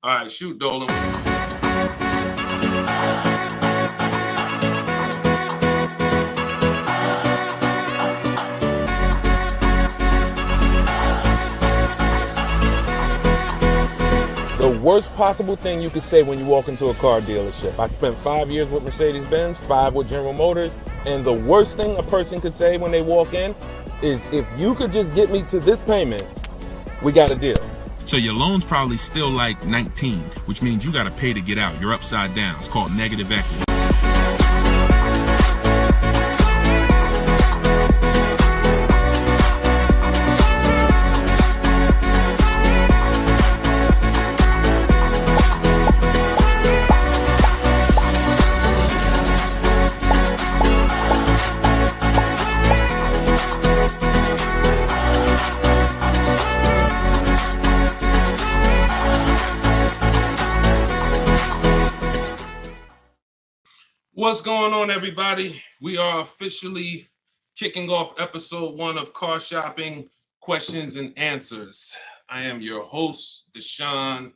All right, shoot, Dolan. The worst possible thing you could say when you walk into a car dealership. I spent 5 years with Mercedes-Benz, 5 with General Motors, and the worst thing a person could say when they walk in is, if you could just get me to this payment, we got a deal. So your loan's probably still like 19, which means you got to pay to get out. You're upside down. It's called negative equity. What's going on, everybody? We are officially kicking off episode 1 of Car Shopping Questions and Answers. I am your host, Deshone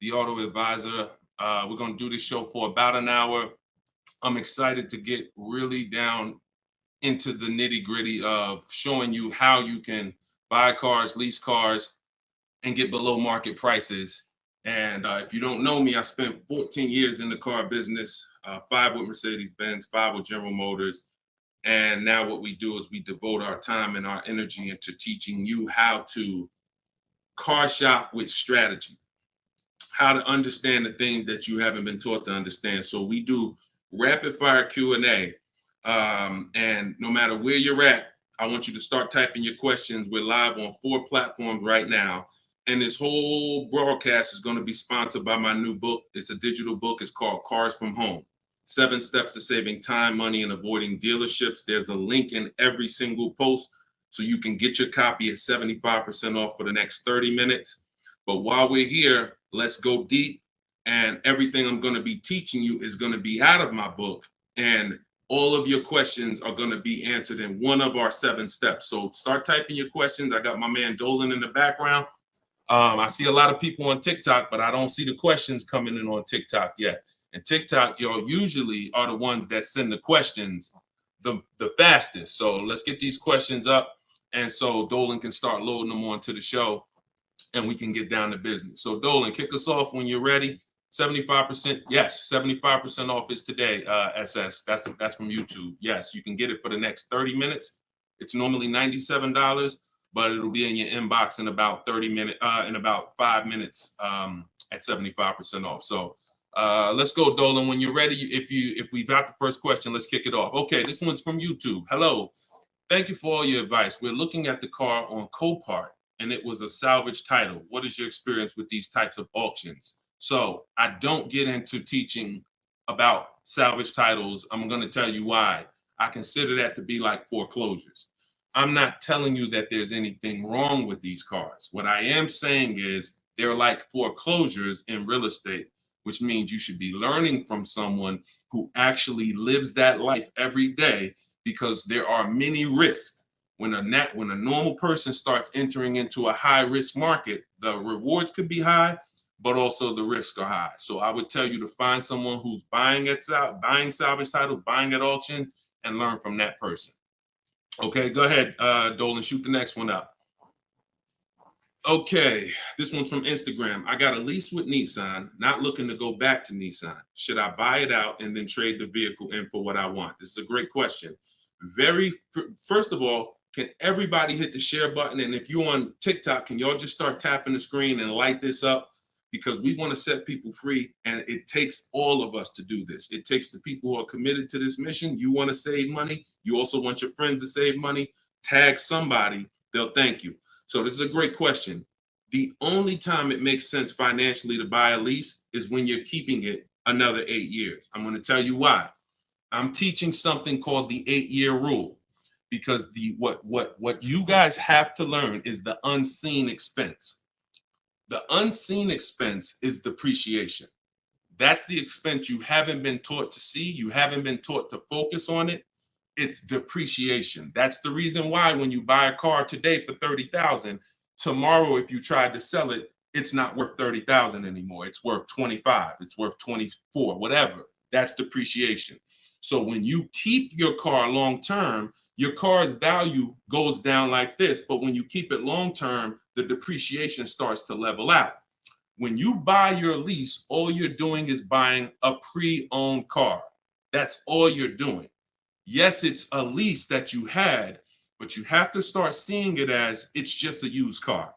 the Auto Advisor. We're going to do this show for about an hour. I'm excited to get really down into the nitty-gritty of showing you how you can buy cars, lease cars, and get below market prices. And if you don't know me, I spent 14 years in the car business, 5 with Mercedes-Benz, 5 with General Motors. And now what we do is we devote our time and our energy into teaching you how to car shop with strategy, how to understand the things that you haven't been taught to understand. So we do rapid fire Q&A. And no matter where you're at, I want you to start typing your questions. We're live on 4 platforms right now. And this whole broadcast is going to be sponsored by my new book. It's a digital book. It's called Cars from Home: 7 Steps to Saving Time, Money, and Avoiding Dealerships. There's a link in every single post, so you can get your copy at 75% off for the next 30 minutes. But while we're here, let's go deep. And everything I'm going to be teaching you is going to be out of my book. And all of your questions are going to be answered in one of our 7 steps. So start typing your questions. I got my man Dolan in the background. I see a lot of people on TikTok, but I don't see the questions coming in on TikTok yet. And TikTok, y'all usually are the ones that send the questions the fastest. So let's get these questions up. And so Dolan can start loading them onto the show and we can get down to business. So Dolan, kick us off when you're ready. 75%. Yes, 75% off is today, SS. That's from YouTube. Yes, you can get it for the next 30 minutes. It's normally $97. But it'll be in your inbox in about 5 minutes at 75% off. So let's go, Dolan. When you're ready, if we've got the first question, let's kick it off. Okay, this one's from YouTube. Hello. Thank you for all your advice. We're looking at the car on Copart, and it was a salvage title. What is your experience with these types of auctions? So I don't get into teaching about salvage titles. I'm going to tell you why. I consider that to be like foreclosures. I'm not telling you that there's anything wrong with these cars. What I am saying is they're like foreclosures in real estate, which means you should be learning from someone who actually lives that life every day, because there are many risks. When a normal person starts entering into a high risk market, the rewards could be high, but also the risks are high. So I would tell you to find someone who's buying salvage titles, buying at auction, and learn from that person. Okay, go ahead, Dolan, shoot the next one up. Okay, this one's from Instagram. I got a lease with Nissan, not looking to go back to Nissan. Should I buy it out and then trade the vehicle in for what I want? This is a great question. First of all, can everybody hit the share button? And if you're on TikTok, can y'all just start tapping the screen and light this up? Because we want to set people free, and it takes all of us to do this. It takes the people who are committed to this mission. You want to save money. You also want your friends to save money. Tag somebody. They'll thank you. So this is a great question. The only time it makes sense financially to buy a lease is when you're keeping it another 8 years. I'm going to tell you why. I'm teaching something called the 8-year rule, because what you guys have to learn is the unseen expense. The unseen expense is depreciation. That's the expense you haven't been taught to see. You haven't been taught to focus on it. It's depreciation. That's the reason why when you buy a car today for $30,000, tomorrow, if you tried to sell it, it's not worth 30,000 anymore. It's worth 25. It's worth 24, whatever. That's depreciation. So when you keep your car long term, your car's value goes down like this. But when you keep it long term, the depreciation starts to level out. When you buy your lease, all you're doing is buying a pre-owned car. That's all you're doing. Yes, it's a lease that you had, but you have to start seeing it as it's just a used car.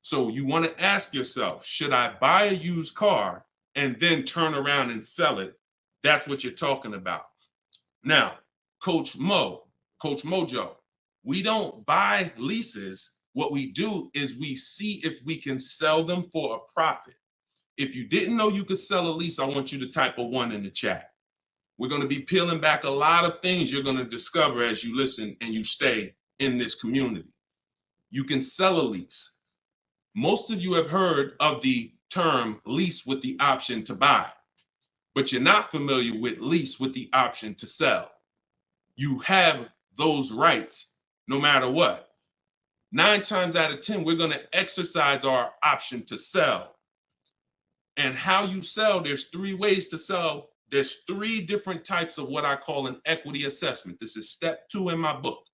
So you want to ask yourself, should I buy a used car and then turn around and sell it? That's what you're talking about. Now, Coach Mojo, we don't buy leases. What we do is we see if we can sell them for a profit. If you didn't know you could sell a lease, I want you to type a 1 in the chat. We're going to be peeling back a lot of things you're going to discover as you listen and you stay in this community. You can sell a lease. Most of you have heard of the term lease with the option to buy, but you're not familiar with lease with the option to sell. You have those rights no matter what. 9 times out of 10, we're going to exercise our option to sell. And how you sell, there's 3 ways to sell. There's 3 different types of what I call an equity assessment. This is step 2 in my book.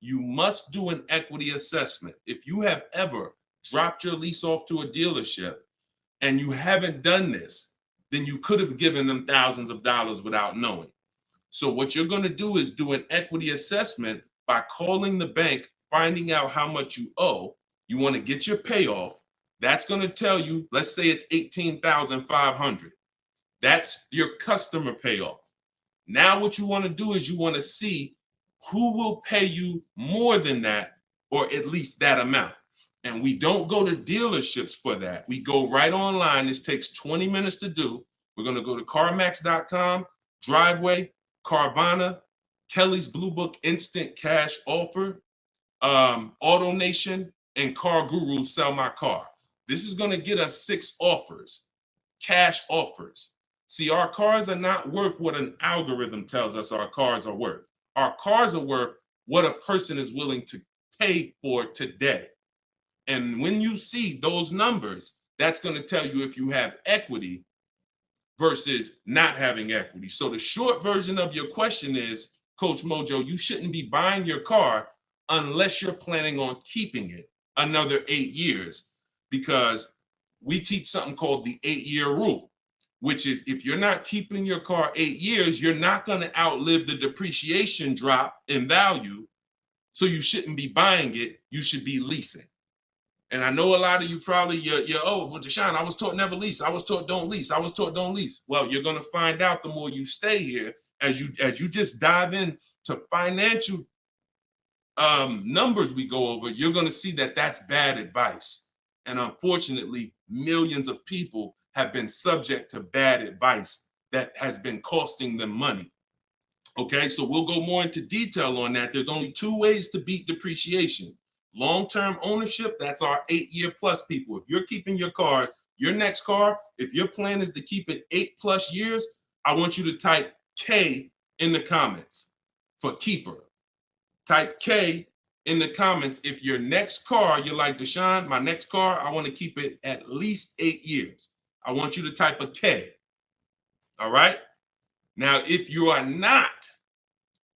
You must do an equity assessment. If you have ever dropped your lease off to a dealership and you haven't done this, then you could have given them thousands of dollars without knowing. So what you're going to do is do an equity assessment by calling the bank, finding out how much you owe. You want to get your payoff. That's going to tell you, let's say it's $18,500. That's your customer payoff. Now what you want to do is you want to see who will pay you more than that, or at least that amount. And we don't go to dealerships for that. We go right online. This takes 20 minutes to do. We're going to go to CarMax.com, Driveway, Carvana, Kelly's Blue Book Instant Cash Offer, AutoNation, and Car Guru Sell My Car. This is going to get us 6 offers, cash offers. See, our cars are not worth what an algorithm tells us our cars are worth. Our cars are worth what a person is willing to pay for today. And when you see those numbers, that's going to tell you if you have equity versus not having equity. So the short version of your question is, Coach Mojo, you shouldn't be buying your car unless you're planning on keeping it another 8 years, because we teach something called the 8-year rule, which is if you're not keeping your car 8 years, you're not going to outlive the depreciation drop in value. So you shouldn't be buying it. You should be leasing. And I know a lot of you probably, oh, well, Deshone, I was taught never lease. I was taught don't lease. I was taught don't lease. Well, you're going to find out the more you stay here, as you just dive in to financial numbers we go over, you're going to see that that's bad advice. And unfortunately, millions of people have been subject to bad advice that has been costing them money. Okay, so we'll go more into detail on that. There's only 2 ways to beat depreciation. Long-term ownership, that's our 8-year plus people. If you're keeping your cars, your next car, if your plan is to keep it 8+ years, I want you to type K in the comments for keeper. Type K in the comments if your next car, you're like, Deshone, my next car, I want to keep it at least 8 years. I want you to type a K. All right? Now, if you are not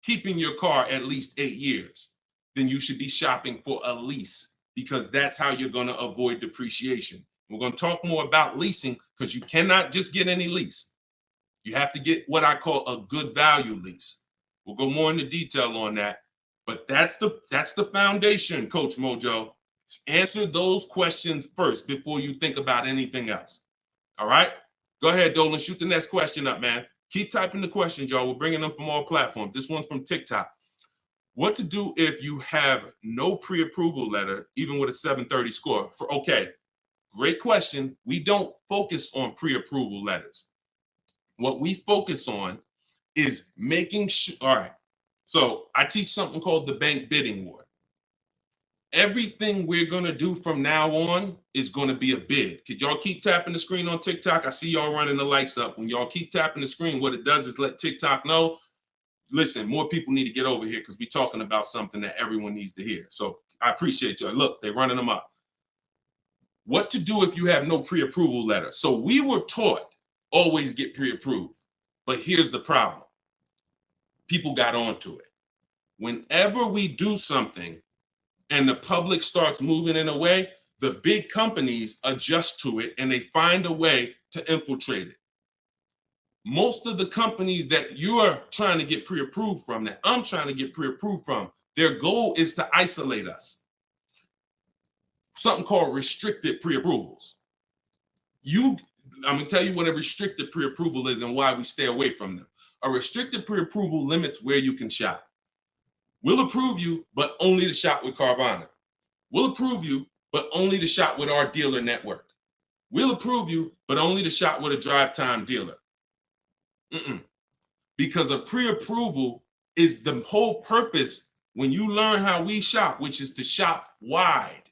keeping your car at least 8 years, then you should be shopping for a lease, because that's how you're going to avoid depreciation. We're going to talk more about leasing, because you cannot just get any lease. You have to get what I call a good value lease. We'll go more into detail on that, but that's the foundation, Coach Mojo. Answer those questions first before you think about anything else. All right? Go ahead, Dolan. Shoot the next question up, man. Keep typing the questions, y'all. We're bringing them from all platforms. This one's from TikTok. What to do if you have no pre-approval letter, even with a 730 score? Okay, great question. We don't focus on pre-approval letters. What we focus on is making sure. All right, so I teach something called the bank bidding war. Everything we're going to do from now on is going to be a bid. Could y'all keep tapping the screen on TikTok? I see y'all running the lights up. When y'all keep tapping the screen, what it does is let TikTok know, listen, more people need to get over here because we're talking about something that everyone needs to hear. So I appreciate y'all. Look, they're running them up. What to do if you have no pre-approval letter. So we were taught always get pre-approved. But here's the problem. People got onto it. Whenever we do something and the public starts moving in a way, the big companies adjust to it and they find a way to infiltrate it. Most of the companies that you're trying to get pre-approved from, that I'm trying to get pre-approved from, their goal is to isolate us. Something called restricted pre-approvals. I'm gonna tell you what a restricted pre-approval is and why we stay away from them. A restricted pre-approval limits where you can shop. We'll approve you, but only to shop with Carvana. We'll approve you, but only to shop with our dealer network. We'll approve you, but only to shop with a drive time dealer. Because a pre-approval is the whole purpose when you learn how we shop, which is to shop wide.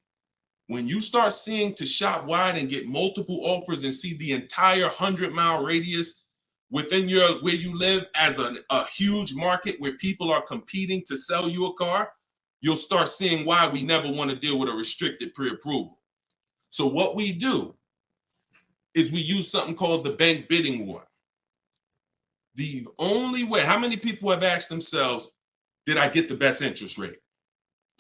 When you start seeing to shop wide and get multiple offers and see the entire 100-mile radius within where you live as a huge market where people are competing to sell you a car, you'll start seeing why we never want to deal with a restricted pre-approval. So what we do is we use something called the bank bidding war. The only way, how many people have asked themselves, did I get the best interest rate?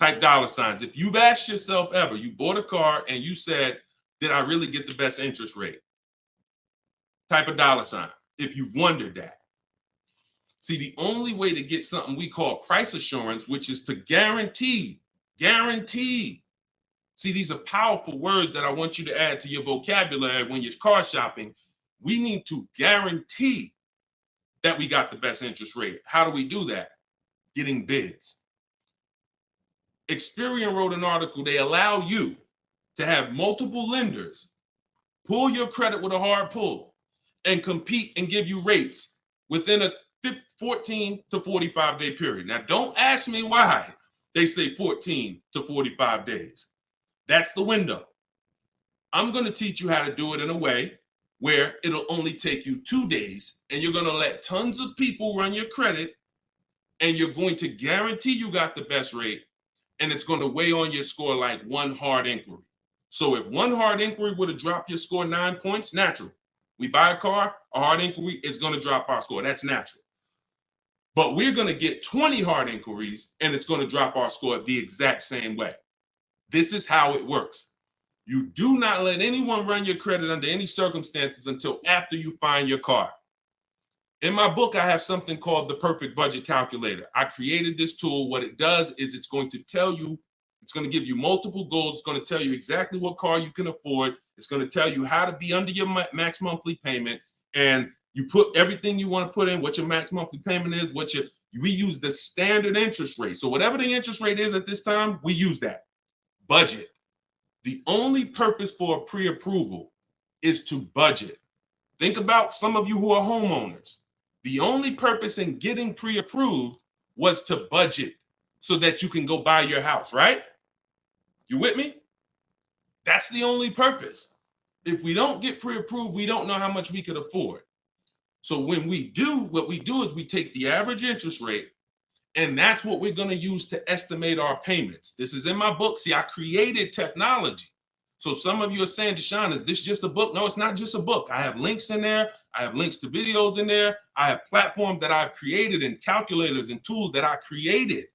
Type $signs. If you've asked yourself ever, you bought a car and you said, did I really get the best interest rate? Type a $sign if you've wondered that. See, the only way to get something we call price assurance, which is to guarantee. See, these are powerful words that I want you to add to your vocabulary when you're car shopping. We need to guarantee that we got the best interest rate. How do we do that? Getting bids. Experian wrote an article. They allow you to have multiple lenders pull your credit with a hard pull and compete and give you rates within a 14 to 45 day period. Now, don't ask me why they say 14 to 45 days. That's the window. I'm going to teach you how to do it in a way where it'll only take you 2 days and you're going to let tons of people run your credit and you're going to guarantee you got the best rate and it's going to weigh on your score like one hard inquiry. So if one hard inquiry would have dropped your score 9 points, natural. We buy a car, a hard inquiry is going to drop our score. That's natural. But we're going to get 20 hard inquiries and it's going to drop our score the exact same way. This is how it works. You do not let anyone run your credit under any circumstances until after you find your car. In my book, I have something called the Perfect Budget Calculator. I created this tool. What it does is it's going to tell you, it's going to give you multiple goals. It's going to tell you exactly what car you can afford. It's going to tell you how to be under your max monthly payment. And you put everything you want to put in, what your max monthly payment is, we use the standard interest rate. So whatever the interest rate is at this time, we use that. Budget. The only purpose for a pre-approval is to budget. Think about some of you who are homeowners. The only purpose in getting pre-approved was to budget so that you can go buy your house, right? You with me? That's the only purpose. If we don't get pre-approved, we don't know how much we could afford. So when we do, what we do is we take the average interest rate, and that's what we're going to use to estimate our payments. This is in my book. See, I created technology. So some of you are saying, Deshone, is this just a book? No, it's not just a book. I have links in there. I have links to videos in there. I have platforms that I've created and calculators and tools that I created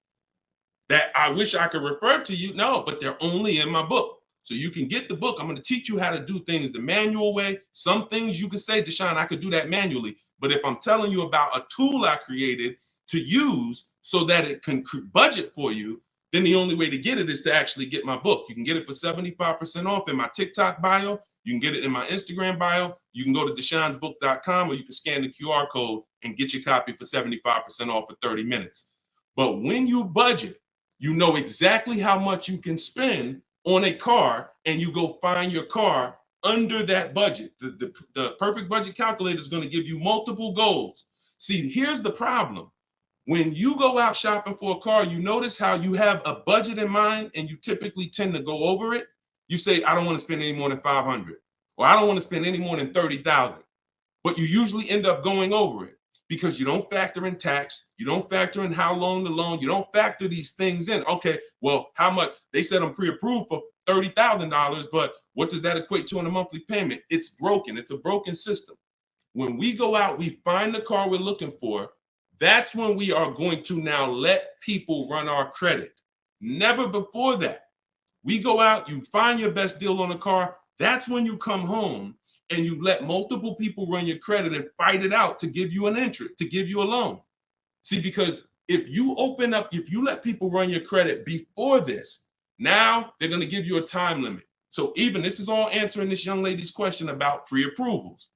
that I wish I could refer to you. No, but they're only in my book. So you can get the book. I'm going to teach you how to do things the manual way. Some things you can say, Deshone, I could do that manually. But if I'm telling you about a tool I created to use so that it can budget for you, then the only way to get it is to actually get my book. You can get it for 75% off in my TikTok bio. You can get it in my Instagram bio. You can go to deshonesbook.com or you can scan the QR code and get your copy for 75% off for 30 minutes. But when you budget, you know exactly how much you can spend on a car and you go find your car under that budget. The Perfect Budget Calculator is going to give you multiple goals. See, here's the problem. When you go out shopping for a car, you notice how you have a budget in mind and you typically tend to go over it. You say, I don't want to spend any more than $500, or I don't want to spend any more than $30,000. But you usually end up going over it because you don't factor in tax. You don't factor in how long the loan, you don't factor these things in. Okay, well, how much? They said I'm pre-approved for $30,000, but What does that equate to in a monthly payment? It's broken. It's a broken system. When we go out, we find the car we're looking for. That's when we are going to now let people run our credit. Never before that. We go out, you find your best deal on a car. That's when you come home and you let multiple people run your credit and fight it out to give you an interest, to give you a loan. See, because if you let people run your credit before this, now they're going to give you a time limit. So even this is all answering this young lady's question about pre-approvals.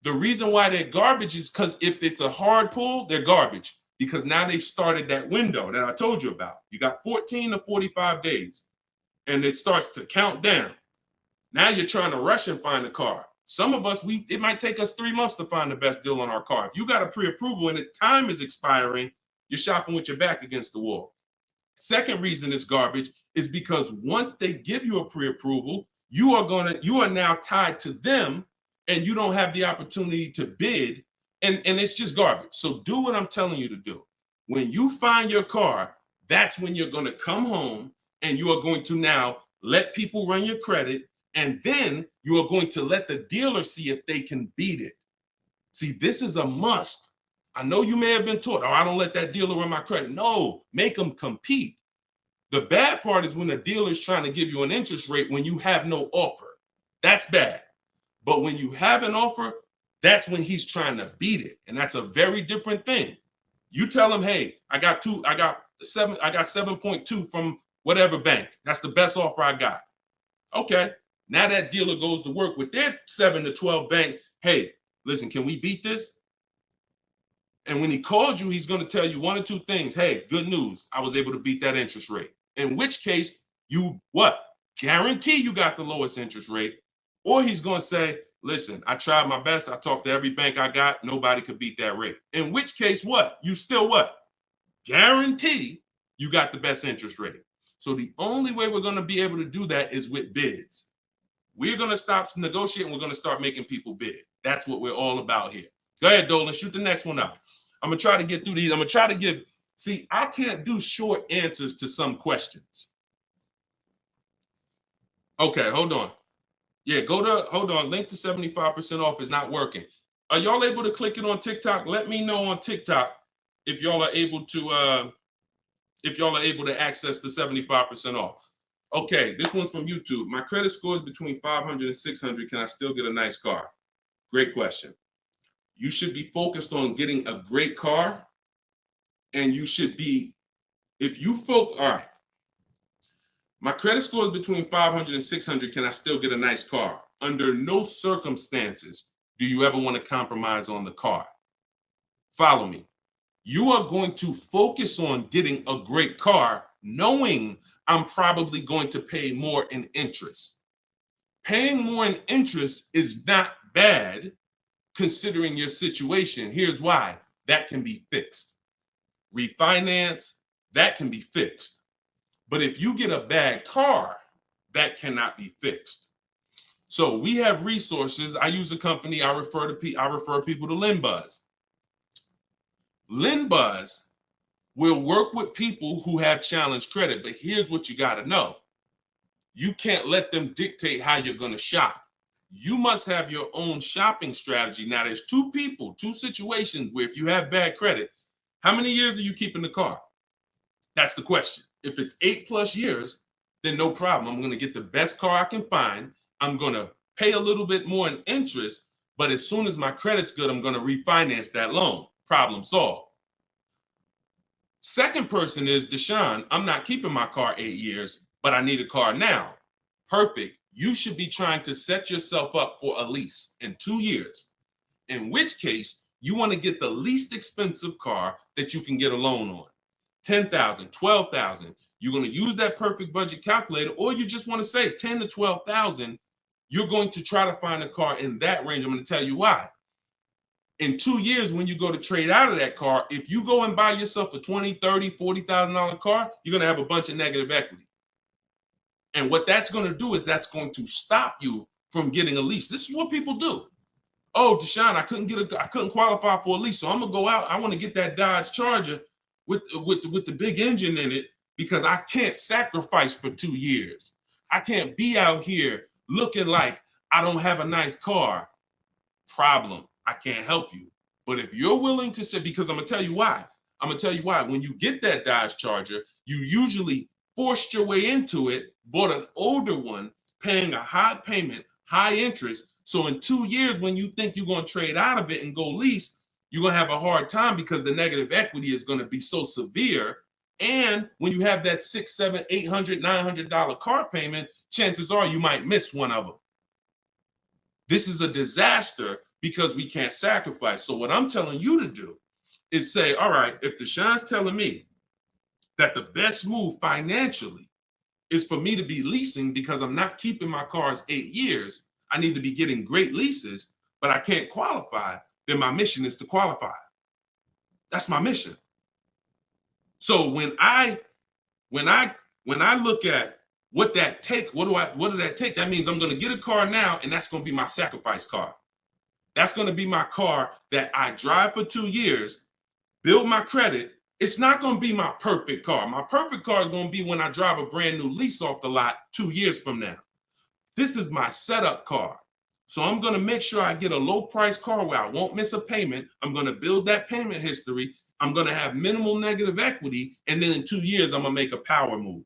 The reason why they're garbage is because if it's a hard pull, they're garbage because now they've started that window that I told you about. You got 14 to 45 days and it starts to count down. Now you're trying to rush and find a car. Some of us, it might take us 3 months to find the best deal on our car. If you got a pre-approval and the time is expiring, you're shopping with your back against the wall. Second reason it's garbage is because once they give you a pre-approval, you are now tied to them and you don't have the opportunity to bid, and it's just garbage. So do what I'm telling you to do. When you find your car, that's when you're going to come home and you are going to now let people run your credit, and then you are going to let the dealer see if they can beat it. See, this is a must. I know you may have been taught, I don't let that dealer run my credit. No, make them compete. The bad part is when the dealer is trying to give you an interest rate when you have no offer. That's bad. But when you have an offer, that's when he's trying to beat it. And that's a very different thing. You tell him, hey, I got 7.2 from whatever bank. That's the best offer I got. Okay. Now that dealer goes to work with their 7 to 12 bank. Hey, listen, can we beat this? And when he calls you, he's going to tell you one or two things. Hey, good news. I was able to beat that interest rate. In which case, you what? Guarantee you got the lowest interest rate. Or he's going to say, listen, I tried my best. I talked to every bank I got. Nobody could beat that rate. In which case, what? You still what? Guarantee you got the best interest rate. So the only way we're going to be able to do that is with bids. We're going to stop negotiating. We're going to start making people bid. That's what we're all about here. Go ahead, Dolan. Shoot the next one up. I'm going to try to get through these. I'm going to try to give. See, I can't do short answers to some questions. Okay, hold on. Yeah, hold on. Link to 75% off is not working. Are y'all able to click it on TikTok? Let me know on TikTok if y'all are able to access the 75% off. Okay, this one's from YouTube. My credit score is between 500 and 600. Can I still get a nice car? Great question. You should be focused on getting a great car, and you should be, all right. My credit score is between 500 and 600. Can I still get a nice car? Under no circumstances do you ever want to compromise on the car. Follow me. You are going to focus on getting a great car, knowing I'm probably going to pay more in interest. Paying more in interest is not bad considering your situation. Here's why. That can be fixed. Refinance, that can be fixed. But if you get a bad car, that cannot be fixed. So we have resources. I use a company. I refer people to LendBuzz. LendBuzz will work with people who have challenged credit. But here's what you got to know. You can't let them dictate how you're going to shop. You must have your own shopping strategy. Now, there's two situations where if you have bad credit, how many years are you keeping the car? That's the question. If it's 8+ years, then no problem. I'm going to get the best car I can find. I'm going to pay a little bit more in interest, but as soon as my credit's good, I'm going to refinance that loan. Problem solved. Second person is Deshone. I'm not keeping my car 8 years, but I need a car now. Perfect. You should be trying to set yourself up for a lease in 2 years, in which case you want to get the least expensive car that you can get a loan on. 10,000, 12,000. You're going to use that perfect budget calculator, or you just want to say 10 to 12,000. You're going to try to find a car in that range. I'm going to tell you why. In 2 years, when you go to trade out of that car, if you go and buy yourself a $20,000, $30,000, $40,000 car, you're going to have a bunch of negative equity. And what that's going to do is that's going to stop you from getting a lease. This is what people do. Oh, Deshone, I couldn't qualify for a lease, so I'm going to go out. I want to get that Dodge Charger with the big engine in it because I can't sacrifice for 2 years. I can't be out here looking like I don't have a nice car, problem. I can't help you. But if you're willing to say, because I'm gonna tell you why. I'm gonna tell you why. When you get that Dodge Charger, you usually forced your way into it, bought an older one, paying a high payment, high interest. So in 2 years, when you think you're gonna trade out of it and go lease, you're gonna have a hard time because the negative equity is gonna be so severe. And when you have that $600, $700, $800, $900 car payment, chances are you might miss one of them. This is a disaster because we can't sacrifice. So what I'm telling you to do is say, all right, if Deshon's telling me that the best move financially is for me to be leasing because I'm not keeping my cars 8 years, I need to be getting great leases, but I can't qualify, then my mission is to qualify. That's my mission. So when I look at what that take, what did that take? That means I'm going to get a car now, and that's going to be my sacrifice car. That's going to be my car that I drive for 2 years, build my credit. It's not going to be my perfect car. My perfect car is going to be when I drive a brand new lease off the lot 2 years from now. This is my setup car. So I'm going to make sure I get a low price car where I won't miss a payment. I'm going to build that payment history. I'm going to have minimal negative equity. And then in 2 years, I'm going to make a power move.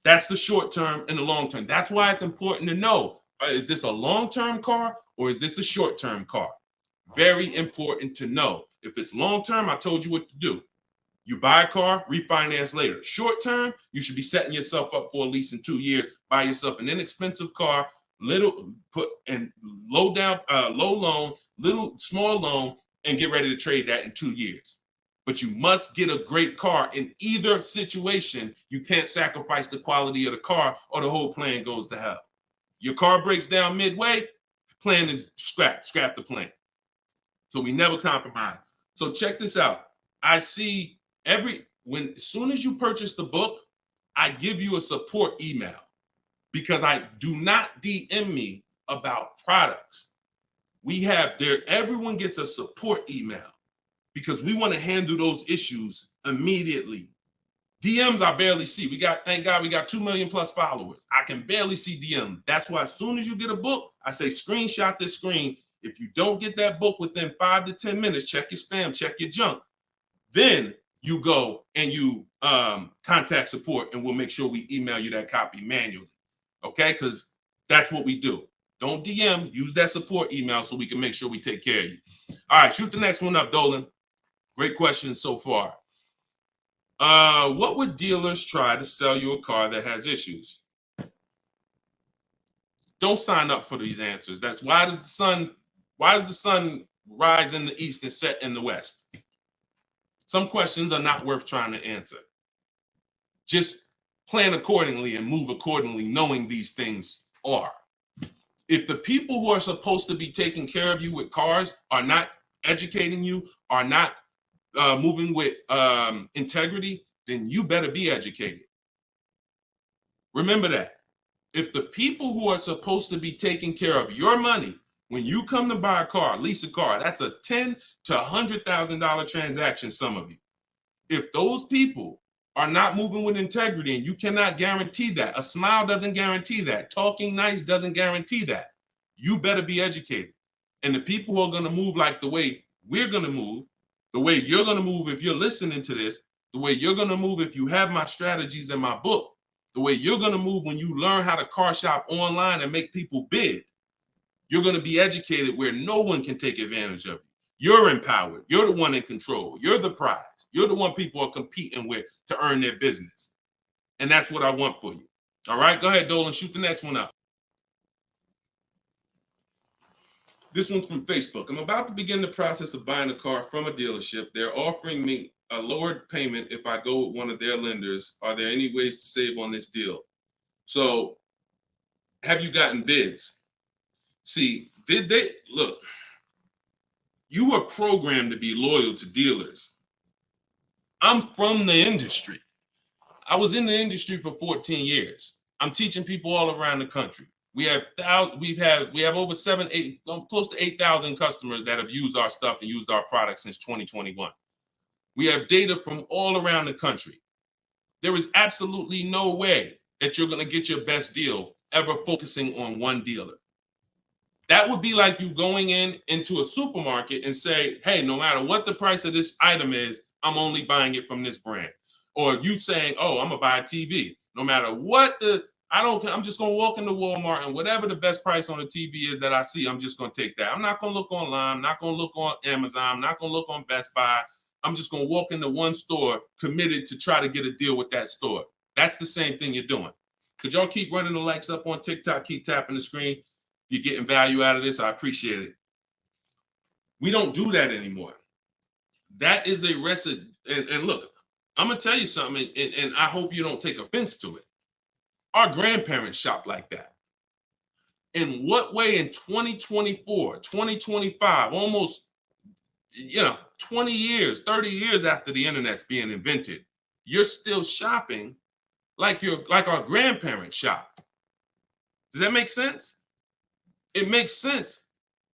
That's the short term and the long term. That's why it's important to know, is this a long-term car or is this a short-term car? Very important to know. If it's long-term, I told you what to do. You buy a car, refinance later. Short-term, you should be setting yourself up for a lease in 2 years. Buy yourself an inexpensive car, low loan, small loan, and get ready to trade that in 2 years. But you must get a great car in either situation. You can't sacrifice the quality of the car or the whole plan goes to hell. Your car breaks down midway, plan is scrap the plan. So we never compromise. So check this out. I see as soon as you purchase the book, I give you a support email because I do not DM me about products. Everyone gets a support email because we want to handle those issues immediately. DMs I barely see. Thank God we got 2 million plus followers. I can barely see DM. That's why as soon as you get a book, I say screenshot this screen. If you don't get that book within 5 to 10 minutes, check your spam, check your junk. Then you go and you contact support and we'll make sure we email you that copy manually. Okay, because that's what we do. Don't DM, use that support email so we can make sure we take care of you. All right, shoot the next one up, Dolan. Great questions so far. What would dealers try to sell you a car that has issues? Don't sign up for these answers. That's why does the sun rise in the east and set in the west? Some questions are not worth trying to answer. Just plan accordingly and move accordingly, knowing these things are. If the people who are supposed to be taking care of you with cars are not educating you, are not moving with integrity, then you better be educated. Remember that. If the people who are supposed to be taking care of your money, when you come to buy a car, lease a car, that's a $10,000 to $100,000 transaction, some of you. If those people are not moving with integrity, and you cannot guarantee that, a smile doesn't guarantee that, talking nice doesn't guarantee that, you better be educated. And the people who are going to move like the way we're going to move, the way you're going to move if you're listening to this, the way you're going to move if you have my strategies in my book, the way you're going to move when you learn how to car shop online and make people bid, you're going to be educated where no one can take advantage of you. You're empowered. You're the one in control. You're the prize. You're the one people are competing with to earn their business. And that's what I want for you. All right, go ahead, Dolan, shoot the next one up. This one's from Facebook. I'm about to begin the process of buying a car from a dealership. They're offering me a lowered payment if I go with one of their lenders. Are there any ways to save on this deal? So have you gotten bids? See, look, you were programmed to be loyal to dealers. I'm from the industry. I was in the industry for 14 years. I'm teaching people all around the country. We have over 8, close to 8,000 customers that have used our stuff and used our products since 2021. We have data from all around the country. There is absolutely no way that you're going to get your best deal ever focusing on one dealer. That would be like you going into a supermarket and say, hey, no matter what the price of this item is, I'm only buying it from this brand. Or you saying, oh, I'm gonna buy a TV. No matter what I don't care, I'm just gonna walk into Walmart and whatever the best price on the TV is that I see, I'm just gonna take that. I'm not gonna look online, I'm not gonna look on Amazon, I'm not gonna look on Best Buy. I'm just gonna walk into one store committed to try to get a deal with that store. That's the same thing you're doing. Could y'all keep running the likes up on TikTok, keep tapping the screen? You're getting value out of this, I appreciate it. We don't do that anymore. That is a recipe. And look, I'm gonna tell you something, and I hope you don't take offense to it. Our grandparents shopped like that. In what way in 2024, 2025, almost 20 years, 30 years after the internet's being invented, you're still shopping like our grandparents shopped? Does that make sense? It makes sense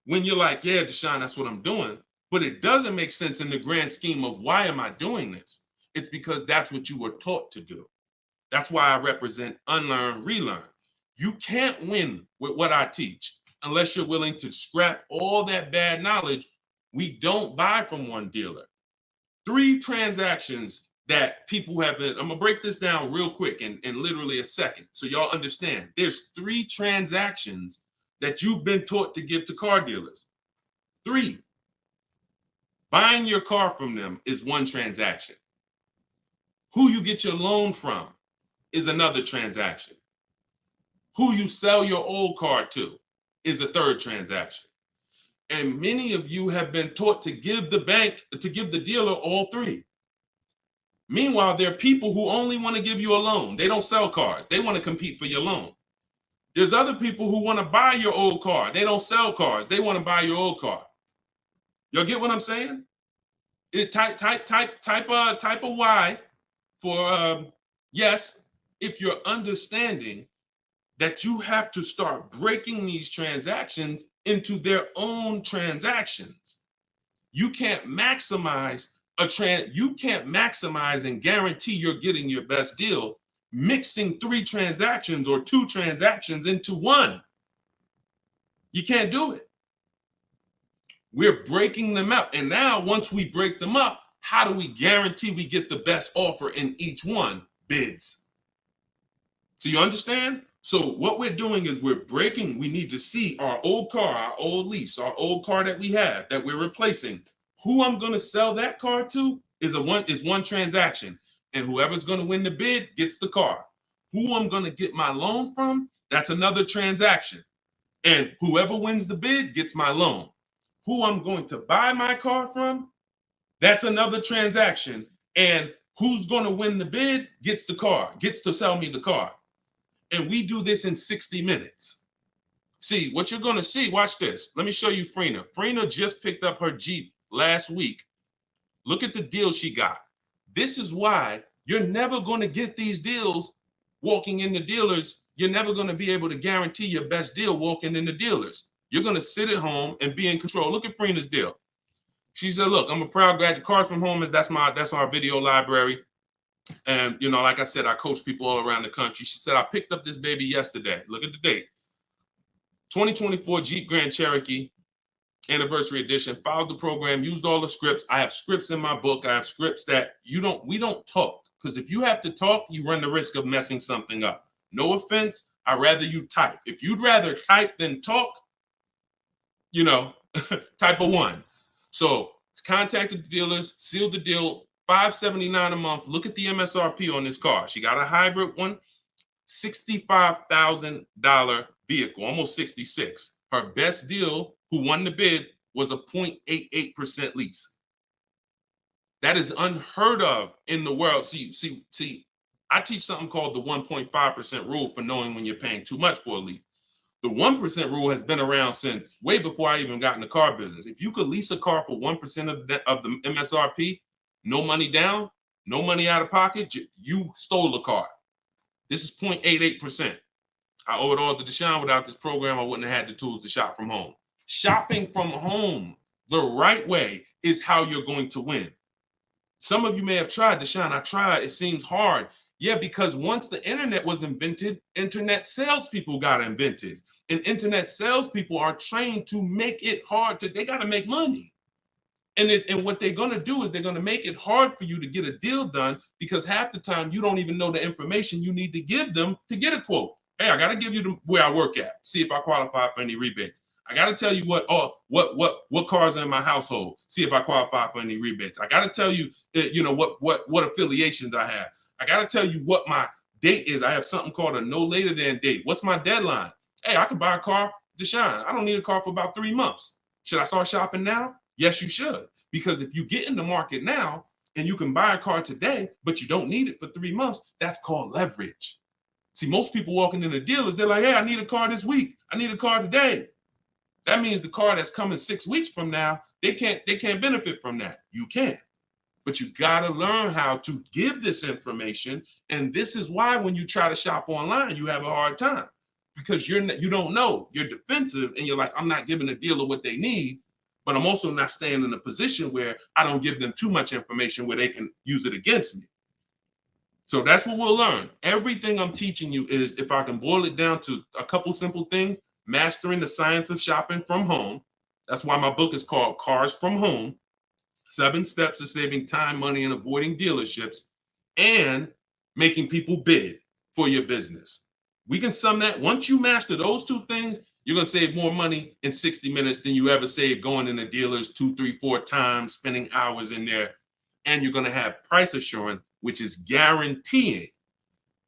when you're like, yeah, Deshone, that's what I'm doing. But it doesn't make sense in the grand scheme of why am I doing this? It's because that's what you were taught to do. That's why I represent unlearn, relearn. You can't win with what I teach unless you're willing to scrap all that bad knowledge. We don't buy from one dealer. 3 transactions that people have been, I'm gonna break this down real quick in literally a second so y'all understand. There's 3 transactions that you've been taught to give to car dealers. 3. Buying your car from them is one transaction. Who you get your loan from is another transaction. Who you sell your old car to is a 3rd transaction. And many of you have been taught to give the dealer all 3. Meanwhile, there are people who only want to give you a loan. They don't sell cars. They want to compete for your loan. There's other people who want to buy your old car. They don't sell cars. They want to buy your old car. Y'all get what I'm saying? Type a Y for yes, if you're understanding that you have to start breaking these transactions into their own transactions. You can't maximize and guarantee you're getting your best deal mixing 3 transactions or 2 transactions into one. You can't do it. We're breaking them up. And now once we break them up, how do we guarantee we get the best offer in each one? Bids. So you understand? So what we're doing is we need to see our old car, our old lease, our old car that we have that we're replacing. Who I'm going to sell that car to is one transaction. And whoever's going to win the bid gets the car. Who I'm going to get my loan from, that's another transaction. And whoever wins the bid gets my loan. Who I'm going to buy my car from, that's another transaction. And who's going to win the bid gets the car, gets to sell me the car. And we do this in 60 minutes. See, what you're going to see, watch this. Let me show you Frina. Frina just picked up her Jeep last week. Look at the deal she got. This is why you're never going to get these deals walking in the dealers. You're never going to be able to guarantee your best deal walking in the dealers. You're going to sit at home and be in control. Look at Frina's deal. She said, look, I'm a proud graduate. Cars from Home that's our video library. And, like I said, I coach people all around the country. She said, I picked up this baby yesterday. Look at the date. 2024 Jeep Grand Cherokee Anniversary Edition. Followed the program, used all the scripts. I have scripts in my book. I have scripts that we don't talk. Because if you have to talk, you run the risk of messing something up. No offense. I'd rather you type. If you'd rather type than talk, type a 1. So contacted the dealers, sealed the deal, $579 a month. Look at the MSRP on this car. She got a hybrid one, $65,000 vehicle, almost 66. Her best deal, who won the bid, was a 0.88% lease. That is unheard of in the world. See, I teach something called the 1.5% rule for knowing when you're paying too much for a lease. The 1% rule has been around since way before I even got in the car business. If you could lease a car for 1% of the MSRP, no money down, no money out of pocket, you stole the car. This is 0.88%. I owe it all to Deshone. Without this program, I wouldn't have had the tools to shop from home. Shopping from home the right way is how you're going to win. Some of you may have tried, Deshone. I tried. It seems hard. Yeah, because once the internet was invented, internet salespeople got invented. And internet salespeople are trained to make it hard they got to make money. And what they're going to do is they're going to make it hard for you to get a deal done because half the time you don't even know the information you need to give them to get a quote. Hey, I got to give you where I work at. See if I qualify for any rebates. I got to tell you what cars are in my household. See if I qualify for any rebates. I got to tell you, what affiliations I have. I got to tell you what my date is. I have something called a no later than date. What's my deadline? Hey, I could buy a car, Deshone. I don't need a car for about 3 months. Should I start shopping now? Yes, you should. Because if you get in the market now and you can buy a car today, but you don't need it for 3 months, that's called leverage. See, most people walking in the dealers, they're like, hey, I need a car this week. I need a car today. That means the car that's coming 6 weeks from now, they can't benefit from that. You can. But you got to learn how to give this information. And this is why when you try to shop online, you have a hard time because you don't know. You're defensive and you're like, I'm not giving a dealer what they need, but I'm also not staying in a position where I don't give them too much information where they can use it against me. So that's what we'll learn. Everything I'm teaching you is, if I can boil it down to a couple simple things, mastering the science of shopping from home. That's why my book is called Cars from Home, 7 Steps to Saving Time, Money, and Avoiding Dealerships, and making people bid for your business. We can sum that. Once you master those 2 things, you're going to save more money in 60 minutes than you ever saved going into dealers 2, 3, 4 times, spending hours in there. And you're going to have price assurance, which is guaranteeing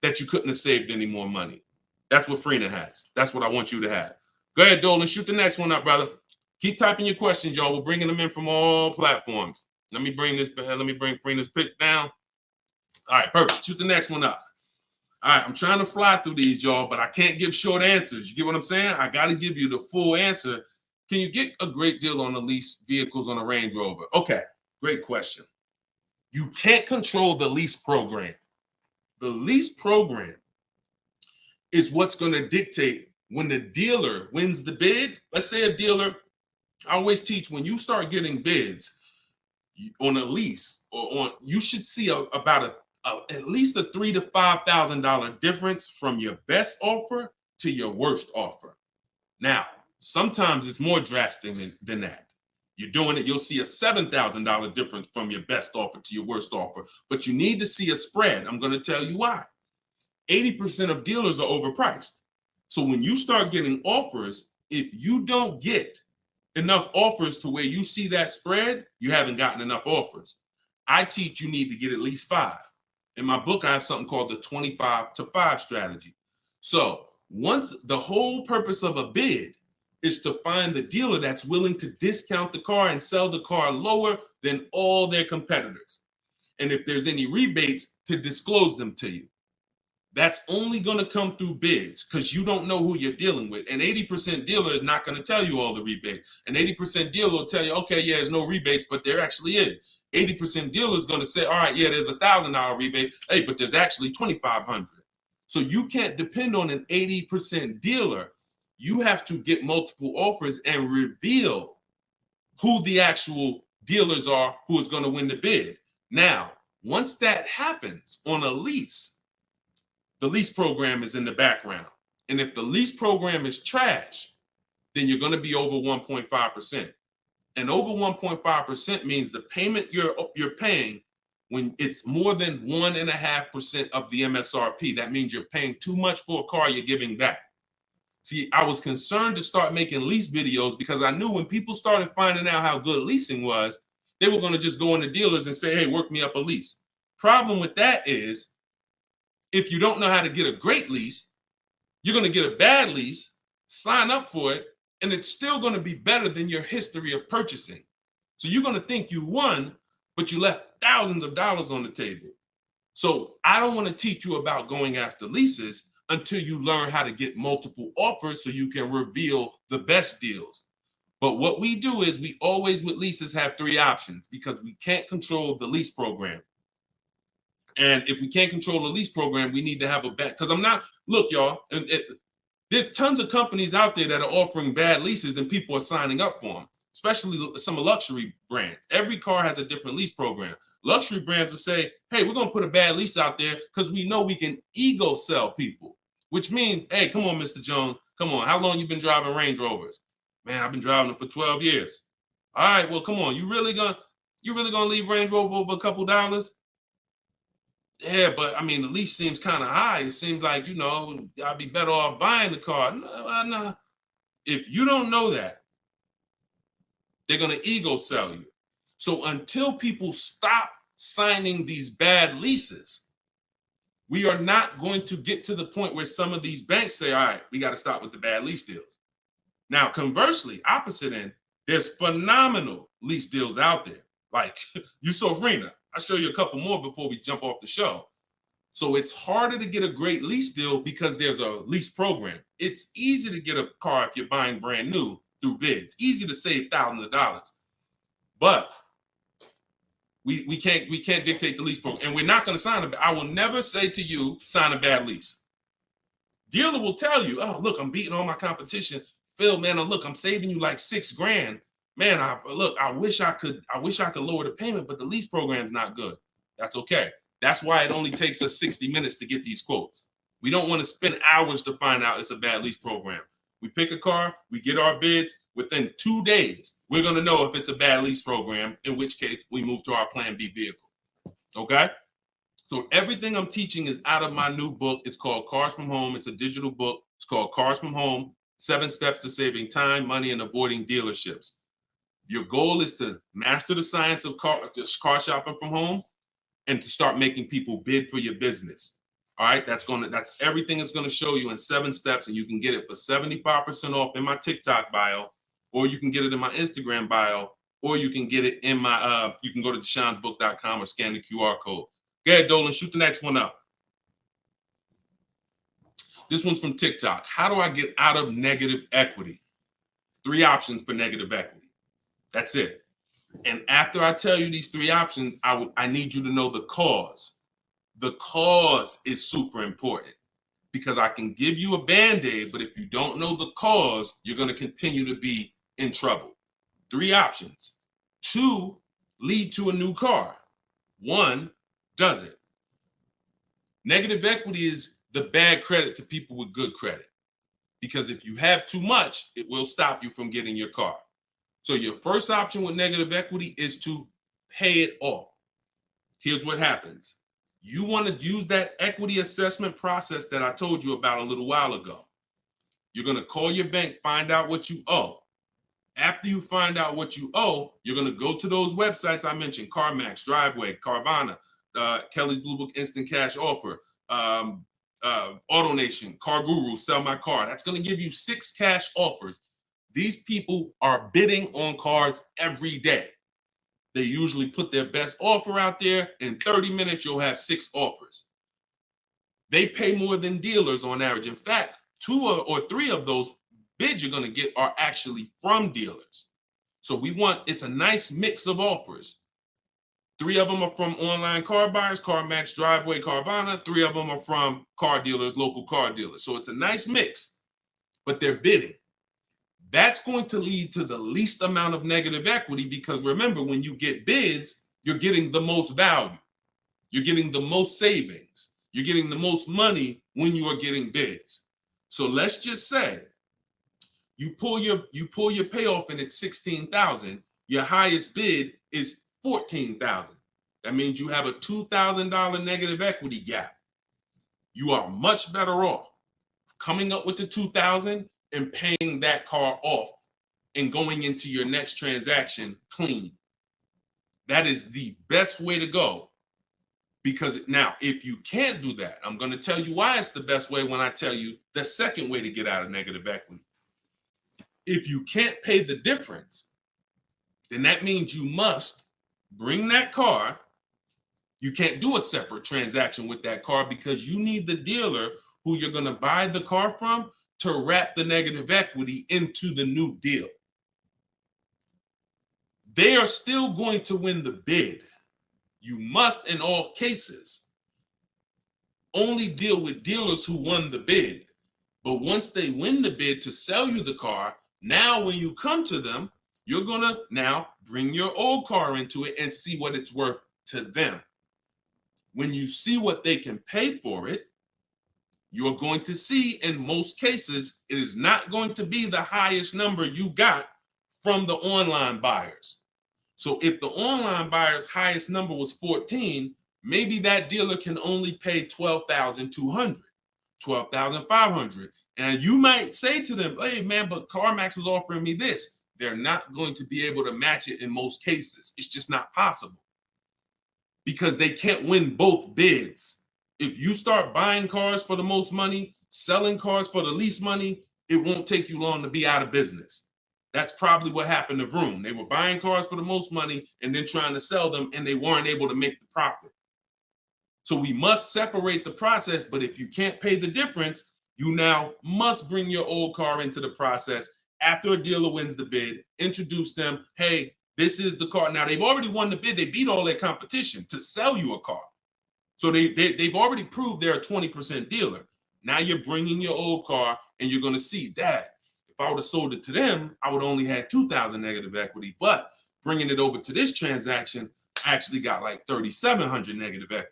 that you couldn't have saved any more money. That's what Freenet has. That's what I want you to have. Go ahead, Dolan. Shoot the next one up, brother. Keep typing your questions, y'all. We're bringing them in from all platforms. Let me bring Freenet's pick down. All right, perfect. Shoot the next one up. All right, I'm trying to fly through these, y'all, but I can't give short answers. You get what I'm saying? I got to give you the full answer. Can you get a great deal on the lease vehicles on a Range Rover? Okay, great question. You can't control the lease program. The lease program is what's going to dictate when the dealer wins the bid. Let's say a dealer, I always teach, when you start getting bids on a lease you should see about at least a $3,000 to $5,000 difference from your best offer to your worst offer. Now, sometimes it's more drastic than that. You're doing it, you'll see a $7,000 difference from your best offer to your worst offer, but you need to see a spread. I'm going to tell you why. 80% of dealers are overpriced. So when you start getting offers, if you don't get enough offers to where you see that spread, you haven't gotten enough offers. I teach you need to get at least 5. In my book, I have something called the 25 to 5 strategy. So once the whole purpose of a bid is to find the dealer that's willing to discount the car and sell the car lower than all their competitors. And if there's any rebates, to disclose them to you. That's only going to come through bids because you don't know who you're dealing with. An 80% dealer is not going to tell you all the rebates. An 80% dealer will tell you, okay, yeah, there's no rebates, but there actually is. 80% dealer is going to say, all right, yeah, there's $1,000 rebate. Hey, but there's actually $2,500. So you can't depend on an 80% dealer. You have to get multiple offers and reveal who the actual dealers are who is going to win the bid. Now, once that happens on a lease, the lease program is in the background. And if the lease program is trash, then you're going to be over 1.5%. And over 1.5% means the payment you're paying when it's more than 1.5% of the MSRP. That means you're paying too much for a car you're giving back. See, I was concerned to start making lease videos because I knew when people started finding out how good leasing was, they were going to just go into dealers and say, hey, work me up a lease. Problem with that is, if you don't know how to get a great lease, you're going to get a bad lease, sign up for it, and it's still going to be better than your history of purchasing. So you're going to think you won, but you left thousands of dollars on the table. So I don't want to teach you about going after leases until you learn how to get multiple offers so you can reveal the best deals. But what we do is we always with leases have 3 options because we can't control the lease program. And if we can't control the lease program, we need to have a bet. Because look, y'all, there's tons of companies out there that are offering bad leases and people are signing up for them. especially some luxury brands. Every car has a different lease program. Luxury brands will say, hey, we're going to put a bad lease out there because we know we can ego sell people, which means, hey, come on, Mr. Jones, come on. How long you been driving Range Rovers? Man, I've been driving them for 12 years. All right, well, come on. You really gonna leave Range Rover over a couple dollars? Yeah, but I mean, the lease seems kind of high. It seems like, I'd be better off buying the car. No. If you don't know that, they're going to ego sell you. So until people stop signing these bad leases, we are not going to get to the point where some of these banks say, all right, we got to stop with the bad lease deals. Now, conversely, opposite end, there's phenomenal lease deals out there. Like Yusufrina. I'll show you a couple more before we jump off the show. So it's harder to get a great lease deal because there's a lease program. It's easy to get a car if you're buying brand new through bids. Easy to save thousands of dollars. But we can't dictate the lease program. And we're not going to sign it. I will never say to you, sign a bad lease. Dealer will tell you, oh, look, I'm beating all my competition. Phil, man, look, I'm saving you like $6,000. Man, I wish I could lower the payment, but the lease program's not good. That's okay. That's why it only takes us 60 minutes to get these quotes. We don't want to spend hours to find out it's a bad lease program. We pick a car, we get our bids. Within 2 days, we're going to know if it's a bad lease program, in which case we move to our Plan B vehicle. Okay? So everything I'm teaching is out of my new book. It's called Cars from Home. It's a digital book. It's called Cars from Home, 7 Steps to Saving Time, Money, and Avoiding Dealerships. Your goal is to master the science of car shopping from home and to start making people bid for your business. All right, that's everything it's going to show you in 7 steps, and you can get it for 75% off in my TikTok bio, or you can get it in my Instagram bio, or you can get it in my you can go to deshonsbook.com or scan the QR code. Go ahead, Dolan, shoot the next one up. This one's from TikTok. How do I get out of negative equity? 3 options for negative equity. That's it. And after I tell you these 3 options, I need you to know the cause. The cause is super important because I can give you a Band-Aid, but if you don't know the cause, you're going to continue to be in trouble. 3 options. 2 lead to a new car. 1 doesn't. Negative equity is the bad credit to people with good credit because if you have too much, it will stop you from getting your car. So your first option with negative equity is to pay it off. Here's what happens. You want to use that equity assessment process that I told you about a little while ago. You're going to call your bank, find out what you owe. After you find out what you owe, you're going to go to those websites I mentioned, CarMax, Driveway, Carvana, Kelly's Blue Book Instant Cash Offer, AutoNation, Car Guru, Sell My Car. That's going to give you 6 cash offers. These people are bidding on cars every day. They usually put their best offer out there. In 30 minutes, you'll have 6 offers. They pay more than dealers on average. In fact, 2 or 3 of those bids you're going to get are actually from dealers. So it's a nice mix of offers. 3 of them are from online car buyers, CarMax, Driveway, Carvana. 3 of them are from car dealers, local car dealers. So it's a nice mix, but they're bidding. That's going to lead to the least amount of negative equity because remember, when you get bids, you're getting the most value. You're getting the most savings. You're getting the most money when you are getting bids. So let's just say you pull your payoff and it's $16,000. Your highest bid is $14,000. That means you have a $2,000 negative equity gap. You are much better off coming up with the $2,000 and paying that car off and going into your next transaction clean. That is the best way to go. Because now, if you can't do that, I'm going to tell you why it's the best way when I tell you the second way to get out of negative equity. If you can't pay the difference, then that means you must bring that car. You can't do a separate transaction with that car because you need the dealer who you're going to buy the car from to wrap the negative equity into the new deal. They are still going to win the bid. You must, in all cases, only deal with dealers who won the bid. But once they win the bid to sell you the car, now when you come to them, You're gonna now bring your old car into it and see what it's worth to them. When you see what they can pay for it, you're going to see in most cases, it is not going to be the highest number you got from the online buyers. So if the online buyer's highest number was 14, maybe that dealer can only pay 12,200, 12,500. And you might say to them, hey man, but CarMax was offering me this. They're not going to be able to match it in most cases. It's just not possible because they can't win both bids. If you start buying cars for the most money, selling cars for the least money, it won't take you long to be out of business. That's probably what happened to Vroom. They were buying cars for the most money and then trying to sell them, and they weren't able to make the profit. So we must separate the process, but if you can't pay the difference, you now must bring your old car into the process after a dealer wins the bid, introduce them, hey, this is the car. Now, they've already won the bid. They beat all their competition to sell you a car. So they've already proved they're a 20% dealer. Now you're bringing your old car, and you're going to see that. If I would have sold it to them, I would only had 2,000 negative equity. But bringing it over to this transaction, I actually got like 3,700 negative equity.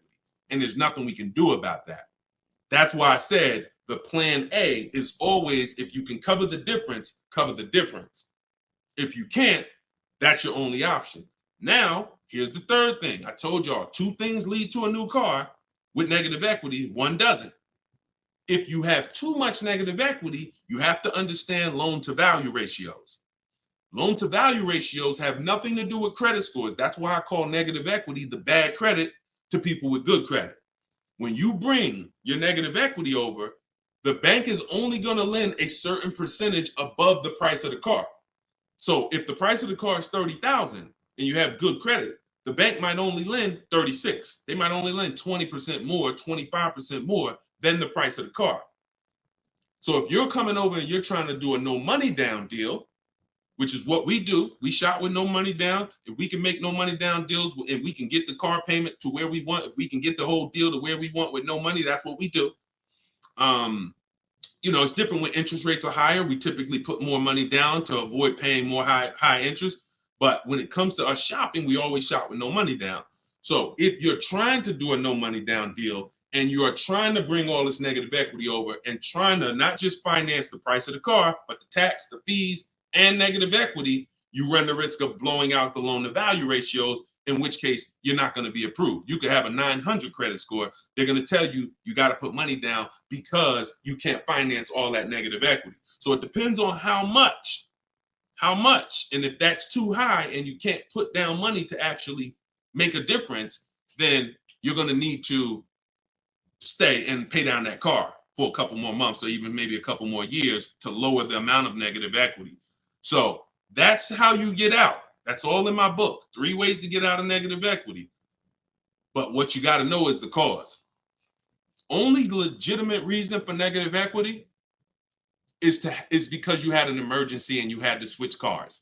And there's nothing we can do about that. That's why I said the plan A is always, if you can cover the difference, cover the difference. If you can't, that's your only option. Now, here's the third thing. I told y'all 2 things lead to a new car with negative equity, 1 doesn't. If you have too much negative equity, you have to understand loan to value ratios. Loan to value ratios have nothing to do with credit scores. That's why I call negative equity the bad credit to people with good credit. When you bring your negative equity over, the bank is only going to lend a certain percentage above the price of the car. So if the price of the car is 30,000 and you have good credit, the bank might only lend 36. They might only lend 20% more, 25% more than the price of the car. So if you're coming over and you're trying to do a no money down deal, which is what we do, we shop with no money down. If we can make no money down deals and we can get the car payment to where we want, if we can get the whole deal to where we want with no money, that's what we do. It's different when interest rates are higher. We typically put more money down to avoid paying more high interest. But when it comes to us shopping, we always shop with no money down. So if you're trying to do a no money down deal and you are trying to bring all this negative equity over and trying to not just finance the price of the car, but the tax, the fees, and negative equity, you run the risk of blowing out the loan to value ratios, in which case you're not going to be approved. You could have a 900 credit score. They're going to tell you you got to put money down because you can't finance all that negative equity. So it depends on how much. And if that's too high and you can't put down money to actually make a difference, then you're going to need to stay and pay down that car for a couple more months or even maybe a couple more years to lower the amount of negative equity. So that's how you get out. That's all in my book. 3 ways to get out of negative equity. But what you got to know is the cause. Only legitimate reason for negative equity is because you had an emergency and you had to switch cars.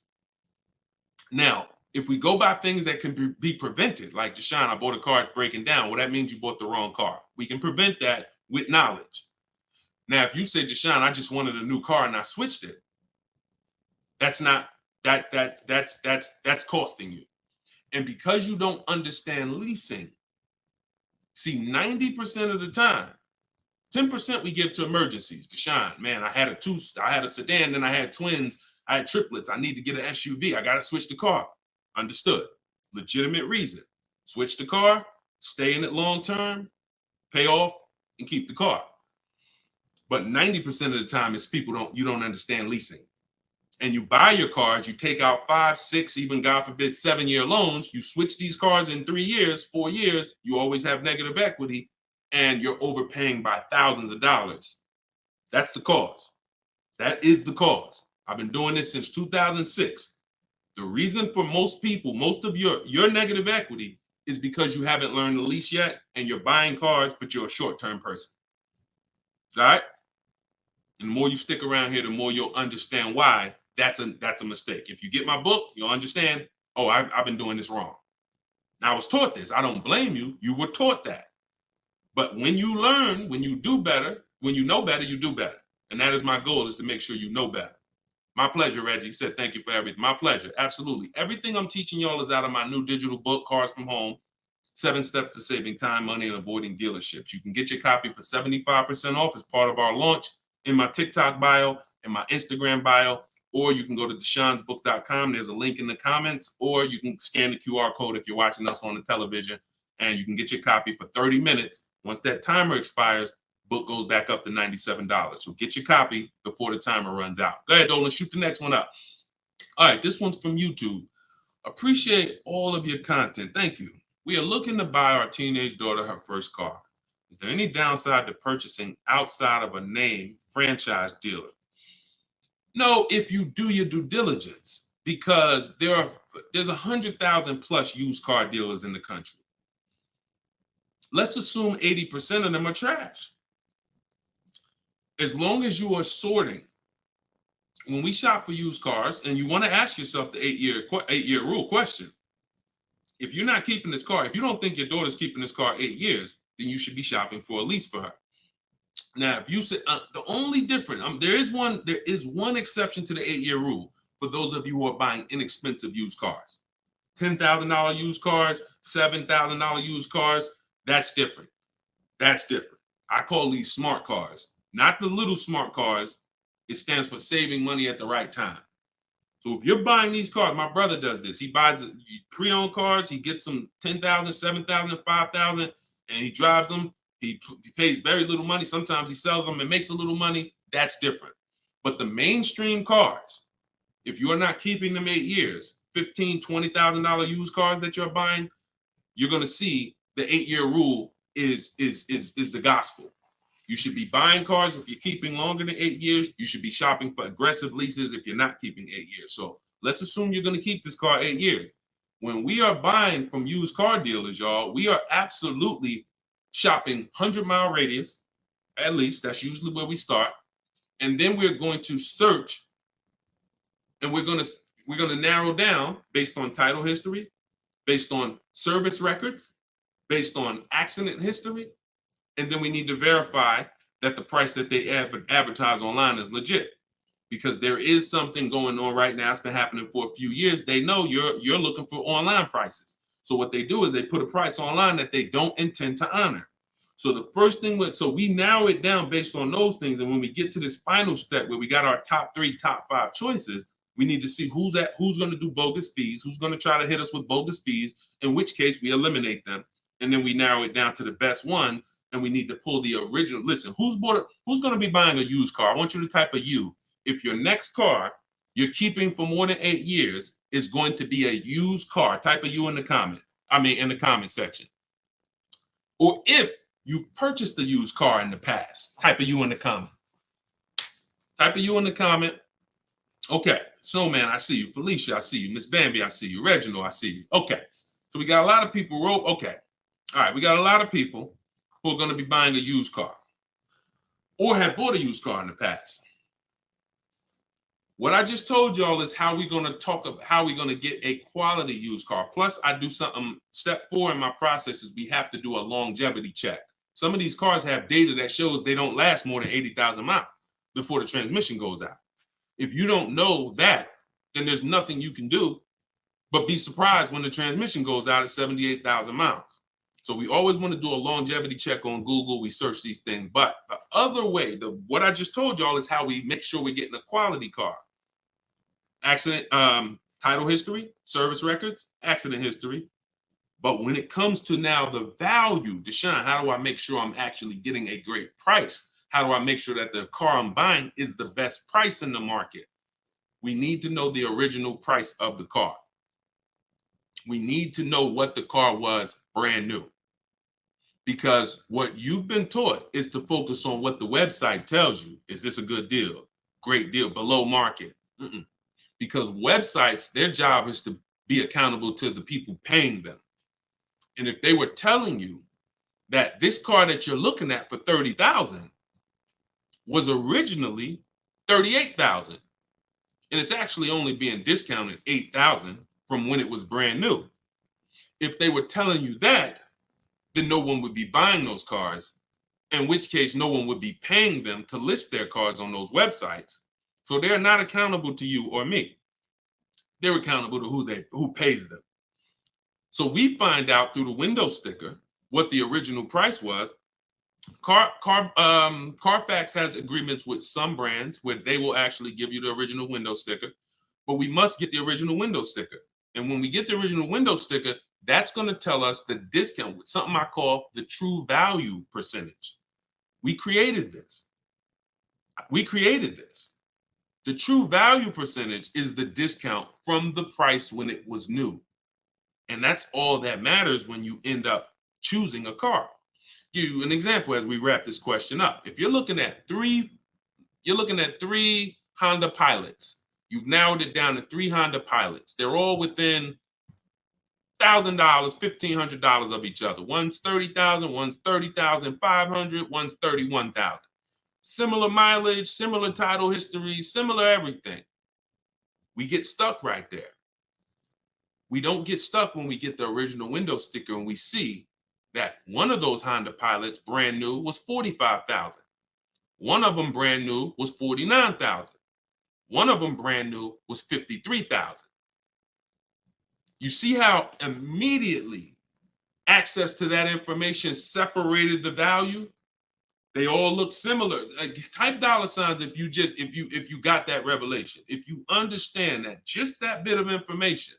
Now, if we go by things that can be prevented, like Deshone, I bought a car, it's breaking down. Well, that means you bought the wrong car. We can prevent that with knowledge. Now, if you say, Deshone, I just wanted a new car and I switched it, that's costing you. And because you don't understand leasing, see, 90% of the time, 10% we give to emergencies. Deshone, man, I had a sedan, then I had twins, I had triplets. I need to get an SUV. I got to switch the car. Understood. Legitimate reason. Switch the car, stay in it long term, pay off, and keep the car. But 90% of the time is you don't understand leasing. And you buy your cars, you take out 5, 6, even God forbid, 7-year loans. You switch these cars in 3 years, 4 years, you always have negative equity and you're overpaying by thousands of dollars. That's the cause. That is the cause. I've been doing this since 2006. The reason for most people, most of your negative equity is because you haven't learned the lease yet and you're buying cars, but you're a short-term person. All right? And the more you stick around here, the more you'll understand why that's a mistake. If you get my book, you'll understand, oh, I've been doing this wrong. I was taught this. I don't blame you. You were taught that. But when you learn, when you do better, when you know better, you do better. And that is my goal, is to make sure you know better. My pleasure, Reggie. You said thank you for everything. My pleasure. Absolutely. Everything I'm teaching y'all is out of my new digital book, Cars from Home, 7 Steps to Saving Time, Money, and Avoiding Dealerships. You can get your copy for 75% off as part of our launch in my TikTok bio, in my Instagram bio, or you can go to deshonsbook.com. There's a link in the comments, or you can scan the QR code if you're watching us on the television, and you can get your copy for 30 minutes. Once that timer expires, book goes back up to $97. So get your copy before the timer runs out. Go ahead, Dolan, shoot the next one up. All right, this one's from YouTube. Appreciate all of your content. Thank you. We are looking to buy our teenage daughter her first car. Is there any downside to purchasing outside of a name franchise dealer? No, if you do your due diligence, because there's 100,000 plus used car dealers in the country. Let's assume 80% of them are trash. As long as you are sorting, when we shop for used cars, and you want to ask yourself the eight-year rule question. If you're not keeping this car, if you don't think your daughter's keeping this car 8 years, then you should be shopping for a lease for her. Now, if you say the only difference, there is one exception to the 8-year rule for those of you who are buying inexpensive used cars. $10,000 used cars, $7,000 used cars, that's different. That's different. I call these smart cars, not the little smart cars. It stands for saving money at the right time. So if you're buying these cars, my brother does this. He buys pre-owned cars. He gets them $10,000, $7,000, $5,000, and he drives them. He pays very little money. Sometimes he sells them and makes a little money. That's different. But the mainstream cars, if you're not keeping them 8 years, $15,000, $20,000 used cars that you're buying, you're going to see the 8-year rule is the gospel. You should be buying cars if you're keeping longer than 8 years. You should be shopping for aggressive leases if you're not keeping 8 years. So let's assume you're going to keep this car 8 years. When we are buying from used car dealers, y'all, we are absolutely shopping 100-mile radius, at least. That's usually where we start. And then we're going to search, and we're going to narrow down based on title history, based on service records, based on accident history. And then we need to verify that the price that they advertise online is legit, because there is something going on right now. It's been happening for a few years. They know you're looking for online prices. So what they do is they put a price online that they don't intend to honor. So the first thing, so we narrow it down based on those things. And when we get to this final step where we got our top 3, top 5 choices, we need to see who's going to do bogus fees, who's going to try to hit us with bogus fees, in which case we eliminate them. And then we narrow it down to the best one. And we need to pull the original. Listen, who's going to be buying a used car? I want you to type a U. If your next car you're keeping for more than 8 years is going to be a used car, type a U in the comment. In the comment section. Or if you've purchased a used car in the past, type a U in the comment. Type a U in the comment. Okay. So, man, I see you. Felicia, I see you. Miss Bambi, I see you. Reginald, I see you. Okay. So we got a lot of people. Okay. All right. We got a lot of people who are going to be buying a used car or have bought a used car in the past. What I just told y'all is how we're going to get a quality used car. Plus, I do something. Step 4 in my process is we have to do a longevity check. Some of these cars have data that shows they don't last more than 80,000 miles before the transmission goes out. If you don't know that, then there's nothing you can do but be surprised when the transmission goes out at 78,000 miles. So we always want to do a longevity check on Google. We search these things. But the other way, what I just told y'all is how we make sure we're getting a quality car. Accident, title history, service records, accident history. But when it comes to now the value, Deshone, how do I make sure I'm actually getting a great price? How do I make sure that the car I'm buying is the best price in the market? We need to know the original price of the car. We need to know what the car was brand new. Because what you've been taught is to focus on what the website tells you. Is this a good deal? Great deal, below market. Because websites, their job is to be accountable to the people paying them. And if they were telling you that this car that you're looking at for $30,000 was originally $38,000, and it's actually only being discounted $8,000 from when it was brand new. If they were telling you that, then no one would be buying those cars, in which case no one would be paying them to list their cars on those websites. So they're not accountable to you or me. They're accountable to who pays them. So we find out through the window sticker what the original price was. Carfax has agreements with some brands where they will actually give you the original window sticker, but we must get the original window sticker. And when we get the original window sticker, that's going to tell us the discount with something I call the true value percentage. We created this. The true value percentage is the discount from the price when it was new. And that's all that matters when you end up choosing a car. Give you an example as we wrap this question up. If you're looking at three Honda Pilots. You've narrowed it down to 3 Honda Pilots. They're all within $1,000, $1,500 of each other. One's $30,000, one's $30,500, one's $31,000. Similar mileage, similar title history, similar everything. We get stuck right there. We don't get stuck when we get the original window sticker and we see that one of those Honda Pilots brand new was $45,000. One of them brand new was $49,000. One of them brand new was $53,000. You see how immediately access to that information separated the value? They all look similar. Type dollar signs if you got that revelation. If you understand that just that bit of information.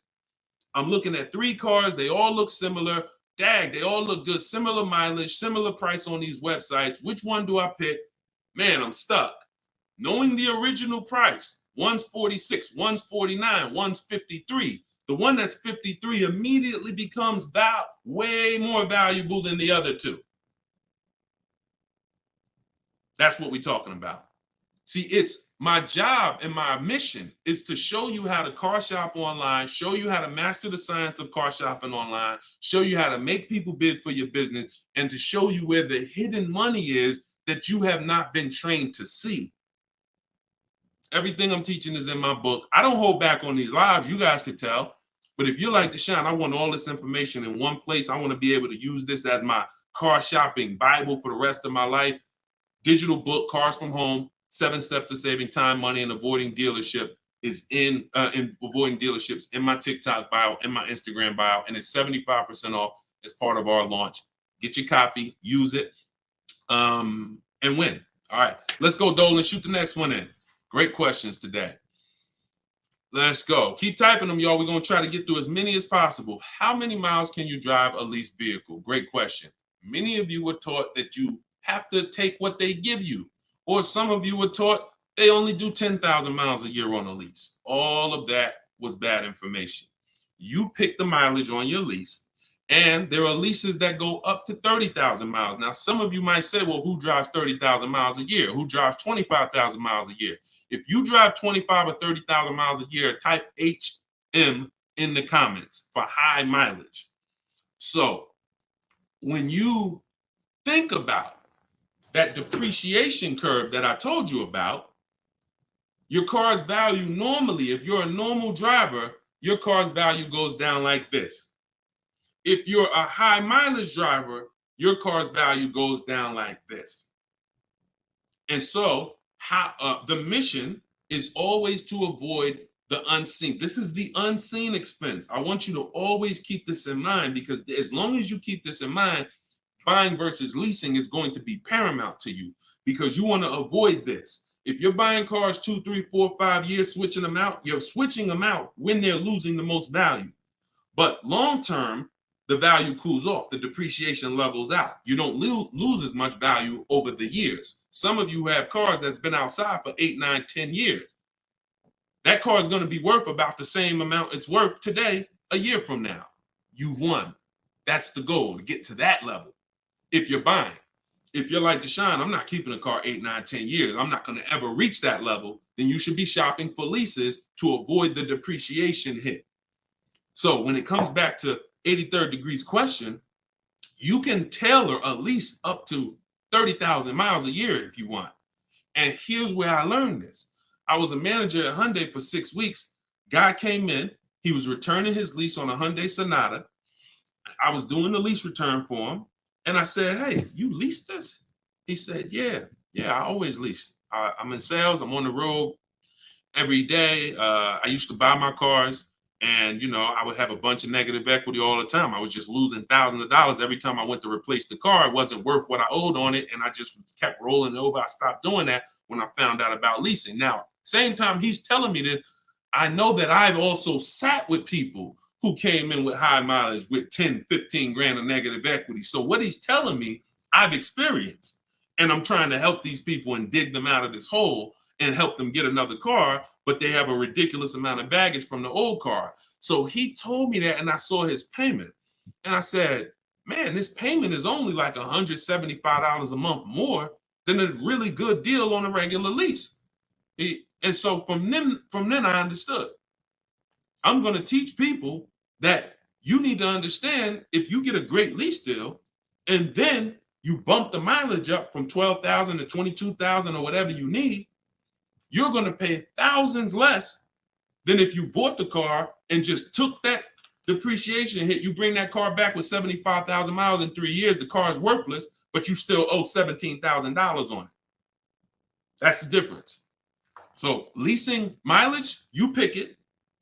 I'm looking at 3 cars, they all look similar. Dag, they all look good, similar mileage, similar price on these websites. Which one do I pick? Man, I'm stuck. Knowing the original price, one's 46, one's 49, one's 53. The one that's 53 immediately becomes way more valuable than the other 2. That's what we're talking about. See, it's my job and my mission is to show you how to car shop online, show you how to master the science of car shopping online, show you how to make people bid for your business, and to show you where the hidden money is that you have not been trained to see. Everything I'm teaching is in my book. I don't hold back on these lives. You guys can tell. But if you're like Deshone, I want all this information in one place. I want to be able to use this as my car shopping Bible for the rest of my life. Digital book, Cars from Home, 7 Steps to Saving Time, Money, and Avoiding Dealership is in avoiding dealerships in my TikTok bio, in my Instagram bio, and it's 75% off as part of our launch. Get your copy, use it, and win. All right, let's go, Dolan. Shoot the next one in. Great questions today. Let's go. Keep typing them, y'all. We're going to try to get through as many as possible. How many miles can you drive a leased vehicle? Great question. Many of you were taught that you have to take what they give you. Or some of you were taught they only do 10,000 miles a year on a lease. All of that was bad information. You pick the mileage on your lease, and there are leases that go up to 30,000 miles. Now, some of you might say, well, who drives 30,000 miles a year? Who drives 25,000 miles a year? If you drive 25 or 30,000 miles a year, type HM in the comments for high mileage. So when you think about that depreciation curve that I told you about, your car's value normally, if you're a normal driver, your car's value goes down like this. If you're a high mileage driver, your car's value goes down like this. And so the mission is always to avoid the unseen. This is the unseen expense. I want you to always keep this in mind, because as long as you keep this in mind, buying versus leasing is going to be paramount to you, because you want to avoid this. If you're buying cars 2, 3, 4, 5 years, switching them out, you're switching them out when they're losing the most value. But long term, the value cools off, the depreciation levels out. You don't lose as much value over the years. Some of you have cars that's been outside for 8, 9, 10 years. That car is going to be worth about the same amount it's worth today, a year from now. You've won. That's the goal, to get to that level. If you're buying, if you're like Deshone, I'm not keeping a car 8, 9, 10 years. I'm not going to ever reach that level. Then you should be shopping for leases to avoid the depreciation hit. So when it comes back to 83rd degrees question, you can tailor a lease up to 30,000 miles a year if you want. And here's where I learned this. I was a manager at Hyundai for 6 weeks. Guy came in. He was returning his lease on a Hyundai Sonata. I was doing the lease return for him. And I said, hey, you leased this? He said, yeah, I always lease. I'm in sales. I'm on the road. every day. I used to buy my cars, and I would have a bunch of negative equity all the time. I was just losing thousands of dollars every time I went to replace the car. It wasn't worth what I owed on it, and I just kept rolling it over. I stopped doing that when I found out about leasing. Now, same time he's telling me this, I know that I've also sat with people who came in with high mileage with 10, 15 grand of negative equity. So what he's telling me, I've experienced, and I'm trying to help these people and dig them out of this hole and help them get another car, but they have a ridiculous amount of baggage from the old car. So he told me that, and I saw his payment, and I said, man, this payment is only like $175 a month more than a really good deal on a regular lease. And so from then I understood. I'm going to teach people that you need to understand, if you get a great lease deal and then you bump the mileage up from 12,000 to 22,000 or whatever you need, you're going to pay thousands less than if you bought the car and just took that depreciation hit. You bring that car back with 75,000 miles in 3 years, the car is worthless, but you still owe $17,000 on it. That's the difference. So leasing mileage, you pick it,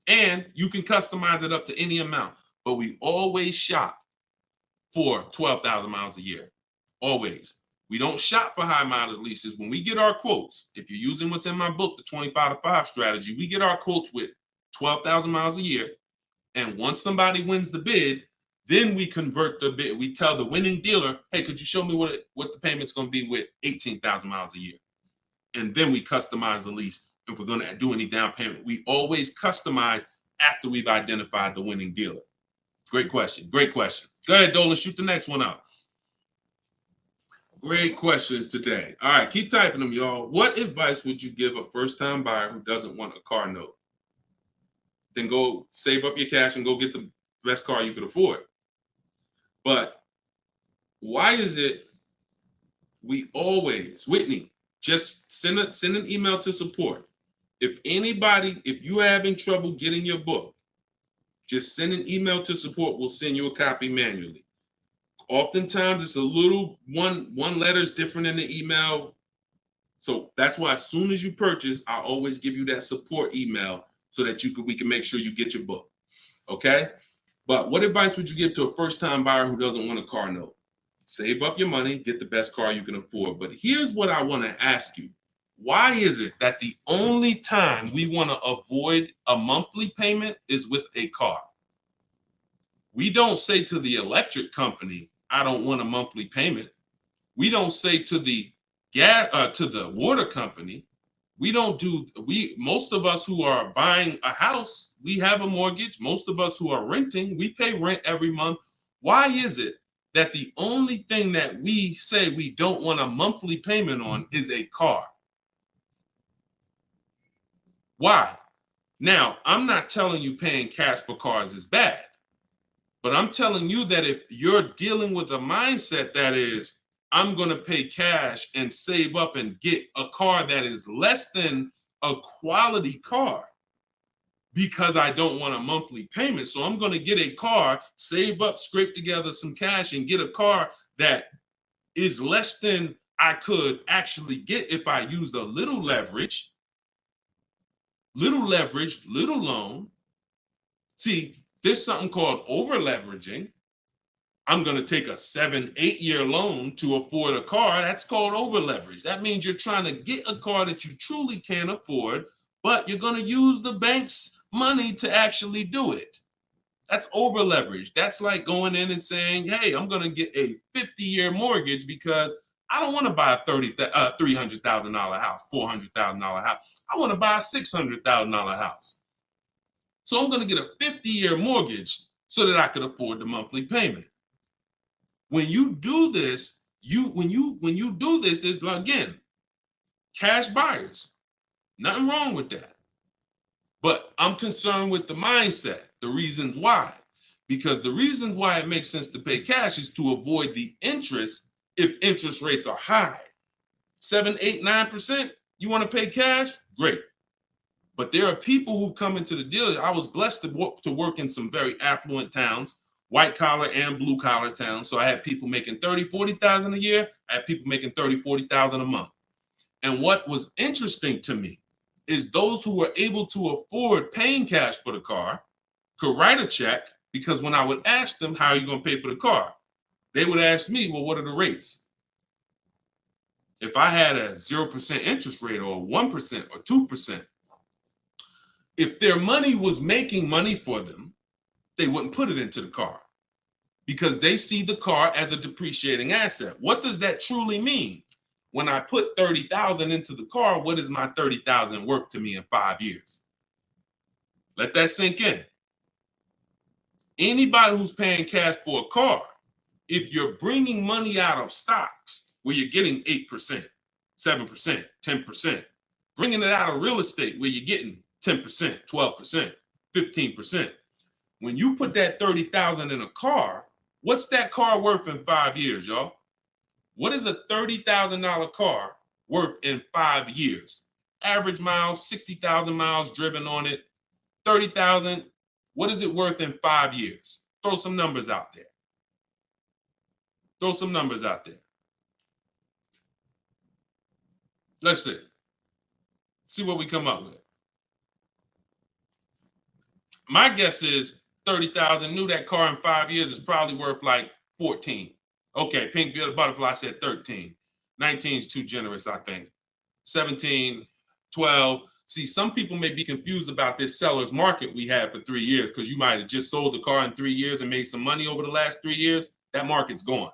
and you can customize it up to any amount. But we always shop for 12,000 miles a year. Always. We don't shop for high mileage leases. When we get our quotes, if you're using what's in my book, the 25 to 5 strategy, we get our quotes with 12,000 miles a year. And once somebody wins the bid, then we convert the bid. We tell the winning dealer, hey, could you show me what the payment's going to be with 18,000 miles a year? And then we customize the lease. If we're going to do any down payment, we always customize after we've identified the winning dealer. Great question. Great question. Go ahead, Dolan. Shoot the next one out. Great questions today. All right, keep typing them, y'all. What advice would you give a first-time buyer who doesn't want a car note? Then go save up your cash and go get the best car you could afford. But why is it we always, Whitney, just send an email to support. If you're having trouble getting your book, just send an email to support. We'll send you a copy manually. Oftentimes it's a little one letter is different in the email. So that's why as soon as you purchase, I always give you that support email so that we can make sure you get your book. Okay? But what advice would you give to a first-time buyer who doesn't want a car note? Save up your money, get the best car you can afford. But here's what I want to ask you. Why is it that the only time we want to avoid a monthly payment is with a car? We don't say to the electric company, I don't want a monthly payment. We don't say to the water company, most of us who are buying a house, we have a mortgage. Most of us who are renting, we pay rent every month. Why is it that the only thing that we say we don't want a monthly payment on is a car? Why? Now, I'm not telling you paying cash for cars is bad, but I'm telling you that if you're dealing with a mindset that is, I'm going to pay cash and save up and get a car that is less than a quality car because I don't want a monthly payment. So I'm going to get a car, save up, scrape together some cash and get a car that is less than I could actually get if I used a little leverage, little loan. See, there's something called over leveraging. I'm going to take a 7-8 year loan to afford a car. That's called over leverage. That means you're trying to get a car that you truly can't afford, but you're going to use the bank's money to actually do it. That's over leverage. That's like going in and saying, hey, I'm going to get a 50-year mortgage because I don't want to buy a $300,000 house, $400,000 house. I want to buy a $600,000 house. So I'm going to get a 50-year mortgage so that I could afford the monthly payment. When you do this, there's, again, cash buyers. Nothing wrong with that. But I'm concerned with the mindset, the reasons why. Because the reasons why it makes sense to pay cash is to avoid the interest if interest rates are high. 7, 8, 9%, you want to pay cash? Great. But there are people who come into the dealer. I was blessed to work in some very affluent towns, white collar and blue collar towns. So I had people making 30, 40,000 a year. I had people making 30, 40,000 a month. And what was interesting to me is those who were able to afford paying cash for the car could write a check, because when I would ask them, how are you going to pay for the car? They would ask me, well, what are the rates? If I had a 0% interest rate or 1% or 2%, if their money was making money for them, they wouldn't put it into the car because they see the car as a depreciating asset. What does that truly mean? When I put $30,000 into the car, what is my $30,000 worth to me in 5 years? Let that sink in. Anybody who's paying cash for a car, if you're bringing money out of stocks where you're getting 8%, 7%, 10%, bringing it out of real estate where you're getting 10%, 12%, 15%. When you put that $30,000 in a car, what's that car worth in 5 years, y'all? What is a $30,000 car worth in 5 years? Average miles, 60,000 miles driven on it, 30,000. What is it worth in 5 years? Throw some numbers out there. Throw some numbers out there. Let's see. See what we come up with. My guess is 30,000. Knew that car in 5 years is probably worth like 14. Okay, Pink Butterfly said 13. 19 is too generous, I think. 17, 12. See, some people may be confused about this seller's market we had for 3 years because you might have just sold the car in 3 years and made some money over the last 3 years. That market's gone.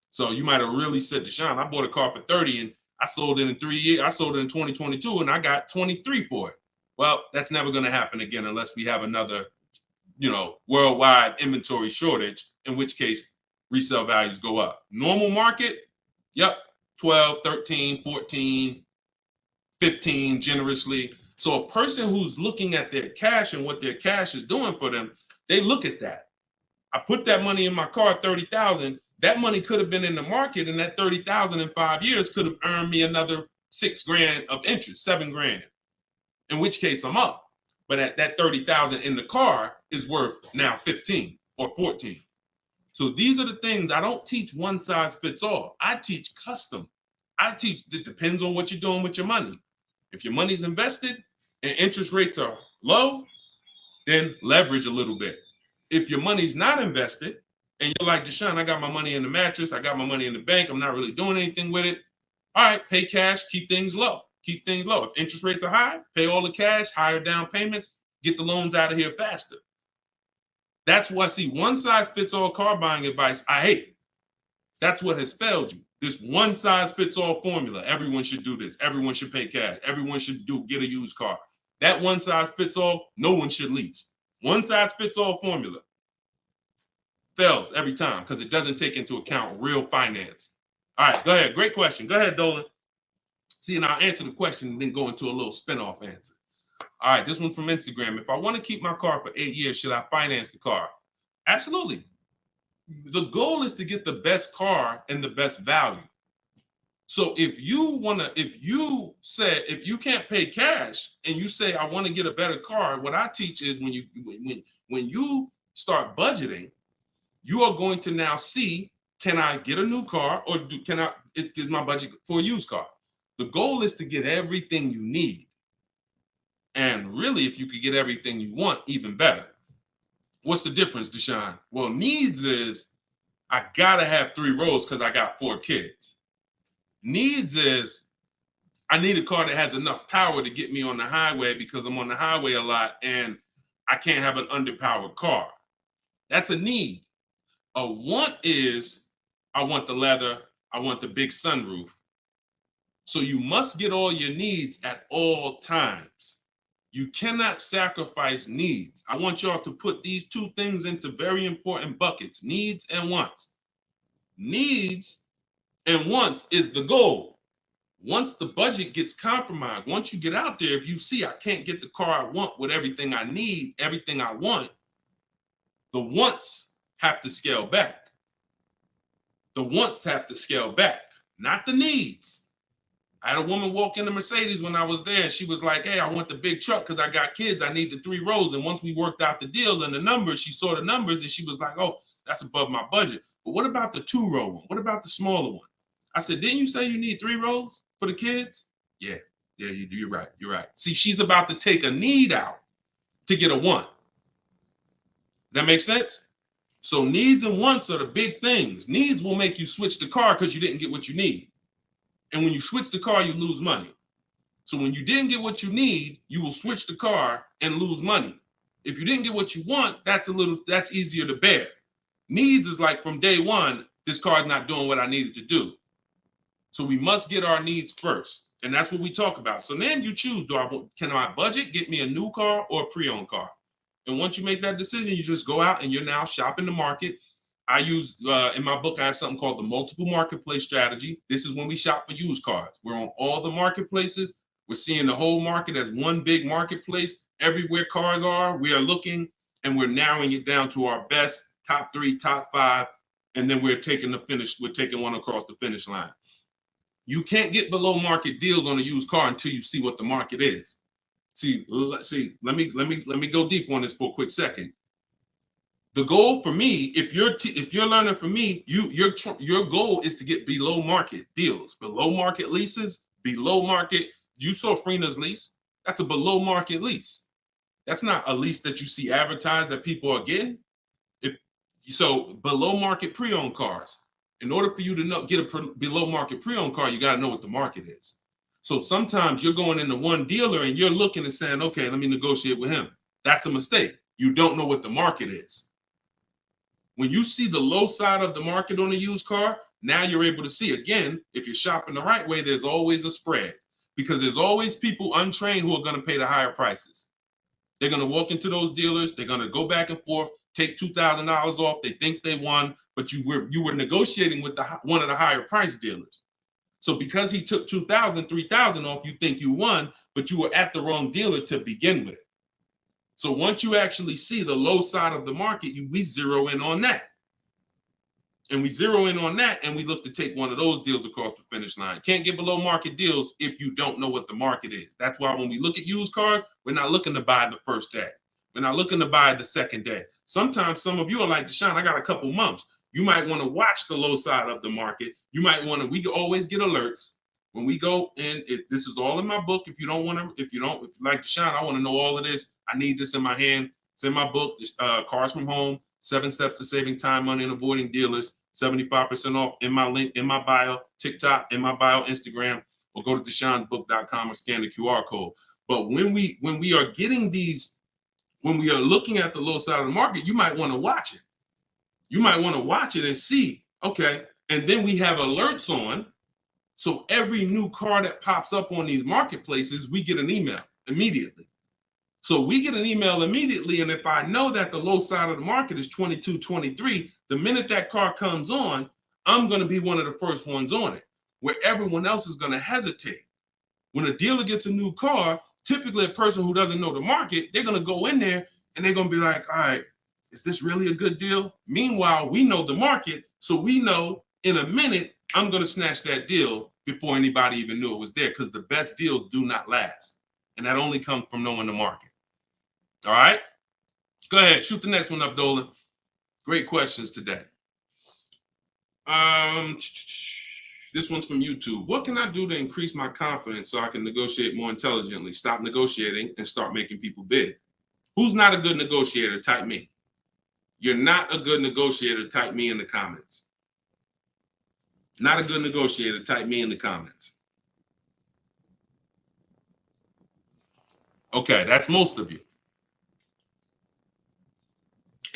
So you might have really said, Deshone, I bought a car for 30 and I sold it in 3 years. I sold it in 2022 and I got 23 for it. Well, that's never going to happen again unless we have another, worldwide inventory shortage, in which case resale values go up. Normal market, yep, 12, 13, 14, 15 generously. So a person who's looking at their cash and what their cash is doing for them, they look at that. I put that money in my car, 30,000. That money could have been in the market, and that 30,000 in 5 years could have earned me another $6,000 of interest, $7,000. In which case I'm up. But at that 30,000 in the car is worth now 15 or 14. So these are the things. I don't teach one size fits all. I teach custom. I teach, it depends on what you're doing with your money. If your money's invested and interest rates are low, then leverage a little bit. If your money's not invested and you're like, Deshone, I got my money in the mattress, I got my money in the bank, I'm not really doing anything with it. All right, pay cash, keep things low. Keep things low. If interest rates are high, pay all the cash, higher down payments, get the loans out of here faster. That's why, see, one size fits all car buying advice, I hate. That's what has failed you. This one size fits all formula. Everyone should do this. Everyone should pay cash. Everyone should get a used car. That one size fits all, no one should lease. One size fits all formula fails every time because it doesn't take into account real finance. All right, go ahead. Great question. Go ahead, Dolan. See, and I'll answer the question and then go into a little spin-off answer. All right, this one's from Instagram. If I want to keep my car for 8 years, should I finance the car? Absolutely. The goal is to get the best car and the best value. So if you can't pay cash and you say, I want to get a better car, what I teach is when you start budgeting, you are going to now see, can I get a new car or is my budget for a used car? The goal is to get everything you need. And really, if you could get everything you want, even better. What's the difference, Deshone? Well, needs is I gotta have 3 rows because I got 4 kids. Needs is I need a car that has enough power to get me on the highway because I'm on the highway a lot and I can't have an underpowered car. That's a need. A want is I want the leather, I want the big sunroof. So you must get all your needs at all times. You cannot sacrifice needs. I want y'all to put these 2 things into very important buckets, needs and wants. Needs and wants is the goal. Once the budget gets compromised, once you get out there, if you see I can't get the car I want with everything I need, everything I want, the wants have to scale back. The wants have to scale back, not the needs. I had a woman walk in the Mercedes when I was there. And she was like, hey, I want the big truck because I got kids. I need the 3 rows. And once we worked out the deal and the numbers, she saw the numbers and she was like, oh, that's above my budget. But what about the 2-row one? What about the smaller one? I said, didn't you say you need 3 rows for the kids? Yeah, Yeah, you're right. You're right. See, she's about to take a need out to get a want. Does that make sense? So needs and wants are the big things. Needs will make you switch the car because you didn't get what you need. And when you switch the car, you lose money. So when you didn't get what you need, you will switch the car and lose money. If you didn't get what you want, that's easier to bear. Needs is like from day one, this car is not doing what I needed to do. So we must get our needs first. And that's what we talk about. So then you choose, can I budget, get me a new car or a pre-owned car? And once you make that decision, you just go out and you're now shopping the market. I use, in my book, I have something called the multiple marketplace strategy. This is when we shop for used cars. We're on all the marketplaces. We're seeing the whole market as one big marketplace. Everywhere cars are, we are looking and we're narrowing it down to our best, top 3, top 5. And then we're taking one across the finish line. You can't get below market deals on a used car until you see what the market is. See, let me go deep on this for a quick second. The goal for me, if you're learning from me, your goal is to get below market deals, below market leases, below market. You saw Freena's lease. That's a below market lease. That's not a lease that you see advertised that people are getting. So below market pre-owned cars. In order for you to get a below market pre-owned car, you got to know what the market is. So sometimes you're going into one dealer and you're looking and saying, okay, let me negotiate with him. That's a mistake. You don't know what the market is. When you see the low side of the market on a used car, now you're able to see, again, if you're shopping the right way, there's always a spread because there's always people untrained who are going to pay the higher prices. They're going to walk into those dealers. They're going to go back and forth, take $2,000 off. They think they won, but you were negotiating with one of the higher price dealers. So because he took $2,000, $3,000 off, you think you won, but you were at the wrong dealer to begin with. So once you actually see the low side of the market, we zero in on that. And we zero in on that, and we look to take one of those deals across the finish line. Can't get below market deals if you don't know what the market is. That's why when we look at used cars, we're not looking to buy the first day. We're not looking to buy the second day. Sometimes some of you are like, Deshone, I got a couple months. You might want to watch the low side of the market. You might want to, we always get alerts when we go in. This is all in my book. If you like Deshone, I want to know all of this. I need this in my hand. It's in my book, Cars from Home, 7 Steps to Saving Time, Money, and Avoiding Dealers, 75% off in my link, in my bio, TikTok, in my bio, Instagram, or go to deshonesbook.com or scan the QR code. But when we are getting these, when we are looking at the low side of the market, you might want to watch it. You might want to watch it and see, okay, and then we have alerts on. So every new car that pops up on these marketplaces, we get an email immediately. So we get an email immediately, and if I know that the low side of the market is 22, 23, the minute that car comes on, I'm going to be one of the first ones on it, where everyone else is going to hesitate. When a dealer gets a new car, typically a person who doesn't know the market, they're going to go in there and they're going to be like, all right, is this really a good deal? Meanwhile, we know the market, so we know in a minute, I'm going to snatch that deal before anybody even knew it was there, because the best deals do not last. And that only comes from knowing the market. All right? Go ahead, shoot the next one up, Dolan. Great questions today. This one's from YouTube. What can I do to increase my confidence so I can negotiate more intelligently, stop negotiating, and start making people bid? Who's not a good negotiator? Type me. You're not a good negotiator. Type me in the comments. Not a good negotiator. Type me in the comments. Okay, that's most of you.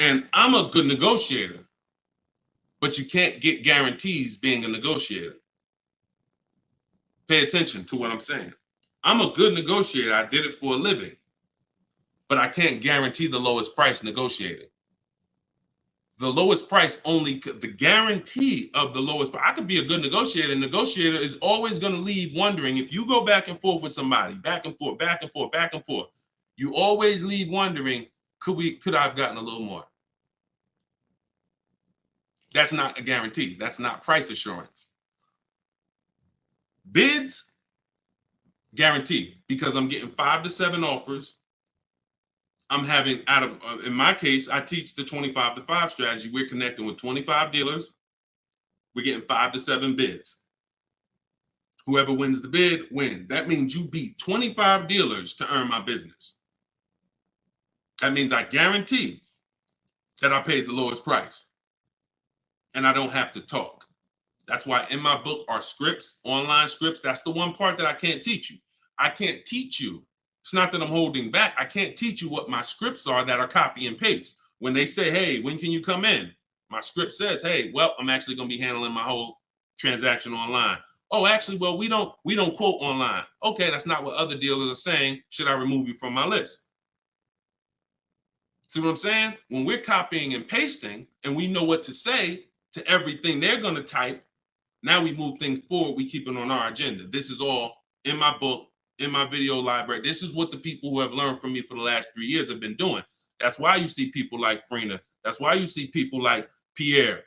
And I'm a good negotiator, but you can't get guarantees being a negotiator. Pay attention to what I'm saying. I'm a good negotiator. I did it for a living, but I can't guarantee the lowest price negotiating. The lowest price only, the guarantee of the lowest price. I could be a good negotiator. Negotiator is always going to leave wondering, if you go back and forth with somebody, back and forth, back and forth, back and forth, you always leave wondering, could I have gotten a little more? That's not a guarantee. That's not price assurance. Bids, guarantee, because I'm getting 5 to 7 offers. I'm having, in my case, I teach the 25 to 5 strategy. We're connecting with 25 dealers. We're getting 5 to 7 bids. Whoever wins the bid, win. That means you beat 25 dealers to earn my business. That means I guarantee that I paid the lowest price and I don't have to talk. That's why in my book are scripts, online scripts. That's the one part that I can't teach you. I can't teach you. It's not that I'm holding back. I can't teach you what my scripts are that are copy and paste. When they say, hey, when can you come in? My script says, hey, well, I'm actually going to be handling my whole transaction online. Oh, actually, well, we don't quote online. Okay, that's not what other dealers are saying. Should I remove you from my list? See what I'm saying? When we're copying and pasting and we know what to say to everything they're going to type, now we move things forward. We keep it on our agenda. This is all in my book, in my video library. This is what the people who have learned from me for the last 3 years have been doing. That's why you see people like Frina. That's why you see people like Pierre,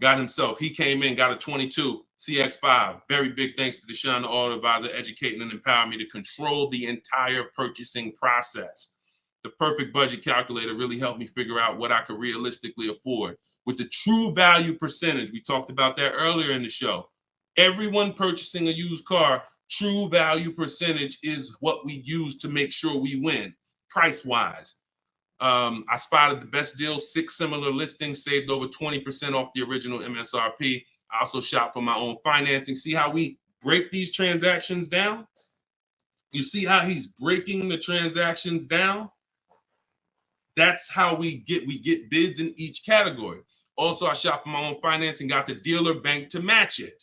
got himself. He came in, got a 22 CX5. Very big thanks to Deshone the Auto Advisor, educating and empowering me to control the entire purchasing process. The perfect budget calculator really helped me figure out what I could realistically afford. With the true value percentage, we talked about that earlier in the show. Everyone purchasing a used car, true value percentage is what we use to make sure we win, price-wise. I spotted the best deal, 6 similar listings, saved over 20% off the original MSRP. I also shop for my own financing. See how we break these transactions down? You see how he's breaking the transactions down? That's how we get bids in each category. Also, I shop for my own financing, got the dealer bank to match it.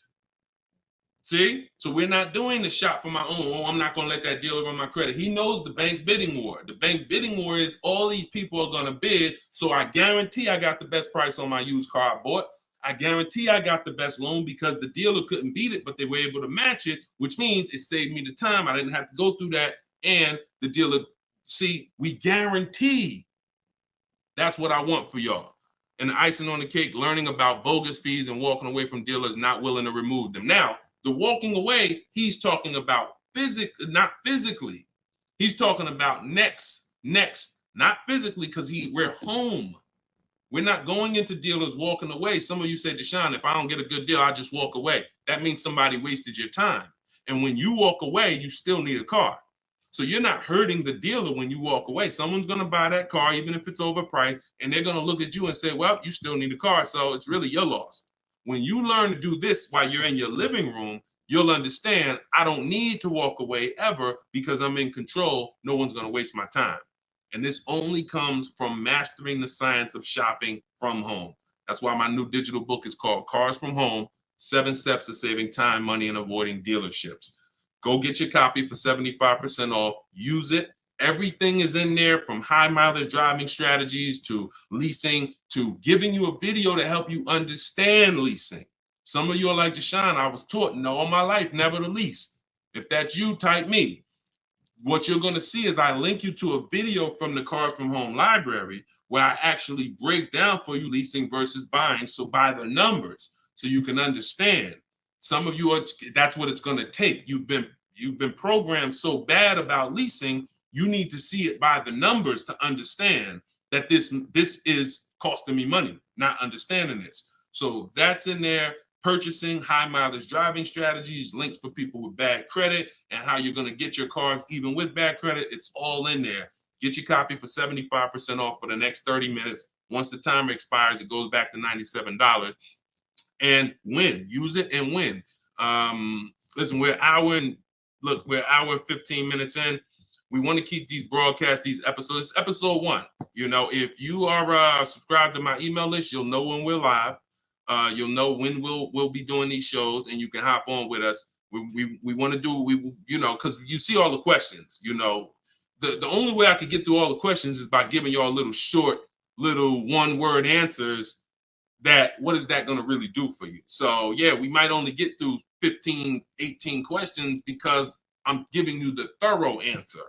See? So we're not doing the shop for my own. Oh, I'm not going to let that dealer run my credit. He knows the bank bidding war. The bank bidding war is all these people are going to bid. So I guarantee I got the best price on my used car I bought. I guarantee I got the best loan because the dealer couldn't beat it, but they were able to match it, which means it saved me the time. I didn't have to go through that. And the dealer, see, we guarantee. That's what I want for y'all. And the icing on the cake, learning about bogus fees and walking away from dealers not willing to remove them. Now, the walking away, he's talking about not physically. He's talking about next, not physically, because we're home. We're not going into dealers walking away. Some of you say, Deshone, if I don't get a good deal, I just walk away. That means somebody wasted your time. And when you walk away, you still need a car. So you're not hurting the dealer when you walk away. Someone's going to buy that car, even if it's overpriced, and they're going to look at you and say, well, you still need a car, so it's really your loss. When you learn to do this while you're in your living room, you'll understand I don't need to walk away ever because I'm in control. No one's going to waste my time. And this only comes from mastering the science of shopping from home. That's why my new digital book is called Cars from Home, 7 Steps to Saving Time, Money, and Avoiding Dealerships. Go get your copy for 75% off. Use it. Everything is in there, from high mileage driving strategies to leasing to giving you a video to help you understand leasing. Some of you are like, Deshone, I was taught all my life never to lease. If that's you, type me. What you're going to see is I link you to a video from the Cars from Home library where I actually break down for you leasing versus buying. So by the numbers, so you can understand. Some of you that's what it's going to take. You've been programmed so bad about leasing. You need to see it by the numbers to understand that this is costing me money, not understanding this. So that's in there. Purchasing, high mileage driving strategies, links for people with bad credit, and how you're going to get your cars even with bad credit. It's all in there. Get your copy for 75% off for the next 30 minutes. Once the timer expires, it goes back to $97. And win. Use it and win. Listen, we're an hour and 15 minutes in. We want to keep these broadcasts, these episodes. It's episode 1. If you are subscribed to my email list, you'll know when we're live. You'll know when we'll be doing these shows, and you can hop on with us. We want to do, because you see all the questions. The only way I could get through all the questions is by giving y'all little short, little one-word answers. What is that going to really do for you? So yeah, we might only get through 15, 18 questions because I'm giving you the thorough answer.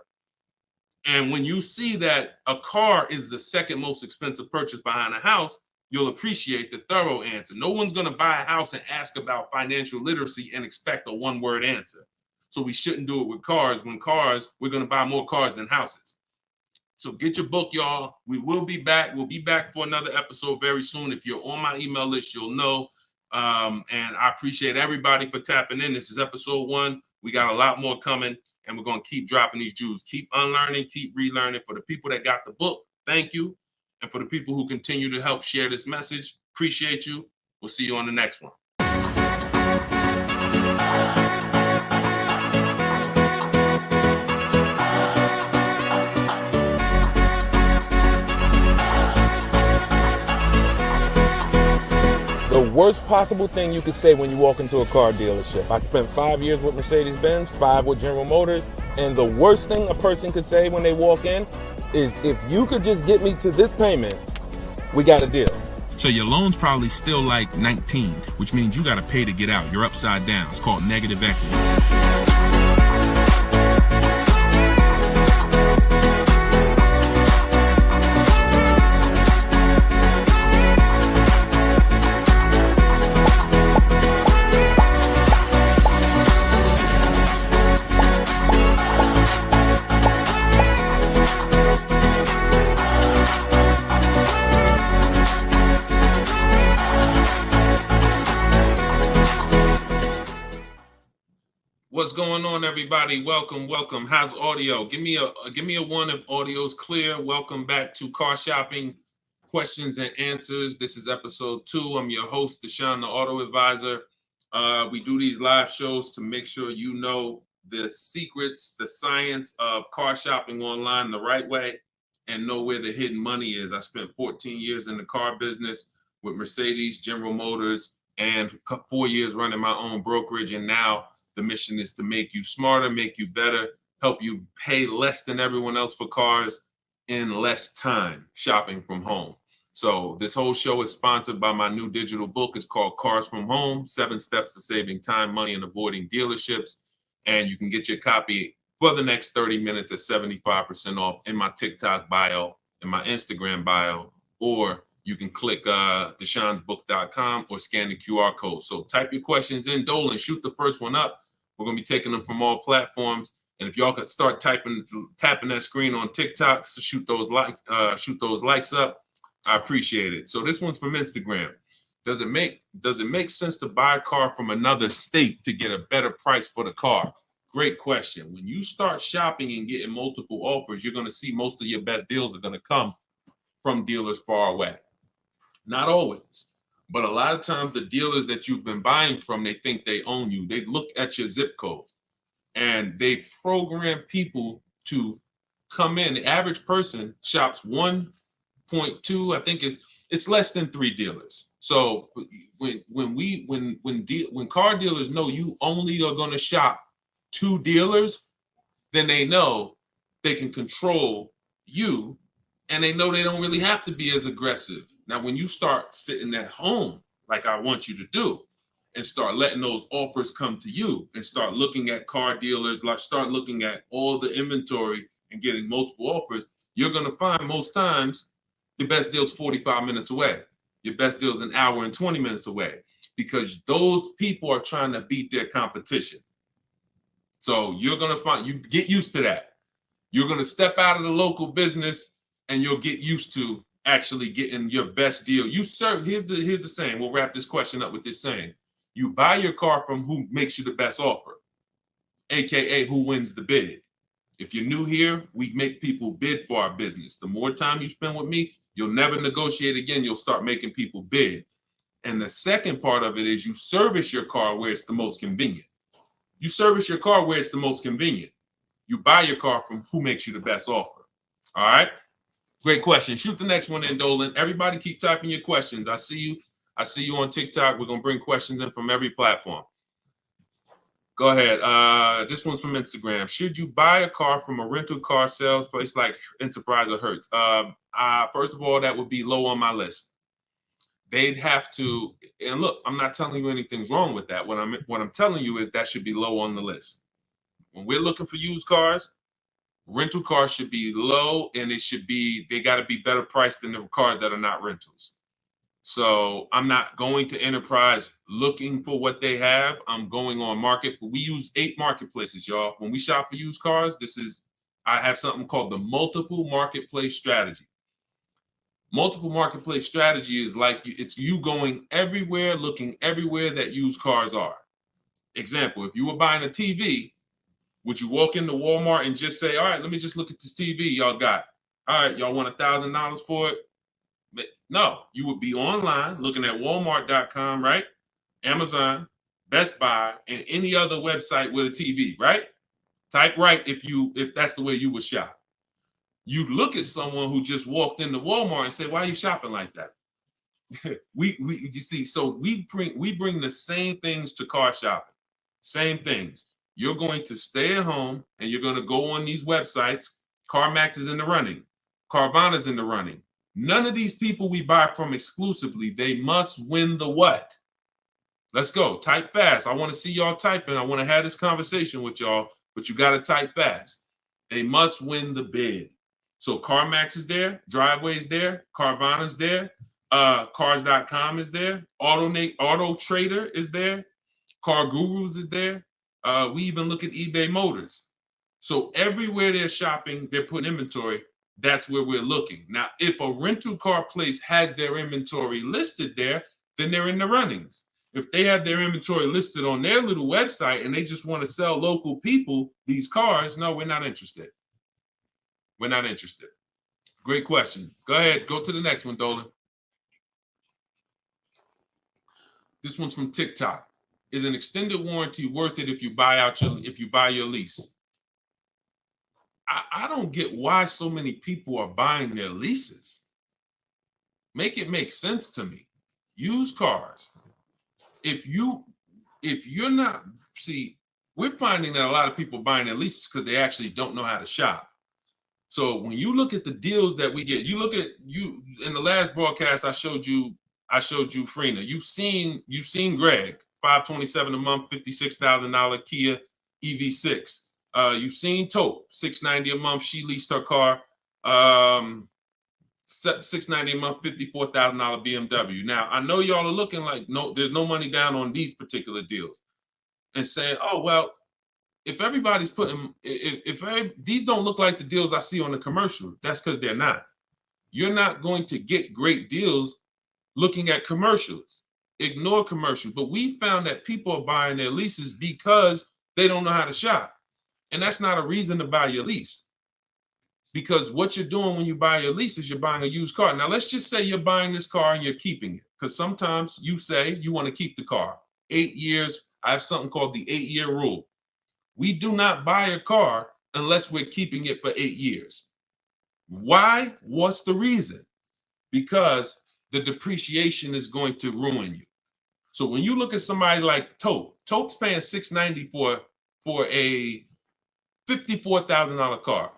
And when you see that a car is the second most expensive purchase behind a house, you'll appreciate the thorough answer. No one's going to buy a house and ask about financial literacy and expect a one-word answer. So we shouldn't do it with cars. We're going to buy more cars than houses. So get your book, y'all. We will be back. We'll be back for another episode very soon. If you're on my email list, you'll know. And I appreciate everybody for tapping in. This is episode 1. We got a lot more coming, and we're going to keep dropping these jewels. Keep unlearning, keep relearning. For the people that got the book, thank you. And for the people who continue to help share this message, appreciate you. We'll see you on the next one. The worst possible thing you could say when you walk into a car dealership. I spent 5 years with Mercedes-Benz, 5 with General Motors, and the worst thing a person could say when they walk in is, if you could just get me to this payment, we got a deal. So your loan's probably still like 19, which means you got to pay to get out. You're upside down. It's called negative equity. What's going on, everybody? Welcome. How's audio? Give me a 1 if audio's clear. Welcome back to Car Shopping Questions and Answers. This is episode 2. I'm your host, Deshone the Auto Advisor. We do these live shows to make sure you know the secrets, the science of car shopping online the right way, and know where the hidden money is. I spent 14 years in the car business with Mercedes, General Motors, and 4 years running my own brokerage, and now the mission is to make you smarter, make you better, help you pay less than everyone else for cars in less time shopping from home. So this whole show is sponsored by my new digital book. It's called Cars from Home, 7 Steps to Saving Time, Money, and Avoiding Dealerships. And you can get your copy for the next 30 minutes at 75% off in my TikTok bio, in my Instagram bio, or you can click deshonsbook.com or scan the QR code. So type your questions in, Dolan, shoot the first one up. We're going to be taking them from all platforms. And if y'all could start tapping that screen on TikTok to shoot those likes up, I appreciate it. So this one's from Instagram. Does it make sense to buy a car from another state to get a better price for the car? Great question. When you start shopping and getting multiple offers, you're going to see most of your best deals are going to come from dealers far away. Not always, but a lot of times the dealers that you've been buying from, they think they own you. They look at your zip code and they program people to come in. The average person shops 1.2, I think it's less than 3 dealers. So when car dealers know you only are going to shop 2 dealers, then they know they can control you, and they know they don't really have to be as aggressive. Now, when you start sitting at home, like I want you to do, and start letting those offers come to you and start looking at car dealers, like start looking at all the inventory and getting multiple offers, you're going to find most times the best deal's 45 minutes away. Your best deal's an hour and 20 minutes away, because those people are trying to beat their competition. So you're going to find, you get used to that. You're going to step out of the local business and you'll get used to actually getting your best deal. Here's the saying. We'll wrap this question up with this saying. You buy your car from who makes you the best offer, AKA who wins the bid. If you're new here, we make people bid for our business. The more time you spend with me, you'll never negotiate again. You'll start making people bid. And the second part of it is you service your car where it's the most convenient. You service your car where it's the most convenient. You buy your car from who makes you the best offer. All right? Great question. Shoot the next one in, Dolan. Everybody keep typing your questions. I see you on TikTok. We're going to bring questions in from every platform. Go ahead. This one's from Instagram. Should you buy a car from a rental car sales place like Enterprise or Hertz? First of all, that would be low on my list. They'd have to, and look, I'm not telling you anything's wrong with that. What I'm telling you is that should be low on the list. When we're looking for used cars, rental cars should be low, and they got to be better priced than the cars that are not rentals. So I'm not going to Enterprise looking for what they have. I'm going on market. We use 8 marketplaces, y'all. When we shop for used cars, I have something called the multiple marketplace strategy. Multiple marketplace strategy is like it's you going everywhere, looking everywhere that used cars are. Example, if you were buying a TV, would you walk into Walmart and just say, all right, let me just look at this TV y'all got. All right, y'all want $1,000 for it? But no, you would be online looking at Walmart.com, right? Amazon, Best Buy, and any other website with a TV, right? Type right if that's the way you would shop. You look at someone who just walked into Walmart and say, why are you shopping like that? You see, so we bring the same things to car shopping. Same things. You're going to stay at home and you're going to go on these websites. CarMax is in the running. Carvana's in the running. None of these people we buy from exclusively, they must win the what? Let's go. Type fast. I want to see y'all typing. I want to have this conversation with y'all, but you got to type fast. They must win the bid. So CarMax is there, Driveway's there, Carvana's there, Cars.com is there, Auto Trader is there, Car Gurus is there. We even look at eBay Motors. So everywhere they're shopping, they're putting inventory. That's where we're looking. Now, if a rental car place has their inventory listed there, then they're in the runnings. If they have their inventory listed on their little website and they just want to sell local people these cars, no, we're not interested. We're not interested. Great question. Go ahead. Go to the next one, Dolan. This one's from TikTok. Is an extended warranty worth it if you buy your lease? I don't get why so many people are buying their leases. Make it make sense to me. Used cars. If you're not, see, we're finding that a lot of people buying their leases because they actually don't know how to shop. So when you look at the deals that we get, you in the last broadcast I showed you Freena. You've seen Greg, $527 a month, $56,000 Kia EV6. You've seen Taupe, $690 a month. She leased her car, $690 a month, $54,000 BMW. Now I know y'all are looking like there's no money down on these particular deals, and saying, oh well. If everybody's if these don't look like the deals I see on the commercial, that's because they're not. You're not going to get great deals looking at commercials. Ignore commercials. But we found that people are buying their leases because they don't know how to shop. And that's not a reason to buy your lease. Because what you're doing when you buy your lease is you're buying a used car. Now, let's just say you're buying this car and you're keeping it. Because sometimes you say you want to keep the car. 8 years, I have something called the 8-year rule. We do not buy a car unless we're keeping it for 8 years. Why? What's the reason? Because the depreciation is going to ruin you. So when you look at somebody like Taupe's paying $690 for a $54,000 car.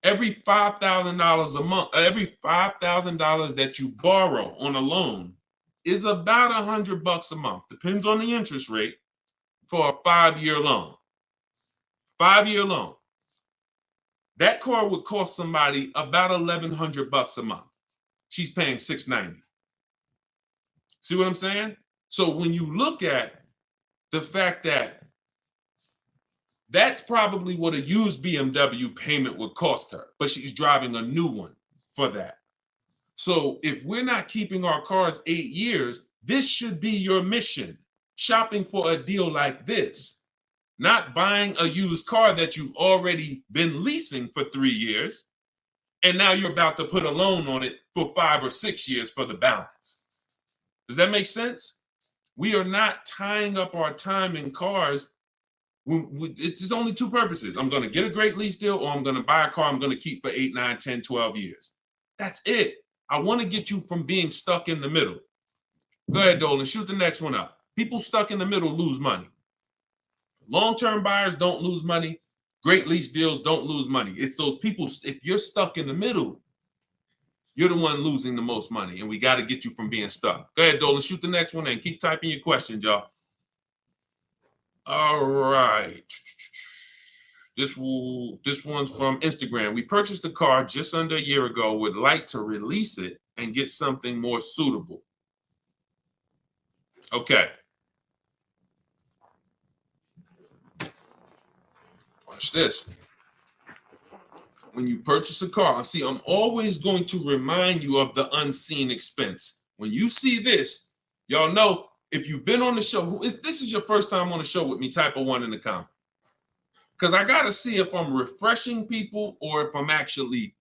Every $5,000 a month, every $5,000 that you borrow on a loan is about $100 a month. Depends on the interest rate. For a 5-year loan. 5-year loan. That car would cost somebody about $1,100 a month. She's paying $690. See what I'm saying? So when you look at the fact that that's probably what a used BMW payment would cost her, but she's driving a new one for that. So if we're not keeping our cars 8 years, this should be your mission. Shopping for a deal like this, not buying a used car that you've already been leasing for 3 years, and now you're about to put a loan on it for 5 or 6 years for the balance. Does that make sense? We are not tying up our time in cars. It's only two purposes. I'm going to get a great lease deal, or I'm going to buy a car I'm going to keep for 8, 9, 10, 12 years. That's it. I want to get you from being stuck in the middle. Go ahead, Dolan. Shoot the next one up. People stuck in the middle lose money. Long-term buyers don't lose money. Great lease deals don't lose money. It's those people, if you're stuck in the middle, you're the one losing the most money, and we got to get you from being stuck. Go ahead, Dolan. Shoot the next one and keep typing your questions, y'all. All right. This one's from Instagram. We purchased a car just under a year ago. Would like to release it and get something more suitable. Okay. Watch this. When you purchase a car, see, I'm always going to remind you of the unseen expense. When you see this, y'all know, if you've been on the show, this is your first time on the show with me, type a 1 in the comment. Because I got to see if I'm refreshing people or if I'm actually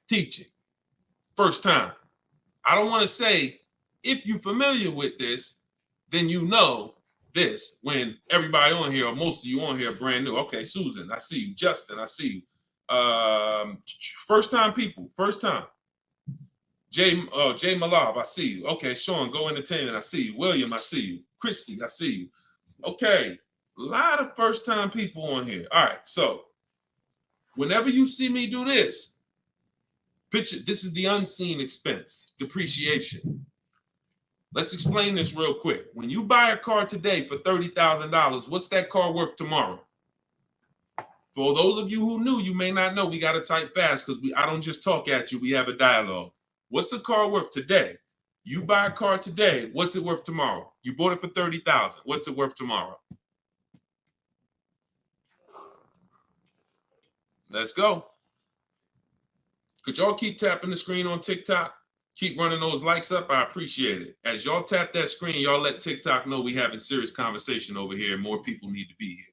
teaching. First time. I don't want to say, if you're familiar with this, then you know this, when everybody on here, or most of you on here, are brand new. Okay, Susan, I see you. Justin, I see you. First time people, first time. Jay Malav, I see you. Okay, Sean, Go Entertainment, I see you. William, I see you. Christy, I see you. Okay, a lot of first time people on here. All right, so whenever you see me do this, picture, this is the unseen expense, depreciation. Let's explain this real quick. When you buy a car today for $30,000, what's that car worth tomorrow? For those of you who knew, you may not know, we got to type fast because I don't just talk at you, we have a dialogue. What's a car worth today? You buy a car today, what's it worth tomorrow? You bought it for $30,000, what's it worth tomorrow? Let's go. Could y'all keep tapping the screen on TikTok? Keep running those likes up, I appreciate it. As y'all tap that screen, y'all let TikTok know we having serious conversation over here and more people need to be here.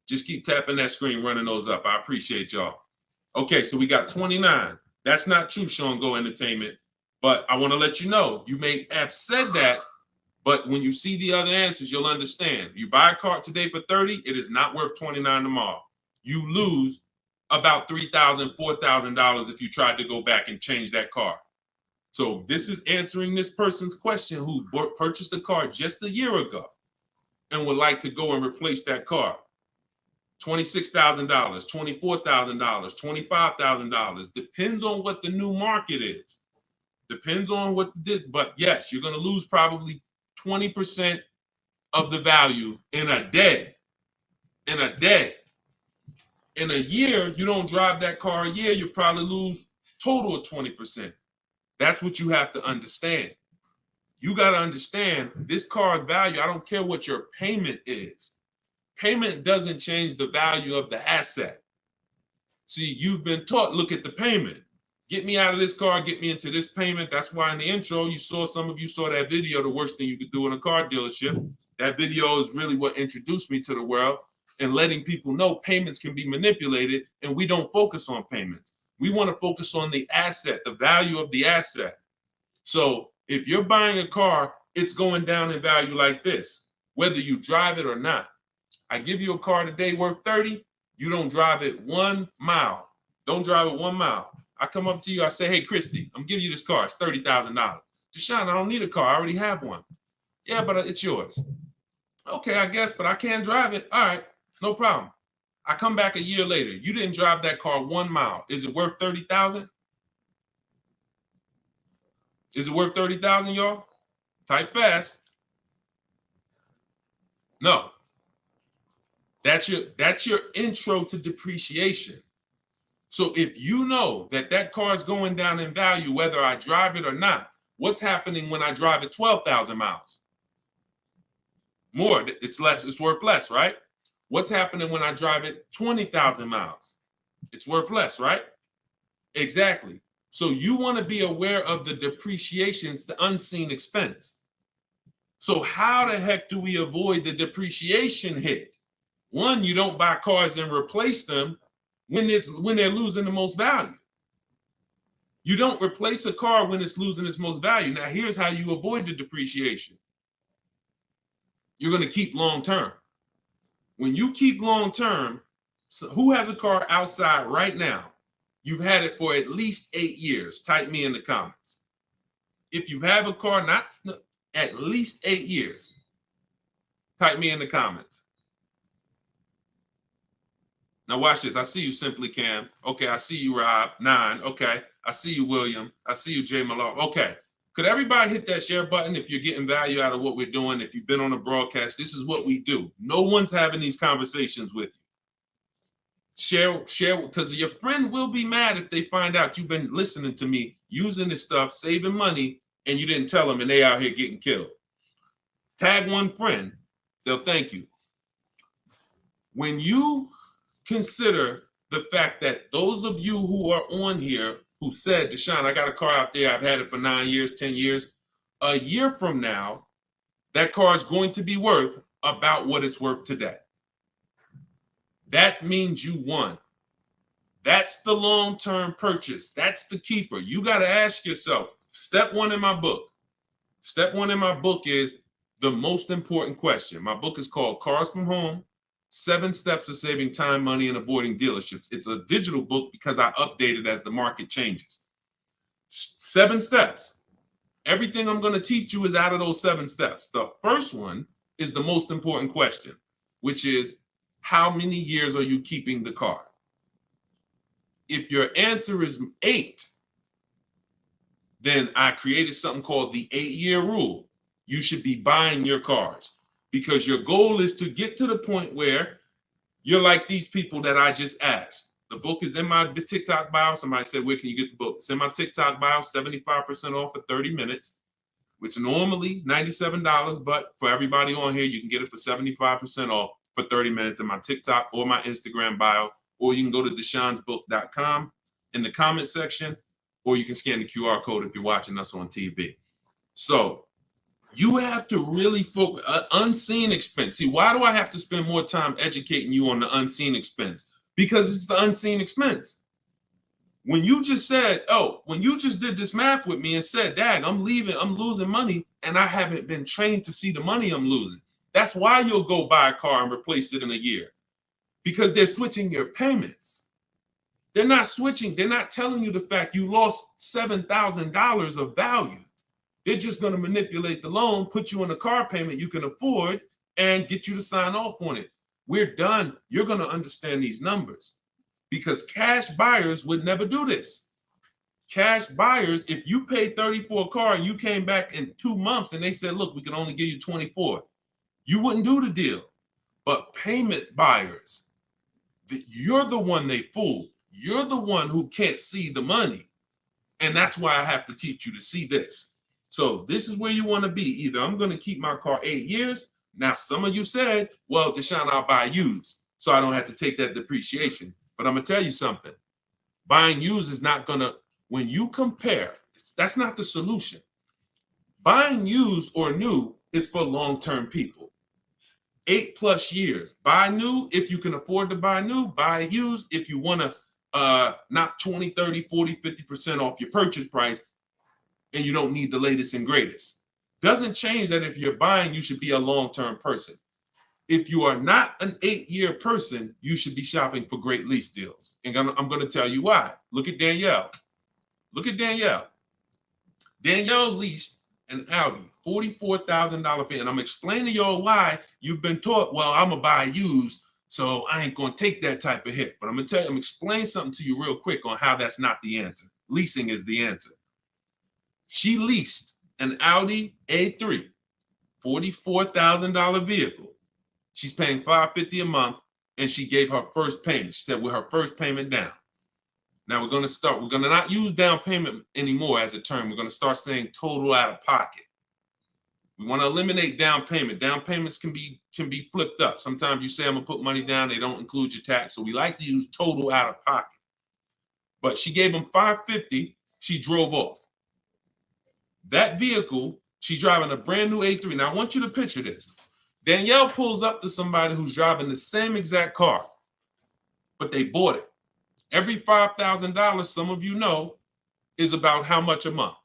Just keep tapping that screen, running those up. I appreciate y'all. Okay, so we got 29. That's not true, Sean Go Entertainment. But I want to let you know, you may have said that, but when you see the other answers, you'll understand. You buy a car today for 30, it is not worth 29 tomorrow. You lose about $3,000, $4,000 if you tried to go back and change that car. So this is answering this person's question who purchased a car just a year ago and would like to go and replace that car. $26,000, $24,000, $25,000. Depends on what the new market is. Depends on what this, but yes, you're going to lose probably 20% of the value in a day. In a day. In a year, you don't drive that car a year, you probably lose total of 20%. That's what you have to understand. You got to understand this car's value. I don't care what your payment is. Payment doesn't change the value of the asset. See, you've been taught, look at the payment. Get me out of this car, get me into this payment. That's why in the intro, some of you saw that video, the worst thing you could do in a car dealership. That video is really what introduced me to the world and letting people know payments can be manipulated, and we don't focus on payments. We want to focus on the asset, the value of the asset. So if you're buying a car, it's going down in value like this, whether you drive it or not. I give you a car today worth 30, you don't drive it 1 mile. Don't drive it 1 mile. I come up to you, I say, hey, Christy, I'm giving you this car. It's $30,000. Deshone, I don't need a car. I already have one. Yeah, but it's yours. Okay, I guess, but I can't drive it. All right, no problem. I come back a year later. You didn't drive that car 1 mile. Is it worth $30,000? Is it worth $30,000, y'all? Type fast. No. That's your intro to depreciation. So if you know that that car is going down in value, whether I drive it or not, what's happening when I drive it 12,000 miles? More, it's less, it's worth less, right? What's happening when I drive it 20,000 miles? It's worth less, right? Exactly. So you want to be aware of the depreciations, the unseen expense. So how the heck do we avoid the depreciation hit? One, you don't buy cars and replace them when they're losing the most value. You don't replace a car when it's losing its most value. Now, here's how you avoid the depreciation. You're going to keep long term. When you keep long term, so who has a car outside right now? You've had it for at least 8 years. Type me in the comments. If you have a car not at least 8 years, type me in the comments. Now watch this. I see you, Simply Cam. Okay, I see you, Rob. 9. Okay, I see you, William. I see you, Jay Malone. Okay, could everybody hit that share button if you're getting value out of what we're doing? If you've been on a broadcast, this is what we do. No one's having these conversations with you. Share, because your friend will be mad if they find out you've been listening to me, using this stuff, saving money, and you didn't tell them, and they out here getting killed. Tag one friend, they'll thank you. When you consider the fact that those of you who are on here who said, Deshone, I got a car out there, I've had it for 9 years, 10 years, a year from now, that car is going to be worth about what it's worth today. That means you won. That's the long-term purchase. That's the keeper. You got to ask yourself, step one in my book. Step one in my book is the most important question. My book is called Cars from Home, 7 Steps of Saving Time, Money, and Avoiding Dealerships. It's a digital book because I update it as the market changes. 7 steps. Everything I'm going to teach you is out of those 7 steps. The first one is the most important question, which is, how many years are you keeping the car? If your answer is 8, then I created something called the 8-year rule. You should be buying your cars because your goal is to get to the point where you're like these people that I just asked. The book is in my TikTok bio. Somebody said, where can you get the book? It's in my TikTok bio, 75% off for 30 minutes, which normally $97, but for everybody on here, you can get it for 75% off for 30 minutes in my TikTok or my Instagram bio, or you can go to deshonesbook.com in the comment section, or you can scan the QR code if you're watching us on TV. So you have to really focus, unseen expense. See, why do I have to spend more time educating you on the unseen expense? Because it's the unseen expense. When you just said, when you just did this math with me and said, Dad, I'm losing money, and I haven't been trained to see the money I'm losing. That's why you'll go buy a car and replace it in a year. Because they're switching your payments. They're not switching. They're not telling you the fact you lost $7,000 of value. They're just going to manipulate the loan, put you on a car payment you can afford, and get you to sign off on it. We're done. You're going to understand these numbers because cash buyers would never do this. Cash buyers, if you paid 30 for a car and you came back in 2 months and they said, look, we can only give you 24, you wouldn't do the deal. But payment buyers, you're the one they fool. You're the one who can't see the money. And that's why I have to teach you to see this. So this is where you want to be. Either I'm going to keep my car 8 years. Now, some of you said, well, Deshone, I'll buy used, so I don't have to take that depreciation. But I'm going to tell you something. Buying used is not going to, when you compare, that's not the solution. Buying used or new is for long-term people. 8+ years. Buy new if you can afford to buy new. Buy used if you want to knock 20, 30, 40, 50% off your purchase price and you don't need the latest and greatest. Doesn't change that if you're buying, you should be a long-term person. If you are not an 8-year person, you should be shopping for great lease deals. And I'm going to tell you why. Look at Danielle. Look at Danielle. Danielle leased an Audi, $44,000 fee. And I'm explaining to y'all why you've been taught, well, I'm going to buy used, so I ain't going to take that type of hit. But I'm going to tell you, I'm explaining something to you real quick on how that's not the answer. Leasing is the answer. She leased an Audi A3, $44,000 vehicle. She's paying $550 a month, and she gave her first payment. She said, with her first payment down. Now we're going to not use down payment anymore as a term. We're going to start saying total out of pocket. We want to eliminate down payment. Down payments can be flipped up. Sometimes you say, I'm going to put money down. They don't include your tax. So we like to use total out of pocket. But she gave him $550. She drove off. That vehicle, she's driving a brand new A3. Now I want you to picture this. Danielle pulls up to somebody who's driving the same exact car, but they bought it. Every $5,000, some of you know, is about how much a month.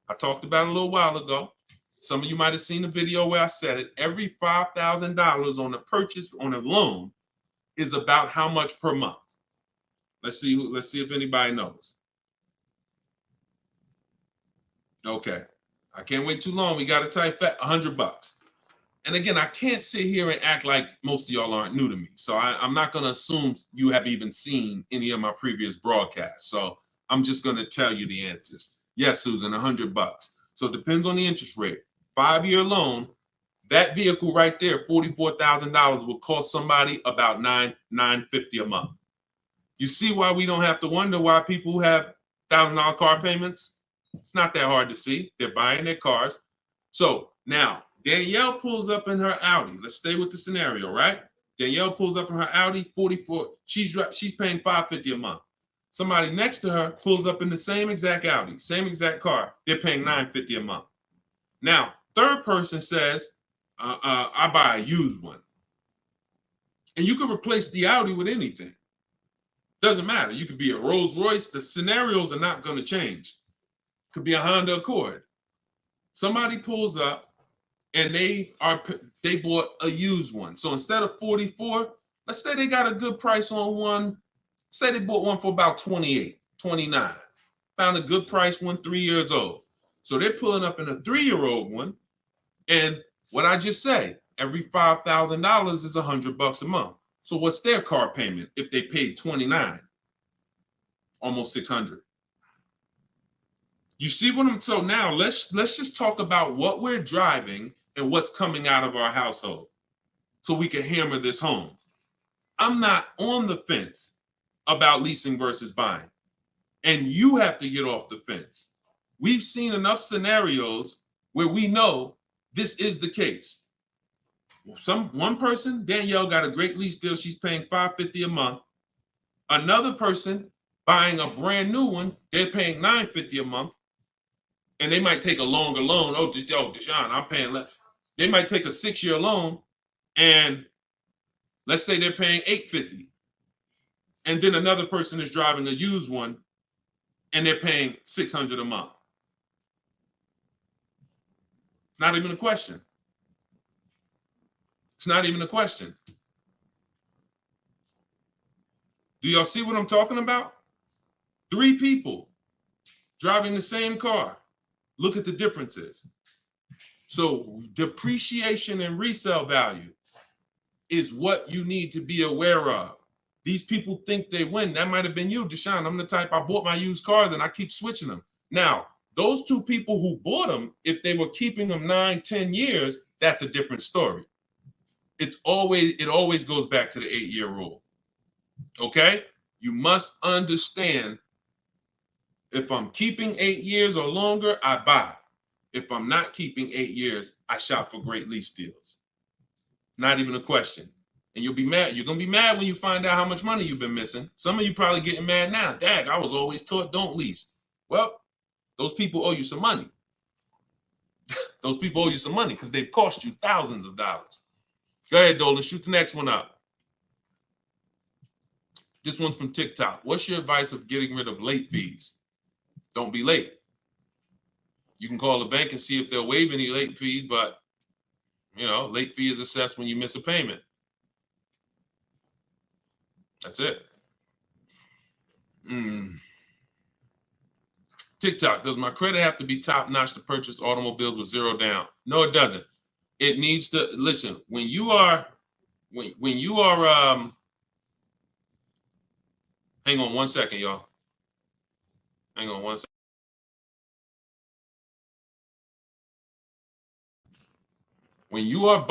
I talked about it a little while ago. Some of you might have seen the video where I said it. Every $5,000 on a purchase, on a loan, is about how much per month. Let's see if anybody knows. Okay. I can't wait too long. We got to type that $100. And again, I can't sit here and act like most of y'all aren't new to me. So I'm not going to assume you have even seen any of my previous broadcasts. So I'm just going to tell you the answers. Yes, Susan, $100. So it depends on the interest rate. 5-year loan, that vehicle right there, $44,000, will cost somebody about $950 a month. You see why we don't have to wonder why people who have $1,000 car payments? It's not that hard to see. They're buying their cars. So now Danielle pulls up in her Audi. Let's stay with the scenario, right? Danielle pulls up in her Audi, 44. She's paying $550 a month. Somebody next to her pulls up in the same exact Audi, same exact car. They're paying $950 a month. Now, third person says, I buy a used one. And you can replace the Audi with anything. Doesn't matter. You could be a Rolls Royce. The scenarios are not going to change. Could be a Honda Accord. Somebody pulls up and they bought a used one. So instead of 44, let's say they got a good price on one. Say they bought one for about 28, 29. Found a good price one, 3 years old. So they're pulling up in a 3-year-old one. And what I just say, every $5,000 is $100 a month. So what's their car payment if they paid 29? Almost 600. You see what I'm, so now let's just talk about what we're driving and what's coming out of our household so we can hammer this home. I'm not on the fence about leasing versus buying. And you have to get off the fence. We've seen enough scenarios where we know this is the case. One person, Danielle, got a great lease deal. She's paying $550 a month. Another person buying a brand new one, they're paying $950 a month. And they might take a longer loan. Oh, Deshone, I'm paying less. They might take a 6-year loan, and let's say they're paying $850. And then another person is driving a used one, and they're paying $600 a month. Not even a question. It's not even a question. Do y'all see what I'm talking about? 3 people driving the same car. Look at the differences. So depreciation and resale value is what you need to be aware of. These people think they win. That might have been you, Deshone. I'm the type, I bought my used cars and I keep switching them. Now, those 2 people who bought them, if they were keeping them 9, 10 years, that's a different story. It always goes back to the 8-year rule. Okay? You must understand, if I'm keeping 8 years or longer, I buy. If I'm not keeping 8 years, I shop for great lease deals. Not even a question. And you'll be mad. You're going to be mad when you find out how much money you've been missing. Some of you probably getting mad now. Dad, I was always taught don't lease. Well, those people owe you some money. Those people owe you some money because they've cost you thousands of dollars. Go ahead, Dolan. Shoot the next one up. This one's from TikTok. What's your advice of getting rid of late fees? Don't be late. You can call the bank and see if they'll waive any late fees, but late fee is assessed when you miss a payment. That's it. TikTok, does my credit have to be top notch to purchase automobiles with 0 down? No, it doesn't. It needs to, listen, when you are, hang on 1 second, y'all. Hang on 1 second. When you are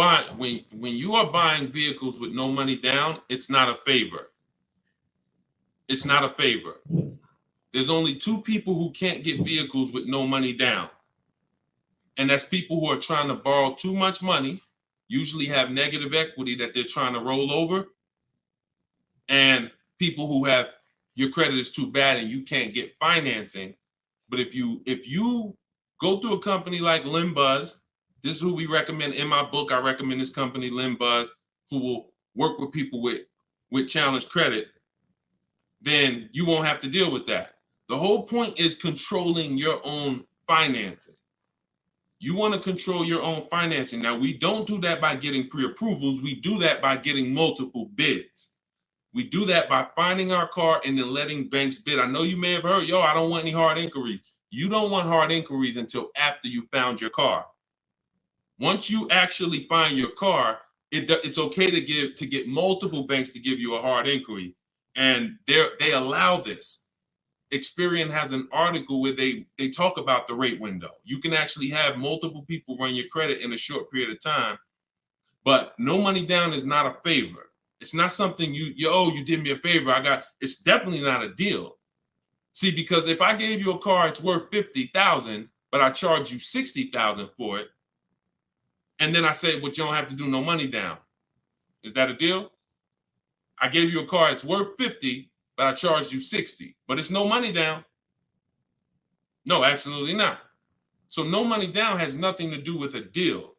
buying vehicles with no money down, it's not a favor. It's not a favor. There's only 2 people who can't get vehicles with no money down. And that's people who are trying to borrow too much money, usually have negative equity that they're trying to roll over, and people who have, your credit is too bad and you can't get financing. But if you go through a company like Limbuzz, this is who we recommend in my book. I recommend this company, Limbuzz, who will work with people with challenged credit. Then you won't have to deal with that. The whole point is controlling your own financing. You want to control your own financing. Now, we don't do that by getting pre-approvals. We do that by getting multiple bids. We do that by finding our car and then letting banks bid. I know you may have heard, I don't want any hard inquiries. You don't want hard inquiries until after you found your car. Once you actually find your car, it's okay to get multiple banks to give you a hard inquiry. And they allow this. Experian has an article where they talk about the rate window. You can actually have multiple people run your credit in a short period of time, but no money down is not a favor. It's not something you did me a favor. It's definitely not a deal. See, because if I gave you a car, it's worth $50,000, but I charge you $60,000 for it, and then I say, well, you don't have to do no money down. Is that a deal? I gave you a car, it's worth 50, but I charged you 60, but it's no money down. No, absolutely not. So no money down has nothing to do with a deal.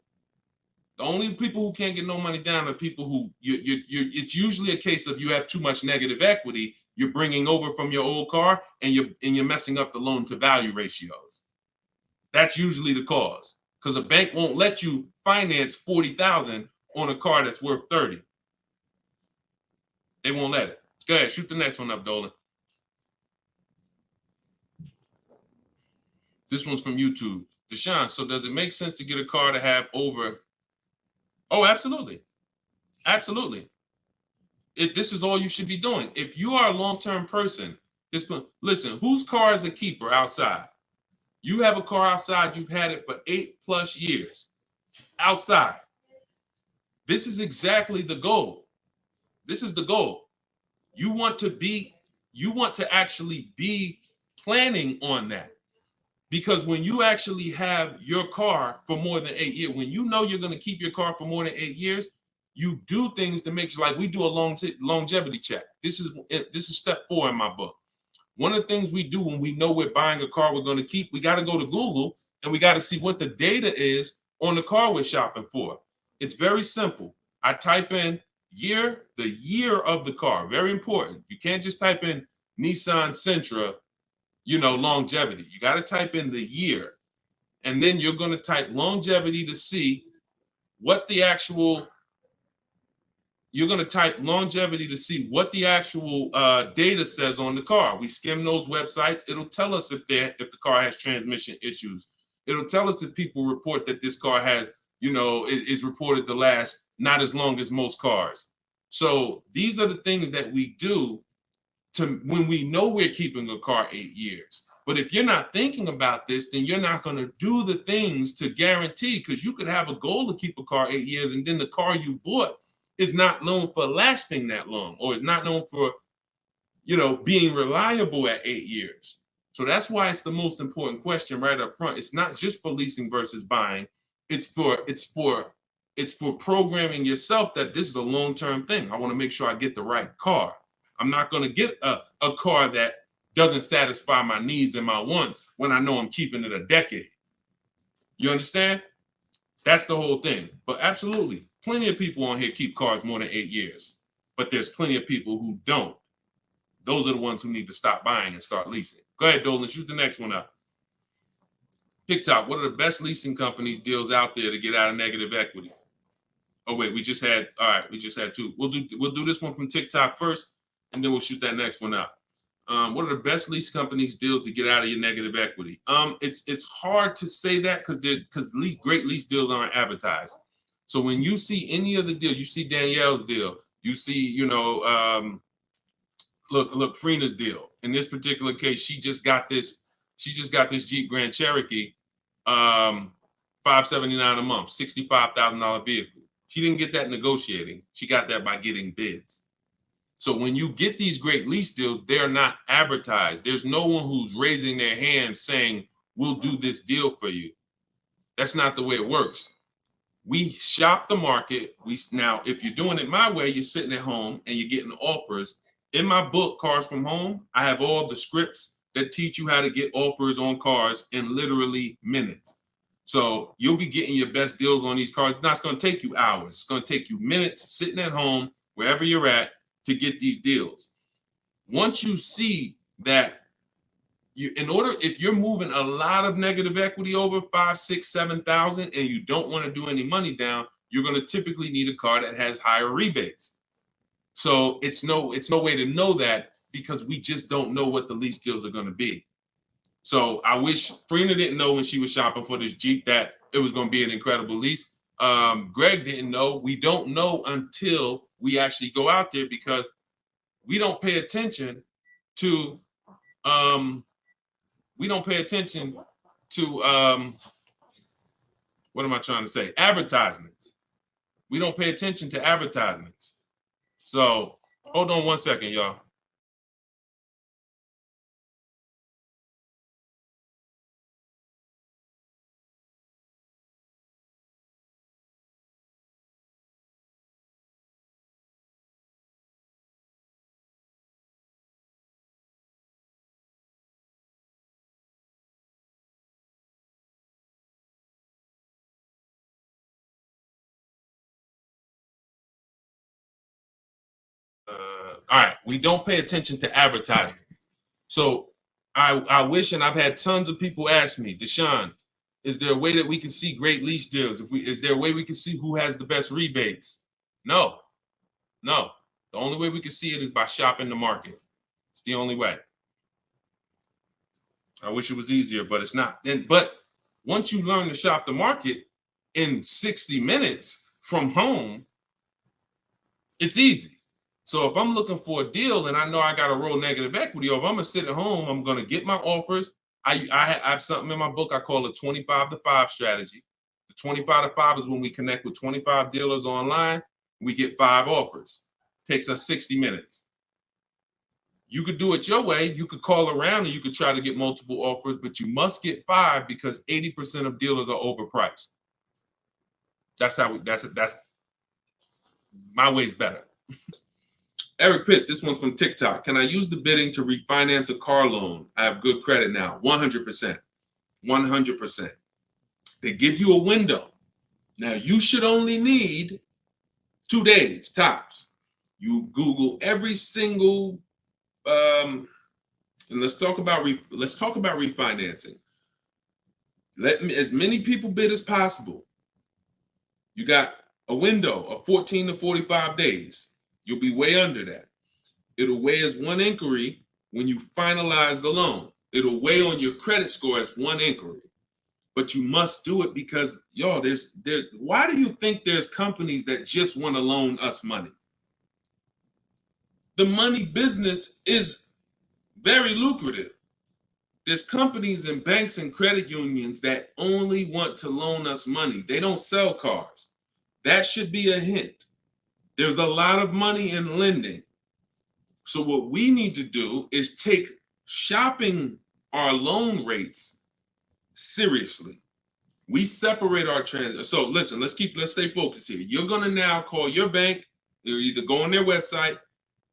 The only people who can't get no money down are people who it's usually a case of you have too much negative equity. You're bringing over from your old car and you're messing up the loan to value ratios. That's usually the cause, because a bank won't let you finance 40,000 on a car that's worth 30. They won't let it. Go ahead, shoot the next one up, Dolan. This one's from YouTube. Deshone, so does it make sense to get a car to have over? Oh, absolutely. Absolutely. This is all you should be doing. If you are a long-term person, listen, whose car is a keeper outside? You have a car outside, you've had it for 8+ years outside. This is exactly the goal. This is the goal. You want to actually be planning on that. Because when you actually have your car for more than 8 years, when you know you're going to keep your car for more than 8 years, you do things to make sure, like we do a longevity check. This is step 4 in my book. One of the things we do when we know we're buying a car we're going to keep, we got to go to Google and we got to see what the data is on the car we're shopping for. It's very simple. I type in the year of the car. Very important. You can't just type in Nissan Sentra, longevity. You got to type in the year. And then you're going to type longevity to see what the actual data says on the car. We skim those websites. It'll tell us if the car has transmission issues. It'll tell us if people report that this car has, is reported to last not as long as most cars. So these are the things that we do when we know we're keeping a car 8 years. But if you're not thinking about this, then you're not going to do the things to guarantee, because you could have a goal to keep a car 8 years and then the car you bought is not known for lasting that long, or is not known for, being reliable at 8 years. So that's why it's the most important question right up front. It's not just for leasing versus buying. It's for programming yourself that this is a long-term thing. I want to make sure I get the right car. I'm not going to get a car that doesn't satisfy my needs and my wants when I know I'm keeping it a decade. You understand? That's the whole thing. But absolutely, plenty of people on here keep cars more than 8 years. But there's plenty of people who don't. Those are the ones who need to stop buying and start leasing. Go ahead, Dolan, shoot the next one up. TikTok, what are the best leasing companies deals out there to get out of negative equity? Oh, wait, we just had 2. We'll do this one from TikTok first, and then we'll shoot that next one up. What are the best lease companies deals to get out of your negative equity? It's hard to say that because great lease deals aren't advertised. So when you see any of the deals, you see Danielle's deal, you see, look, Freena's deal. In this particular case, she just got this Jeep Grand Cherokee, $579 a month, $65,000 vehicle. She didn't get that negotiating. She got that by getting bids. So when you get these great lease deals, they're not advertised. There's no one who's raising their hand saying, we'll do this deal for you. That's not the way it works. We shop the market. Now, if you're doing it my way, you're sitting at home and you're getting offers. In my book, Cars from Home, I have all the scripts that teach you how to get offers on cars in literally minutes. So you'll be getting your best deals on these cars. It's going to take you hours. It's going to take you minutes sitting at home, wherever you're at, to get these deals. Once you see that if you're moving a lot of negative equity over 5, 6, 7,000 and you don't want to do any money down, you're going to typically need a car that has higher rebates. So it's no way to know that, because we just don't know what the lease deals are going to be. So I wish Freena didn't know when she was shopping for this Jeep that it was going to be an incredible lease. Greg didn't know. We don't know until we actually go out there, because we don't pay attention to what am I trying to say? Advertisements. We don't pay attention to advertisements. So hold on one second, y'all. All right, we don't pay attention to advertising. So I wish, and I've had tons of people ask me, Deshone, is there a way that we can see great lease deals? Is there a way we can see who has the best rebates? No. The only way we can see it is by shopping the market. It's the only way. I wish it was easier, but it's not. But once you learn to shop the market in 60 minutes from home, it's easy. So if I'm looking for a deal and I know I got to roll negative equity, or if I'm gonna sit at home, I'm gonna get my offers. I have something in my book I call a 25 to 5 strategy. The 25 to 5 is when we connect with 25 dealers online, we get 5 offers. Takes us 60 minutes. You could do it your way. You could call around and you could try to get multiple offers, but you must get 5 because 80% of dealers are overpriced. That's my way's better. Eric Pitts, this one's from TikTok. Can I use the bidding to refinance a car loan? I have good credit now. 100%. 100%. They give you a window. Now, you should only need 2 days, tops. You Google every single, and let's talk about refinancing. Let as many people bid as possible. You got a window of 14 to 45 days. You'll be way under that. It'll weigh as 1 inquiry when you finalize the loan. It'll weigh on your credit score as 1 inquiry. But you must do it because, y'all, why do you think there's companies that just want to loan us money? The money business is very lucrative. There's companies and banks and credit unions that only want to loan us money. They don't sell cars. That should be a hint. There's a lot of money in lending. So what we need to do is take shopping our loan rates seriously. We separate our transactions. So listen, let's stay focused here. You're gonna now call your bank. You're either go on their website,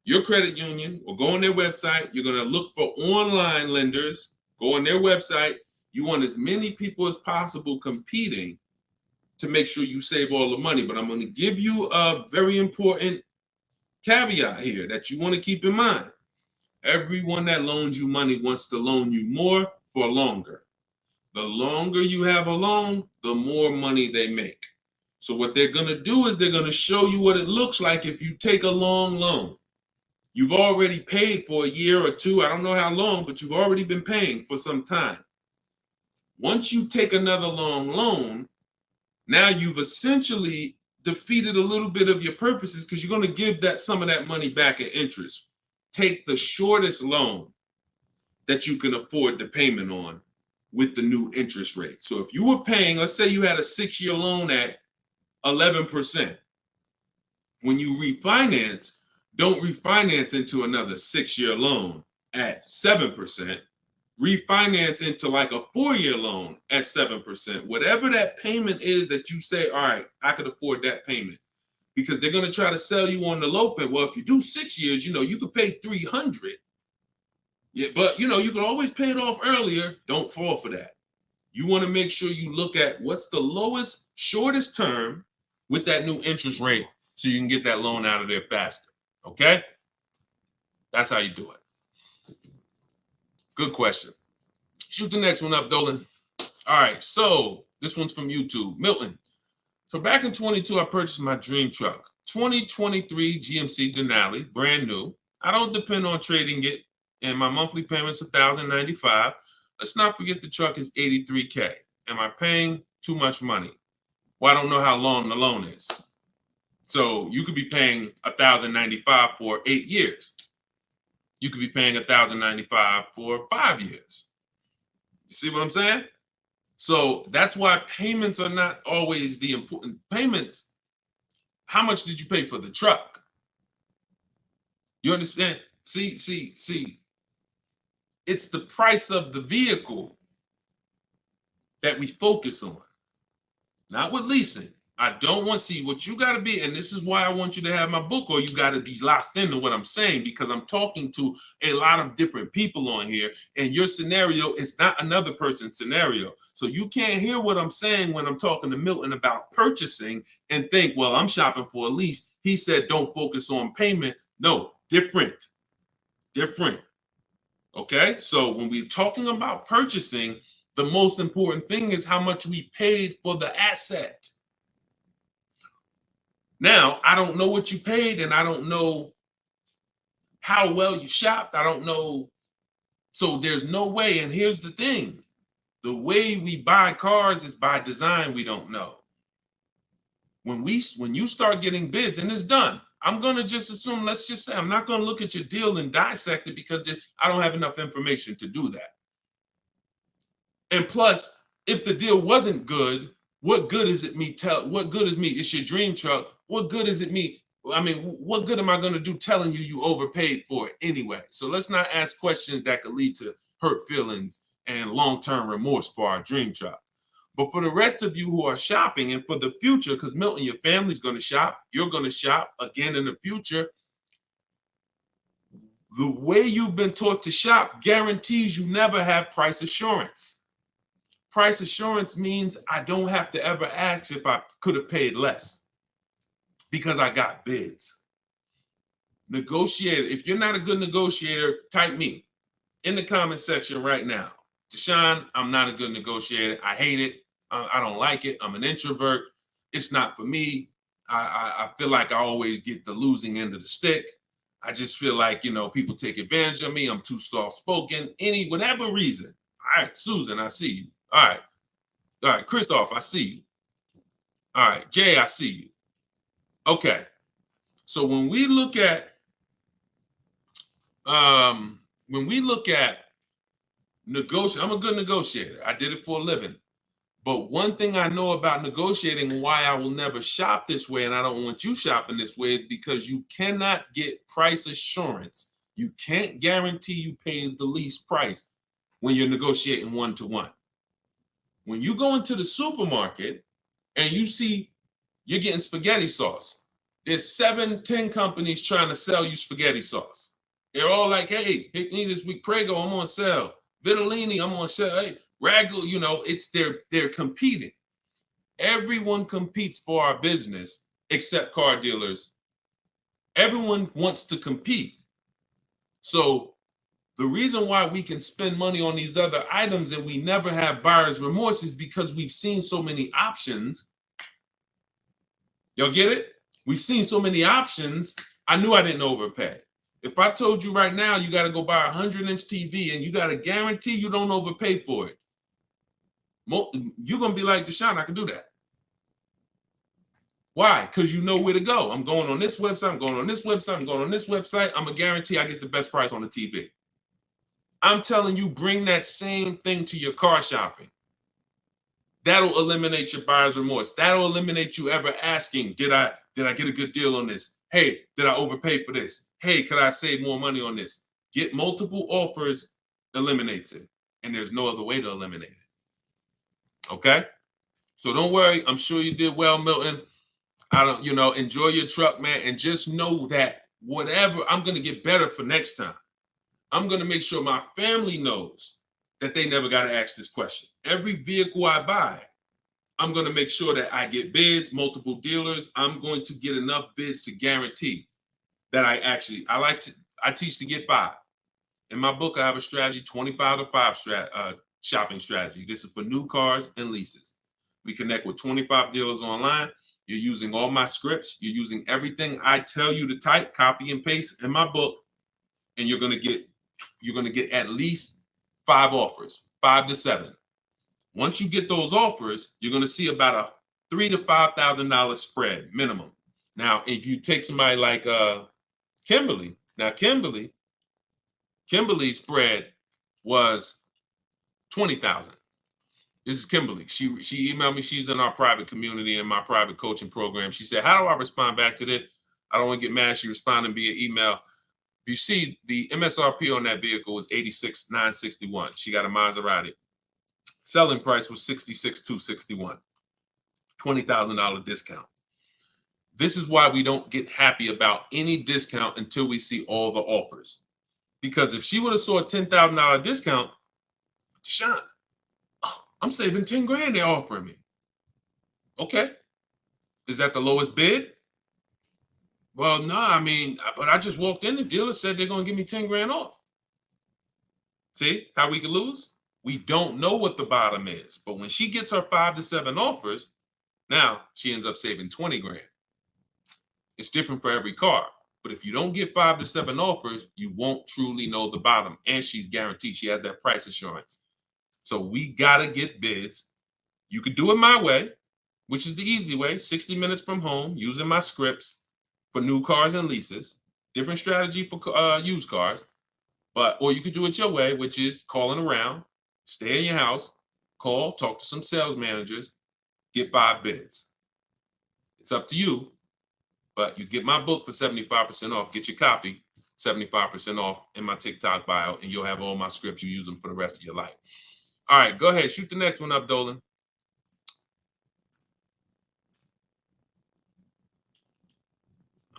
your credit union, or go on their website. You're gonna look for online lenders. Go on their website. You want as many people as possible competing to make sure you save all the money. But I'm going to give you a very important caveat here that you want to keep in mind. Everyone that loans you money wants to loan you more for longer. The longer you have a loan, the more money they make. So what they're going to do is they're going to show you what it looks like if you take a long loan. You've already paid for a year or 2. I don't know how long, but you've already been paying for some time. Once you take another long loan, now you've essentially defeated a little bit of your purposes because you're going to give some of that money back in interest. Take the shortest loan that you can afford the payment on with the new interest rate. So if you were paying, let's say you had a 6-year loan at 11%. When you refinance, don't refinance into another 6-year loan at 7%. Refinance into like a 4-year loan at 7%. Whatever that payment is that you say, all right, I could afford that payment. Because they're going to try to sell you on the low pay. Well, if you do 6 years, you could pay $300. Yeah, but you can always pay it off earlier. Don't fall for that. You want to make sure you look at what's the lowest, shortest term with that new interest rate so you can get that loan out of there faster. Okay? That's how you do it. Good question. Shoot the next one up, Dolan. All right, so this one's from YouTube. Milton. So back in 22, I purchased my dream truck. 2023 GMC Denali, brand new. I don't depend on trading it, and my monthly payment's $1,095. Let's not forget the truck is $83K. Am I paying too much money? Well, I don't know how long the loan is. So you could be paying $1,095 for 8 years. You could be paying $1,095 for 5 years. You see what I'm saying? So that's why payments are not always the important payments. How much did you pay for the truck? You understand? See. It's the price of the vehicle that we focus on, not with leasing. I don't want to see what you got to be. And this is why I want you to have my book, or you got to be locked into what I'm saying, because I'm talking to a lot of different people on here, and your scenario is not another person's scenario. So you can't hear what I'm saying when I'm talking to Milton about purchasing and think, well, I'm shopping for a lease. He said, don't focus on payment, No, different. Okay, so when we're talking about purchasing, the most important thing is how much we paid for the asset. Now, I don't know what you paid, and I don't know how well you shopped. I don't know. So there's no way. And here's the thing. The way we buy cars is by design. We don't know. When you start getting bids and it's done, I'm going to just assume, let's just say, I'm not going to look at your deal and dissect it because I don't have enough information to do that. And plus, if the deal wasn't good, what good is it what good is me? It's your dream truck. What good is it me? I mean, what good am I going to do telling you overpaid for it anyway? So let's not ask questions that could lead to hurt feelings and long-term remorse for our dream truck. But for the rest of you who are shopping and for the future, because Milton, your family's going to shop, you're going to shop again in the future. The way you've been taught to shop guarantees you never have price assurance. Price assurance means I don't have to ever ask if I could have paid less because I got bids. Negotiator, if you're not a good negotiator, type me in the comment section right now. Deshone, I'm not a good negotiator. I hate it. I don't like it. I'm an introvert. It's not for me. I feel like I always get the losing end of the stick. I just feel like, people take advantage of me. I'm too soft-spoken. Whatever reason. All right, Susan, I see you. All right, Christoph, I see you. All right, Jay, I see you. Okay, so when we look at negotiate, I'm a good negotiator. I did it for a living. But one thing I know about negotiating and why I will never shop this way, and I don't want you shopping this way, is because you cannot get price assurance. You can't guarantee you pay the least price when you're negotiating one-to-one. When you go into the supermarket and you see you're getting spaghetti sauce, there's 7-10 companies trying to sell you spaghetti sauce. They're all like, hey, hit me this week, Prego, I'm on sale. Vitellini, I'm on sale. Hey, Ragu, it's they're competing. Everyone competes for our business except car dealers. Everyone wants to compete. So the reason why we can spend money on these other items and we never have buyer's remorse is because we've seen so many options. Y'all get it? We've seen so many options. I knew I didn't overpay. If I told you right now you got to go buy a 100-inch TV and you got to guarantee you don't overpay for it, you're going to be like, Deshone, I can do that. Why? Because you know where to go. I'm going on this website. I'm going on this website. I'm going on this website. I'm going to guarantee I get the best price on the TV. I'm telling you, bring that same thing to your car shopping. That'll eliminate your buyer's remorse. That'll eliminate you ever asking, did I get a good deal on this? Hey, did I overpay for this? Hey, could I save more money on this? Get multiple offers eliminates it. And there's no other way to eliminate it. Okay? So don't worry. I'm sure you did well, Milton. Enjoy your truck, man. And just know that whatever, I'm going to get better for next time. I'm going to make sure my family knows that they never got to ask this question. Every vehicle I buy, I'm going to make sure that I get bids, multiple dealers. I'm going to get enough bids to guarantee that I teach to get 5. In my book, I have a strategy, 25 to 5 shopping strategy. This is for new cars and leases. We connect with 25 dealers online. You're using all my scripts. You're using everything I tell you to type, copy and paste in my book. And you're going to get at least 5 offers, 5 to 7. Once you get those offers, you're going to see about a $3,000 to $5,000 spread minimum. Now, if you take somebody like Kimberly, now Kimberly's spread was $20,000. This is Kimberly. She emailed me. She's in our private community in my private coaching program. She said, how do I respond back to this? I don't want to get mad. She responded via email. You see, the MSRP on that vehicle was $86,961. She got a Maserati. Selling price was $66,261. $20,000 discount. This is why we don't get happy about any discount until we see all the offers. Because if she would have saw a $10,000 discount, Deshone, I'm saving 10 grand they're offering me. Okay. Is that the lowest bid? Well, no, I mean, but I just walked in. The dealer said they're going to give me 10 grand off. See how we could lose? We don't know what the bottom is. But when she gets her 5 to 7 offers, now she ends up saving 20 grand. It's different for every car. But if you don't get 5 to 7 offers, you won't truly know the bottom. And she's guaranteed. She has that price assurance. So we got to get bids. You could do it my way, which is the easy way, 60 minutes from home, using my scripts for new cars and leases. Different strategy for used cars. Or you could do it your way, which is calling around, stay in your house, call, talk to some sales managers, get 5 bids. It's up to you. But you get my book for 75% off. Get your copy, 75% off in my TikTok bio, and you'll have all my scripts. You use them for the rest of your life. All right, go ahead. Shoot the next one up, Dolan.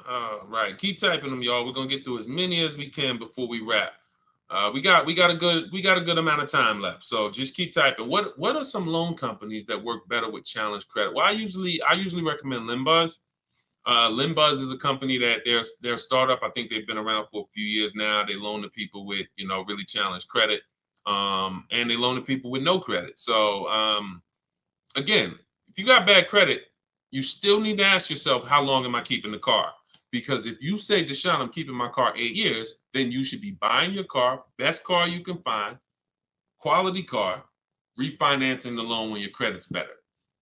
All right, keep typing them, y'all. We're gonna get through as many as we can before we wrap. We got a good amount of time left, so just keep typing. What are some loan companies that work better with challenge credit? Well, I usually recommend Limbuzz. Limbuzz is a company that they're a startup. I think they've been around for a few years now. They loan to people with really challenged credit, and they loan to people with no credit. So again, if you got bad credit, you still need to ask yourself, how long am I keeping the car? Because if you say, Deshone, I'm keeping my car 8 years, then you should be buying your car, best car you can find, quality car, refinancing the loan when your credit's better.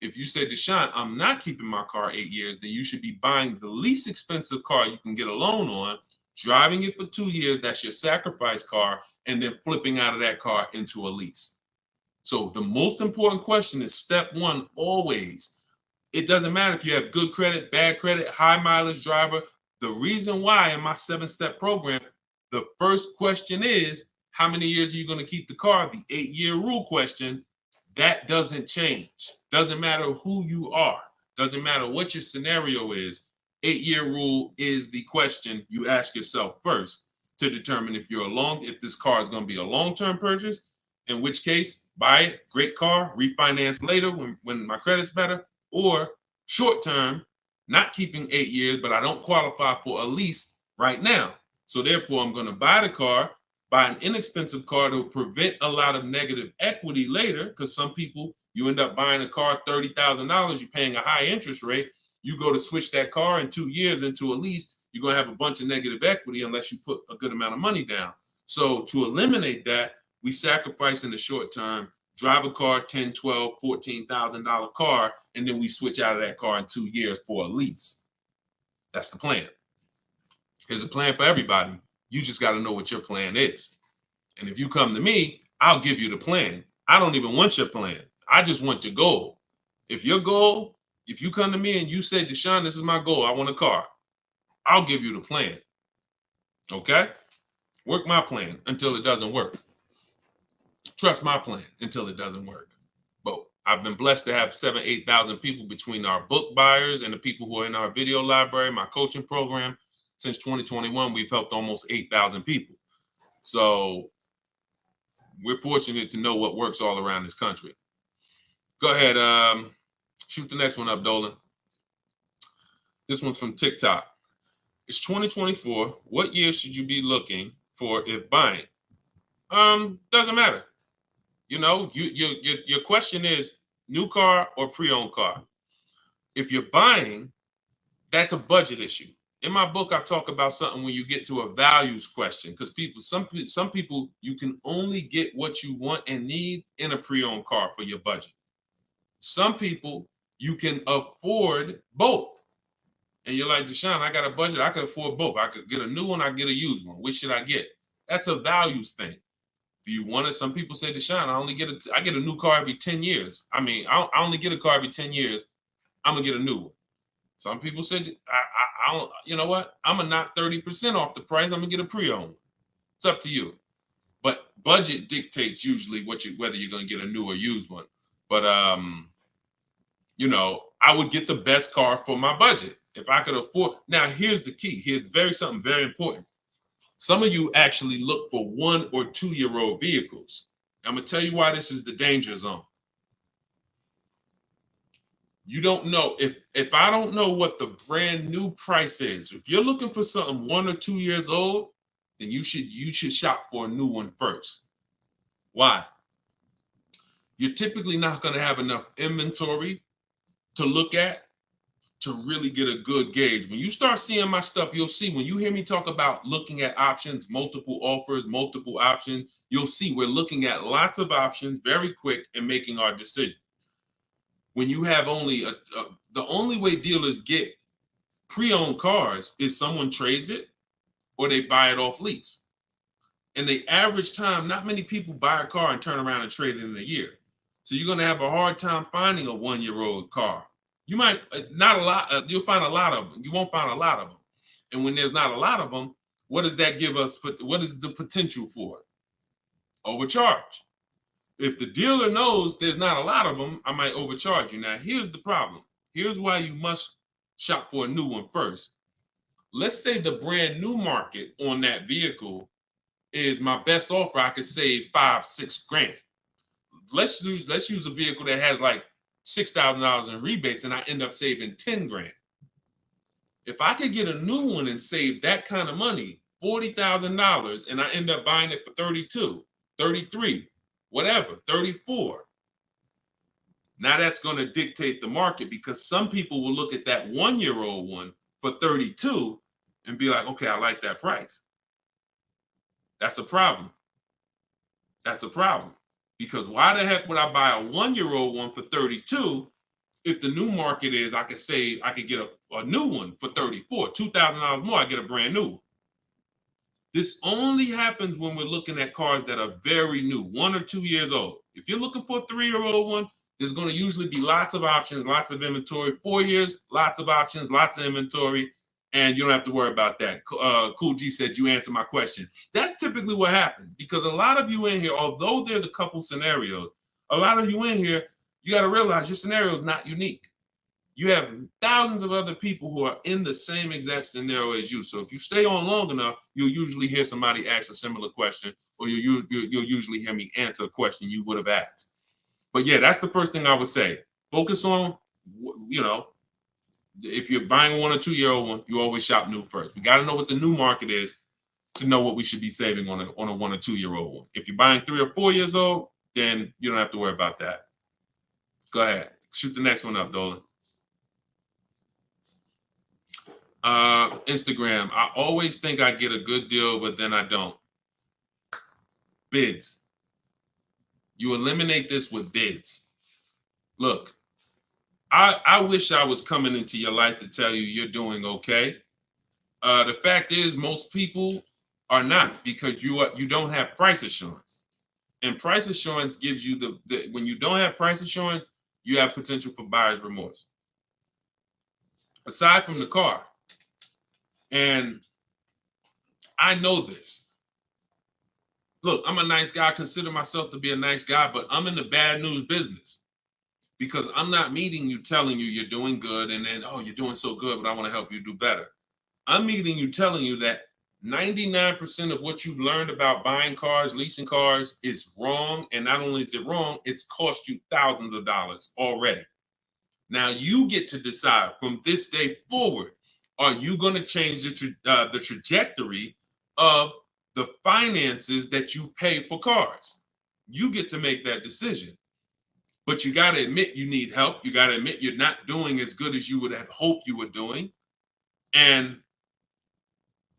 If you say, Deshone, I'm not keeping my car 8 years, then you should be buying the least expensive car you can get a loan on, driving it for 2 years, that's your sacrifice car, and then flipping out of that car into a lease. So the most important question is step one, always. It doesn't matter if you have good credit, bad credit, high mileage driver. The reason why in my 7-step program, the first question is, how many years are you going to keep the car? The 8-year rule question, that doesn't change. Doesn't matter who you are. Doesn't matter what your scenario is. 8-year rule is the question you ask yourself first to determine if this car is going to be a long-term purchase, in which case, buy it, great car, refinance later when my credit's better, or short-term, not keeping 8 years, but I don't qualify for a lease right now. So therefore, I'm going to buy the car, buy an inexpensive car to prevent a lot of negative equity later, because some people, you end up buying a car, $30,000, you're paying a high interest rate. You go to switch that car in 2 years into a lease, you're going to have a bunch of negative equity unless you put a good amount of money down. So to eliminate that, we sacrifice in the short term, drive a car, $10,000, $12,000, $14,000 car, and then we switch out of that car in 2 years for a lease. That's the plan. Here's a plan for everybody. You just got to know what your plan is. And if you come to me, I'll give you the plan. I don't even want your plan. I just want your goal. If you come to me and you say, Deshone, this is my goal, I want a car, I'll give you the plan. Okay? Work my plan until it doesn't work. Trust my plan until it doesn't work. But I've been blessed to have 7,000, 8,000 people between our book buyers and the people who are in our video library, my coaching program. Since 2021, we've helped almost 8,000 people. So we're fortunate to know what works all around this country. Go ahead, shoot the next one up, Dolan. This one's from TikTok. It's 2024. What year should you be looking for if buying? Doesn't matter. Your question is new car or pre-owned car. If you're buying, that's a budget issue. In my book, I talk about something when you get to a values question, because some people, you can only get what you want and need in a pre-owned car for your budget. Some people, you can afford both. And you're like, Deshone, I got a budget. I could afford both. I could get a new one. I get a used one. Which should I get? That's a values thing. Do you want it? Some people say, Deshone, I get a new car every 10 years. I mean, I only get a car every 10 years. I'm going to get a new one. Some people said, I don't, you know what? I'm going to knock 30% off the price. I'm going to get a pre-owned. It's up to you. But budget dictates usually whether you're going to get a new or used one. But, I would get the best car for my budget if I could afford. Now, here's the key. Here's something very important. Some of you actually look for 1 or 2-year-old vehicles. I'm going to tell you why this is the danger zone. You don't know if I don't know what the brand new price is. If you're looking for something 1 or 2 years old, then you should shop for a new one first. Why? You're typically not going to have enough inventory to look at to really get a good gauge. When you start seeing my stuff, you'll see when you hear me talk about looking at options, multiple offers, multiple options, you'll see we're looking at lots of options very quick and making our decision. When you have only the only way dealers get pre-owned cars is someone trades it or they buy it off lease. And the average time, not many people buy a car and turn around and trade it in a year. So you're going to have a hard time finding a 1-year-old car. You might not a lot. You'll find a lot of them. You won't find a lot of them. And when there's not a lot of them, what does that give us? What is the potential for it? Overcharge. If the dealer knows there's not a lot of them, I might overcharge you. Now, here's the problem. Here's why you must shop for a new one first. Let's say the brand new market on that vehicle is my best offer. I could save $5-6 grand. Let's use a vehicle that has like $6,000 in rebates and I end up saving 10 grand. If I could get a new one and save that kind of money, $40,000, and I end up buying it for 32, 33, whatever, 34. Now that's going to dictate the market because some people will look at that 1-year-old one for 32 and be like, okay, I like that price. That's a problem. That's a problem. Because why the heck would I buy a 1-year-old one for 32 if the new market is I could get a new one for 34, $2,000 more, I get a brand new one. This only happens when we're looking at cars that are very new, 1 or 2 years old. If you're looking for a 3-year-old one, there's going to usually be lots of options, lots of inventory. 4 years, lots of options, lots of inventory, and you don't have to worry about that. Cool G said you answered my question. That's typically what happens because a lot of you in here, although there's a couple scenarios, a lot of you in here, you got to realize your scenario is not unique. You have thousands of other people who are in the same exact scenario as you. So if you stay on long enough, you'll usually hear somebody ask a similar question, or you'll usually hear me answer a question you would have asked. But yeah, that's the first thing I would say. Focus on, if you're buying a 1 or 2-year-old one, you always shop new first. We got to know what the new market is to know what we should be saving on a 1 or 2-year-old one. If you're buying 3 or 4 years old, then you don't have to worry about that. Go ahead. Shoot the next one up, Dolan. Instagram. I always think I get a good deal, but then I don't. Bids. You eliminate this with bids. Look, I wish I was coming into your life to tell you you're doing okay. The fact is, most people are not because you don't have price assurance. And price assurance gives you when you don't have price assurance, you have potential for buyer's remorse. Aside from the car. And I know this. Look, I'm a nice guy. I consider myself to be a nice guy, but I'm in the bad news business because I'm not meeting you telling you you're doing good and then, oh, you're doing so good, but I want to help you do better. I'm meeting you telling you that 99% of what you've learned about buying cars, leasing cars is wrong. And not only is it wrong, it's cost you thousands of dollars already. Now you get to decide from this day forward, are you going to change the trajectory of the finances that you pay for cars? You get to make that decision. But you got to admit you need help. You got to admit you're not doing as good as you would have hoped you were doing. And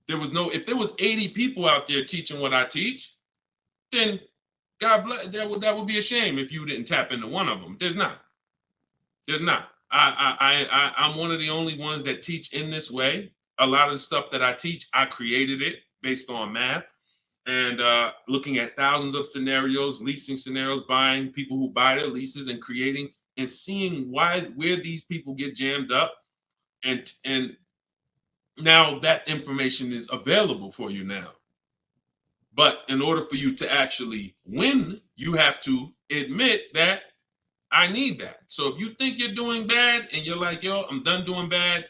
if there was 80 people out there teaching what I teach, then God bless, that would be a shame if you didn't tap into one of them. There's not. I'm one of the only ones that teach in this way. A lot of the stuff that I teach, I created it based on math and looking at thousands of scenarios, leasing scenarios, buying people who buy their leases and creating and seeing where these people get jammed up. And now that information is available for you now. But in order for you to actually win, you have to admit that I need that. So if you think you're doing bad and you're like, yo, I'm done doing bad.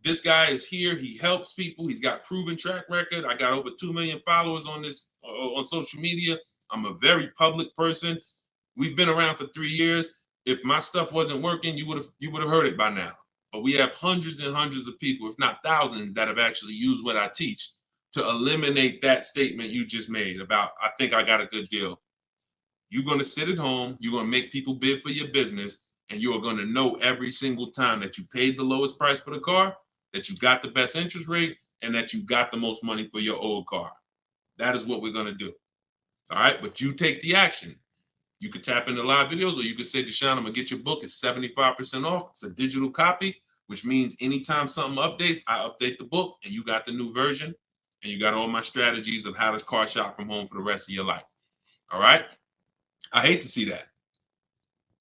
This guy is here. He helps people. He's got proven track record. I got over 2 million followers on social media. I'm a very public person. We've been around for 3 years. if my stuff wasn't working, you would have heard it by now. But we have hundreds and hundreds of people, if not thousands, that have actually used what I teach to eliminate that statement you just made about, I think I got a good deal. You're going to sit at home, you're going to make people bid for your business, and you are going to know every single time that you paid the lowest price for the car, that you got the best interest rate, and that you got the most money for your old car. That is what we're going to do. All right, but you take the action. You could tap into live videos, or you could say, Deshone, I'm going to get your book. It's 75% off. It's a digital copy, which means anytime something updates, I update the book, and you got the new version, and you got all my strategies of how to car shop from home for the rest of your life. All right? I hate to see that,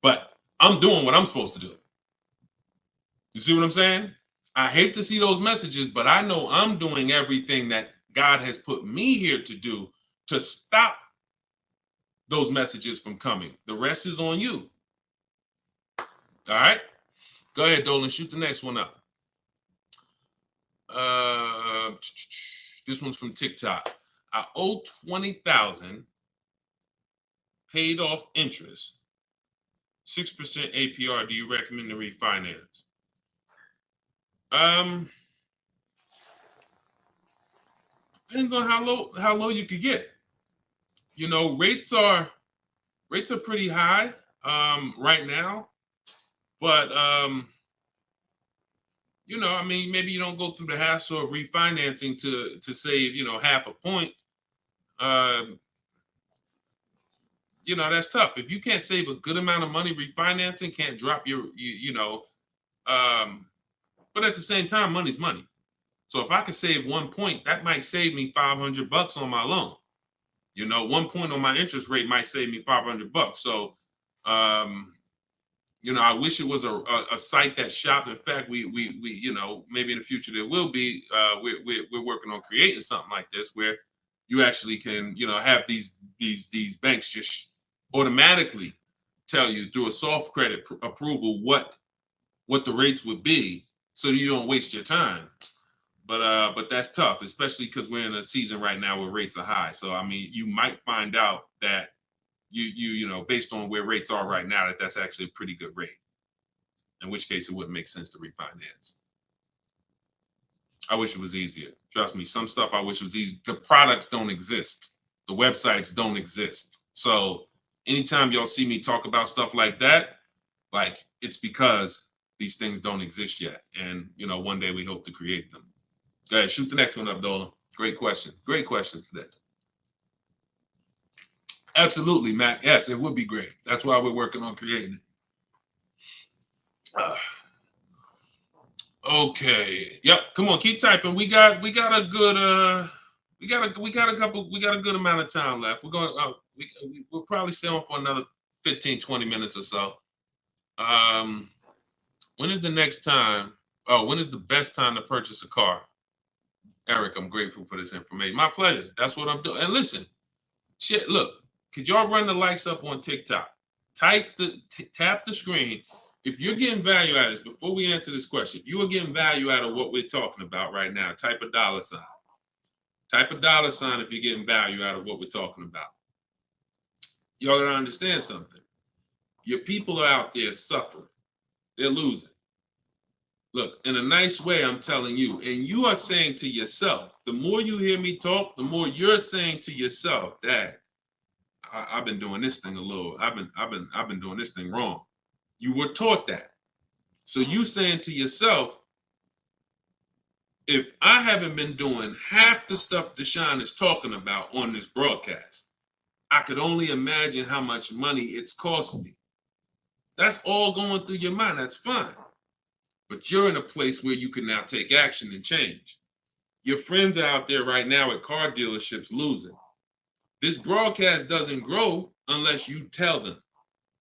but I'm doing what I'm supposed to do. You see what I'm saying? I hate to see those messages, but I know I'm doing everything that God has put me here to do to stop those messages from coming. The rest is on you. All right? Go ahead, Dolan. Shoot the next one up. This one's from TikTok. I owe $20,000, paid off interest, 6% APR. Do you recommend to refinance? Depends on how low you could get. You know, rates are pretty high right now, but you know, I mean, maybe you don't go through the hassle of refinancing to save, you know, half a point. You know, that's tough. If you can't save a good amount of money refinancing, can't drop you know, but at the same time, money's money. So if I could save 1 point, that might save me $500 on my loan. You know, 1 point on my interest rate might save me $500. So, you know, I wish it was a site that shopped. In fact, we you know, maybe in the future there will be. We're working on creating something like this where you actually can, you know, have these banks just automatically tell you through a soft credit approval what the rates would be, so you don't waste your time. But that's tough, especially because we're in a season right now where rates are high. So I mean, you might find out that you know, based on where rates are right now, that's actually a pretty good rate. In which case, it wouldn't make sense to refinance. I wish it was easier. Trust me, some stuff I wish was easy. The products don't exist. The websites don't exist. So anytime y'all see me talk about stuff like that, like, it's because these things don't exist yet. And, you know, one day we hope to create them. Go ahead, shoot the next one up, Dolan. Great question. Great questions today. Absolutely, Matt. Yes, it would be great. That's why we're working on creating it. Okay. Yep. Come on, keep typing. We got a good we got a good amount of time left. We're going we'll probably stay on for another 15-20 minutes or so. When is the next time? Oh, when is the best time to purchase a car? Eric, I'm grateful for this information. My pleasure. That's what I'm doing. And listen, shit, look, could y'all run the likes up on TikTok? Tap the screen. If you're getting value out of this, before we answer this question, if you are getting value out of what we're talking about right now, type a $. Type a $sign if you're getting value out of what we're talking about. Y'all gotta understand something. Your people are out there suffering. They're losing. Look, in a nice way, I'm telling you, and you are saying to yourself, the more you hear me talk, the more you're saying to yourself, Dad, I've been doing this thing I've been doing this thing wrong. You were taught that. So you saying to yourself, if I haven't been doing half the stuff Deshone is talking about on this broadcast, I could only imagine how much money it's cost me. That's all going through your mind. That's fine. But you're in a place where you can now take action and change. Your friends are out there right now at car dealerships losing. This broadcast doesn't grow unless you tell them.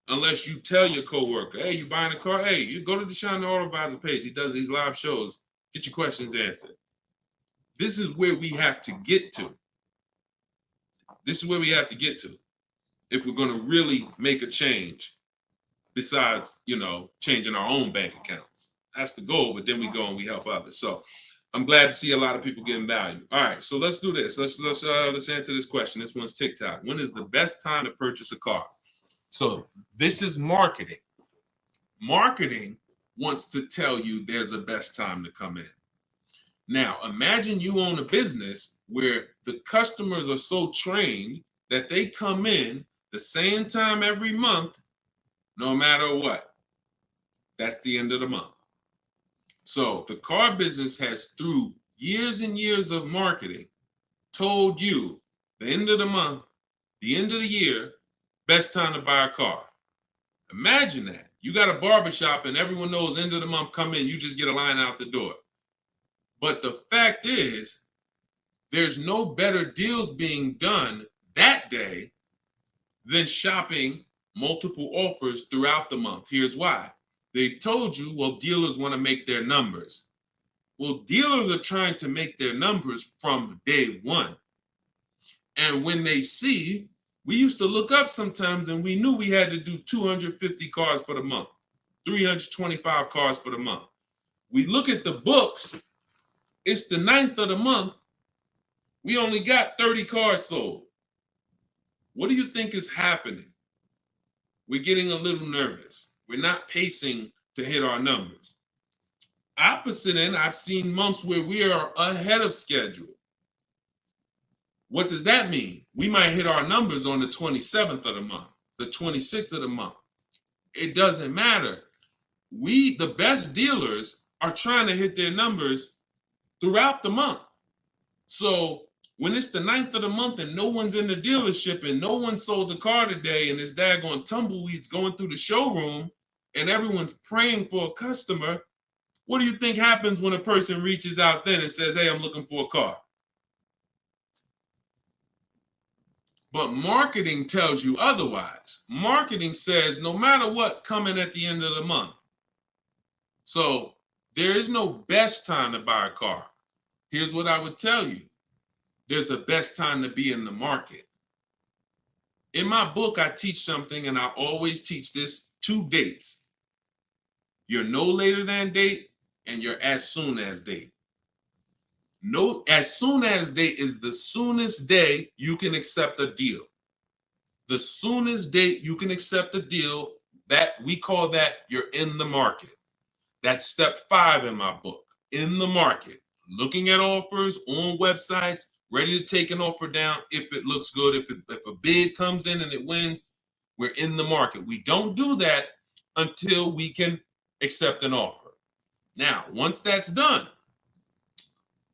Unless you tell your coworker, hey, you buying a car? Hey, you go to Deshone the Auto Advisor page. He does these live shows. Get your questions answered. This is where we have to get to. This is where we have to get to if we're going to really make a change besides, you know, changing our own bank accounts. That's the goal, but then we go and we help others. So I'm glad to see a lot of people getting value. All right, so let's do this. Let's answer this question. This one's TikTok. When is the best time to purchase a car? So this is marketing. Marketing wants to tell you there's a best time to come in. Now, imagine you own a business where the customers are so trained that they come in the same time every month, no matter what. That's the end of the month. So the car business has, through years and years of marketing, told you the end of the month, the end of the year, best time to buy a car. Imagine that. You got a barbershop and everyone knows end of the month come in, you just get a line out the door. But the fact is, there's no better deals being done that day than shopping multiple offers throughout the month. Here's why. They've told you, well, dealers want to make their numbers. Well, dealers are trying to make their numbers from day one. And when they see, we used to look up sometimes and we knew we had to do 250 cars for the month, 325 cars for the month. We look at the books, it's the 9th of the month, we only got 30 cars sold. What do you think is happening? We're getting a little nervous. We're not pacing to hit our numbers. Opposite end, I've seen months where we are ahead of schedule. What does that mean? We might hit our numbers on the 27th of the month, the 26th of the month. It doesn't matter. The best dealers are trying to hit their numbers throughout the month. So when it's the 9th of the month and no one's in the dealership and no one sold the car today and it's daggone tumbleweeds going through the showroom and everyone's praying for a customer, what do you think happens when a person reaches out then and says, hey, I'm looking for a car? But marketing tells you otherwise. Marketing says no matter what, coming at the end of the month. So there is no best time to buy a car. Here's what I would tell you. There's a best time to be in the market. In my book, I teach something, and I always teach this: 2 dates. Your no later than date and your as soon as date. No, as soon as date is the soonest day you can accept a deal. The soonest date you can accept a deal, that we call that you're in the market. That's step 5 in my book. In the market, looking at offers on websites, ready to take an offer down if it looks good. If a bid comes in and it wins, we're in the market. We don't do that until we can accept an offer. Now, once that's done,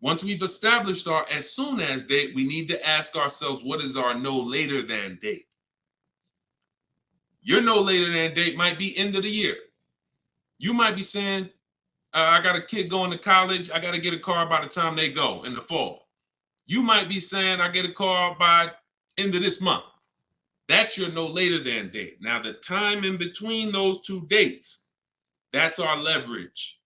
once we've established our as soon as date, we need to ask ourselves, what is our no later than date? Your no later than date might be end of the year. You might be saying, I got a kid going to college. I got to get a car by the time they go in the fall. You might be saying, I get a car by end of this month. That's your no later than date. Now, the time in between those 2 dates, that's our leverage.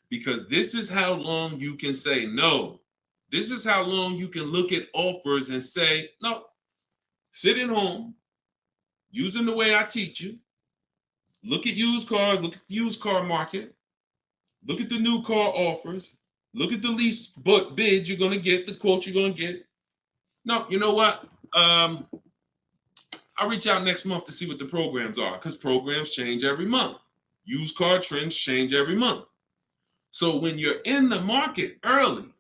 Because this is how long you can say no. This is how long you can look at offers and say, no, sit at home, using the way I teach you. Look at used cars, look at the used car market. Look at the new car offers. Look at the lease bids you're going to get, the quote you're going to get. No, you know what? I'll reach out next month to see what the programs are, because programs change every month. Used car trends change every month. So when you're in the market early,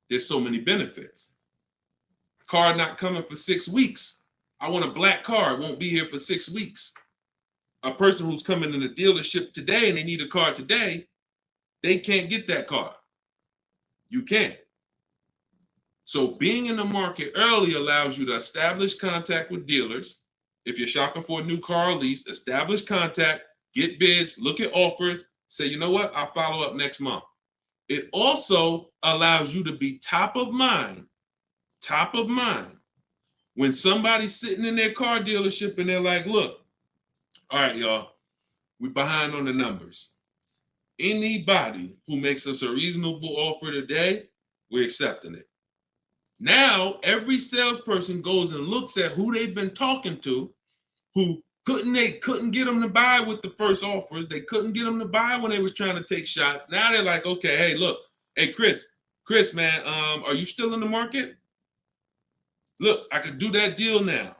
there's so many benefits. Car not coming for 6 weeks. I want a black car. It won't be here for 6 weeks. A person who's coming in the dealership today and they need a car today, they can't get that car. You can. So being in the market early allows you to establish contact with dealers. If you're shopping for a new car or lease, establish contact, get bids, look at offers, say, you know what, I'll follow up next month. It also allows you to be top of mind when somebody's sitting in their car dealership and they're like, look, all right, y'all, we're behind on the numbers. Anybody who makes us a reasonable offer today, we're accepting it. Now, every salesperson goes and looks at who they've been talking to, who couldn't get them to buy with the first offers. They couldn't get them to buy when they was trying to take shots. Now they're like, okay, hey, look, hey, Chris, man, are you still in the market? Look, I could do that deal now.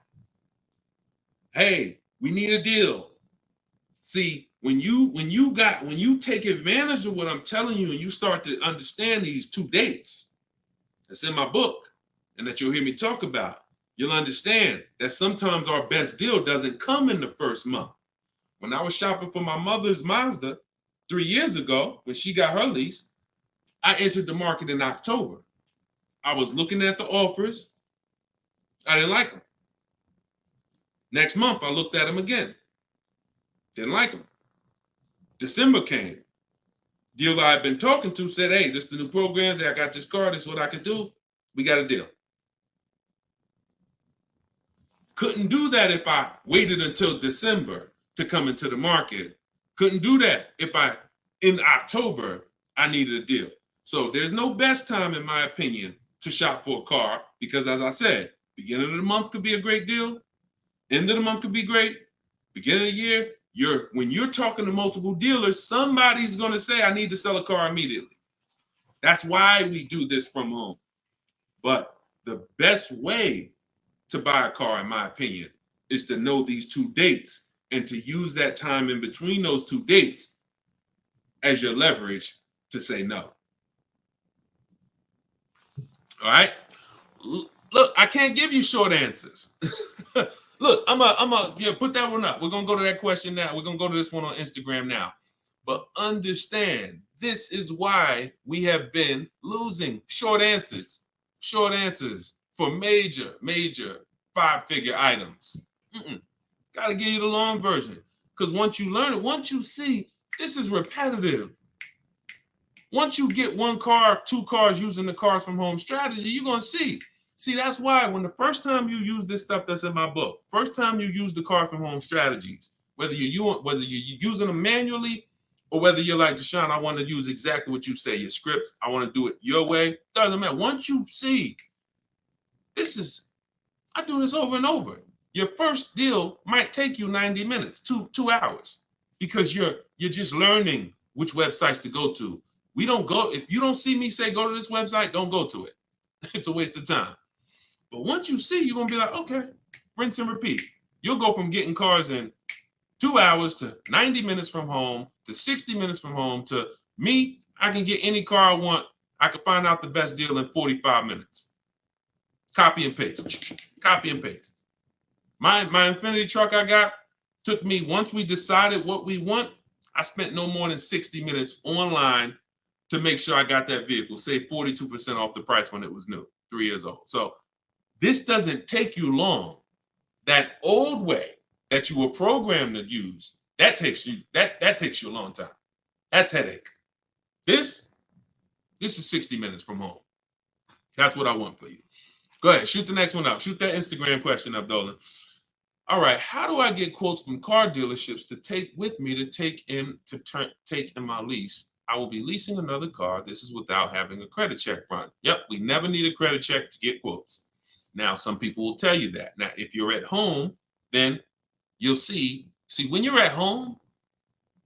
Hey, we need a deal. See, when you take advantage of what I'm telling you and you start to understand these 2 dates that's in my book and that you'll hear me talk about, you'll understand that sometimes our best deal doesn't come in the first month. When I was shopping for my mother's Mazda 3 years ago, when she got her lease, I entered the market in October. I was looking at the offers. I didn't like them. Next month, I looked at them again. Didn't like them. December came. Dealer I'd been talking to said, hey, this is the new programs. I got this car. This is what I could do. We got a deal. Couldn't do that if I waited until December to come into the market. Couldn't do that if in October, I needed a deal. So there's no best time, in my opinion, to shop for a car because, as I said, beginning of the month could be a great deal. End of the month could be great. Beginning of the year, when you're talking to multiple dealers, somebody's going to say, I need to sell a car immediately. That's why we do this from home. But the best way to buy a car, in my opinion, is to know these 2 dates and to use that time in between those 2 dates as your leverage to say no. All right? Look, I can't give you short answers. Look, I'm put that one up. We're going to go to that question now. We're going to go to this one on Instagram now. But understand, this is why we have been losing short answers for major 5-figure items. Got to give you the long version. Because once you learn it, once you see, this is repetitive. Once you get 1 car, 2 cars using the cars from home strategy, you're going to see. See, that's why when the first time you use this stuff that's in my book, first time you use the car from home strategies, whether you're using them manually or whether you're like, Deshone, I want to use exactly what you say, your scripts, I want to do it your way, doesn't matter. Once you see, I do this over and over. Your first deal might take you 90 minutes, 2 hours, because you're just learning which websites to go to. We don't go, if you don't see me say, go to this website, don't go to it. It's a waste of time. But once you see, you're going to be like, okay, rinse and repeat. You'll go from getting cars in 2 hours to 90 minutes from home to 60 minutes from home to me. I can get any car I want. I can find out the best deal in 45 minutes. Copy and paste. Copy and paste. My Infinity truck I got took me, once we decided what we want, I spent no more than 60 minutes online to make sure I got that vehicle, save 42% off the price when it was new, 3 years old. So this doesn't take you long. That old way that you were programmed to use, that takes you a long time. That's headache. This is 60 minutes from home. That's what I want for you. Go ahead, shoot the next one up. Shoot that Instagram question up, Dolan. All right, how do I get quotes from car dealerships to take with me to take in my lease? I will be leasing another car. This is without having a credit check run. Yep, we never need a credit check to get quotes. Now, some people will tell you that. Now, if you're at home, then you'll see when you're at home,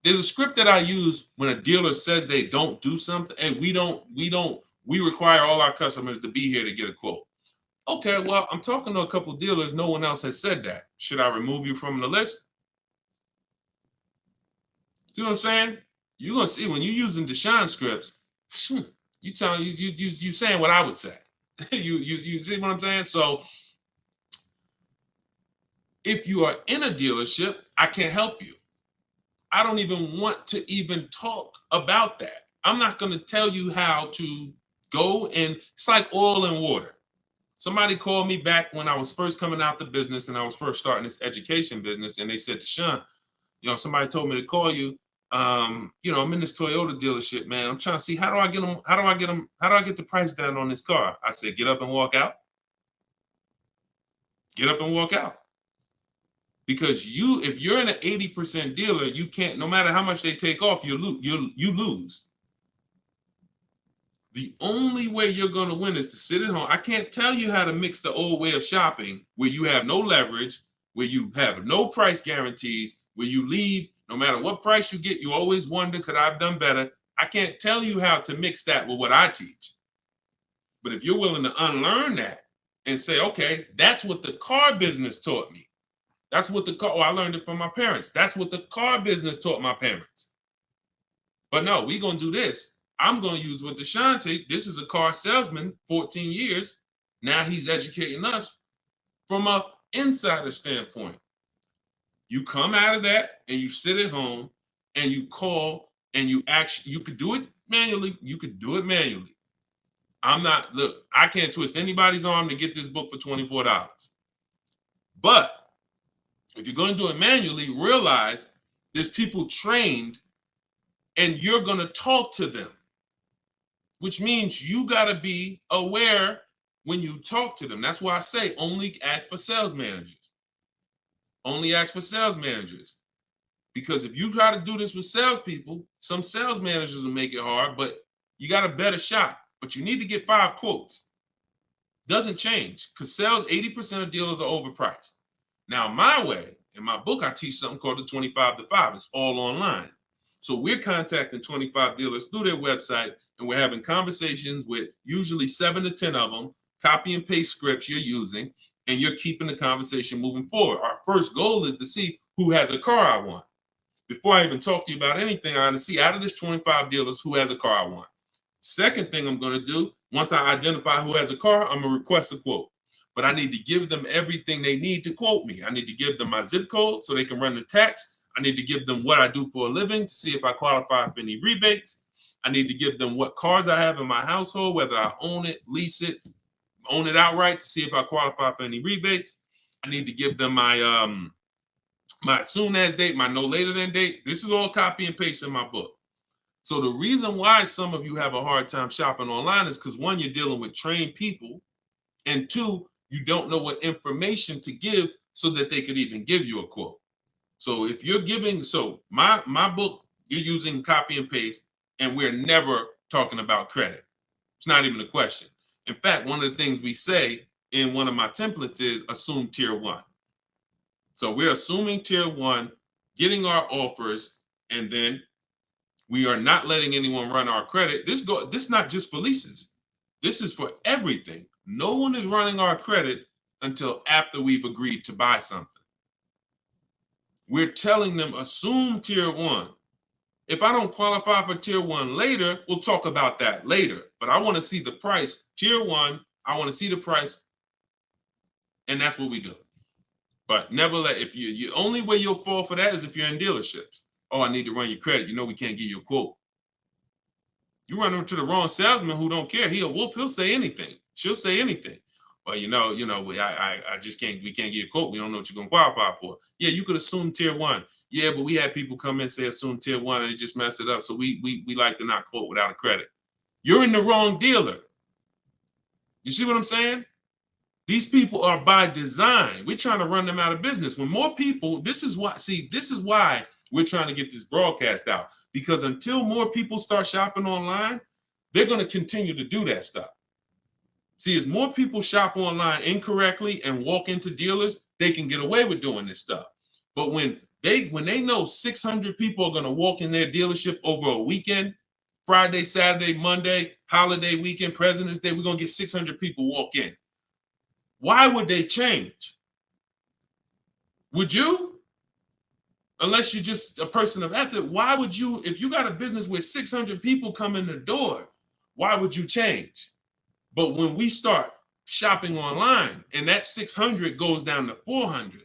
there's a script that I use when a dealer says they don't do something, and we require all our customers to be here to get a quote. Okay, well, I'm talking to a couple of dealers. No one else has said that. Should I remove you from the list? See what I'm saying? You're gonna see when you're using Deshone scripts, you saying what I would say. you see what I'm saying? So if you are in a dealership, I can't help you. I don't even want to even talk about that. I'm not going to tell you how to go, and it's like oil and water. Somebody called me back when I was first coming out the business and I was first starting this education business, and they said, Deshone, somebody told me to call you. I'm in this Toyota dealership, man. I'm trying to see how do I get the price down on this car? I said, get up and walk out. Get up and walk out. Because if you're in an 80% dealer, you can't, no matter how much they take off, you lose. The only way you're going to win is to sit at home. I can't tell you how to mix the old way of shopping where you have no leverage, where you have no price guarantees, where you leave, no matter what price you get, you always wonder, could I have done better? I can't tell you how to mix that with what I teach. But if you're willing to unlearn that and say, okay, that's what the car business taught me. That's what I learned it from my parents. That's what the car business taught my parents. But no, we're going to do this. I'm going to use what Deshone, this is a car salesman, 14 years. Now he's educating us from an insider standpoint. You come out of that and you sit at home and you call and you could do it manually. You could do it manually. I can't twist anybody's arm to get this book for $24. But if you're going to do it manually, realize there's people trained and you're going to talk to them, which means you got to be aware when you talk to them. That's why I say only ask for sales managers. Only ask for sales managers. Because if you try to do this with salespeople, some sales managers will make it hard, but you got a better shot. But you need to get 5 quotes. Doesn't change because 80% of dealers are overpriced. Now, my way, in my book, I teach something called the 25 to 5. It's all online. So we're contacting 25 dealers through their website, and we're having conversations with usually 7 to 10 of them, copy and paste scripts you're using, and you're keeping the conversation moving forward. Our first goal is to see who has a car I want. Before I even talk to you about anything, I want to see out of this 25 dealers who has a car I want. Second thing I'm going to do, once I identify who has a car, I'm going to request a quote. But I need to give them everything they need to quote me. I need to give them my zip code so they can run the tax. I need to give them what I do for a living to see if I qualify for any rebates. I need to give them what cars I have in my household, whether I own it, lease it, own it outright to see if I qualify for any rebates. I need to give them my my soon as date, my no later than date. This is all copy and paste in my book. So the reason why some of you have a hard time shopping online is because 1, you're dealing with trained people, and 2, you don't know what information to give so that they could even give you a quote. So if you're giving, my book, you're using copy and paste, and we're never talking about credit. It's not even a question. In fact, one of the things we say in one of my templates is assume tier 1. So we're assuming tier 1, getting our offers, and then we are not letting anyone run our credit. This is not just for leases. This is for everything. No one is running our credit until after we've agreed to buy something. We're telling them assume tier 1. If I don't qualify for tier 1 later, we'll talk about that later. But I want to see the price. Tier 1, I want to see the price. And that's what we do. But never if you only way you'll fall for that is if you're in dealerships. Oh, I need to run your credit. You know we can't give you a quote. You run into the wrong salesman who don't care. He'll say anything. She'll say anything. Well, I just can't. We can't give you a quote. We don't know what you're gonna qualify for. Yeah, you could assume tier 1. Yeah, but we had people come in and say assume tier 1 and they just messed it up. So we like to not quote without a credit. You're in the wrong dealer. You see what I'm saying? These people are by design. We're trying to run them out of business. When more people, this is why we're trying to get this broadcast out. Because until more people start shopping online, they're going to continue to do that stuff. See, as more people shop online incorrectly and walk into dealers, they can get away with doing this stuff. But when they know 600 people are going to walk in their dealership over a weekend, Friday, Saturday, Monday, holiday weekend, President's Day, we're going to get 600 people walk in. Why would they change? Would you? Unless you're just a person of ethic, why would you, if you got a business with 600 people come in the door, why would you change? But when we start shopping online and that 600 goes down to 400,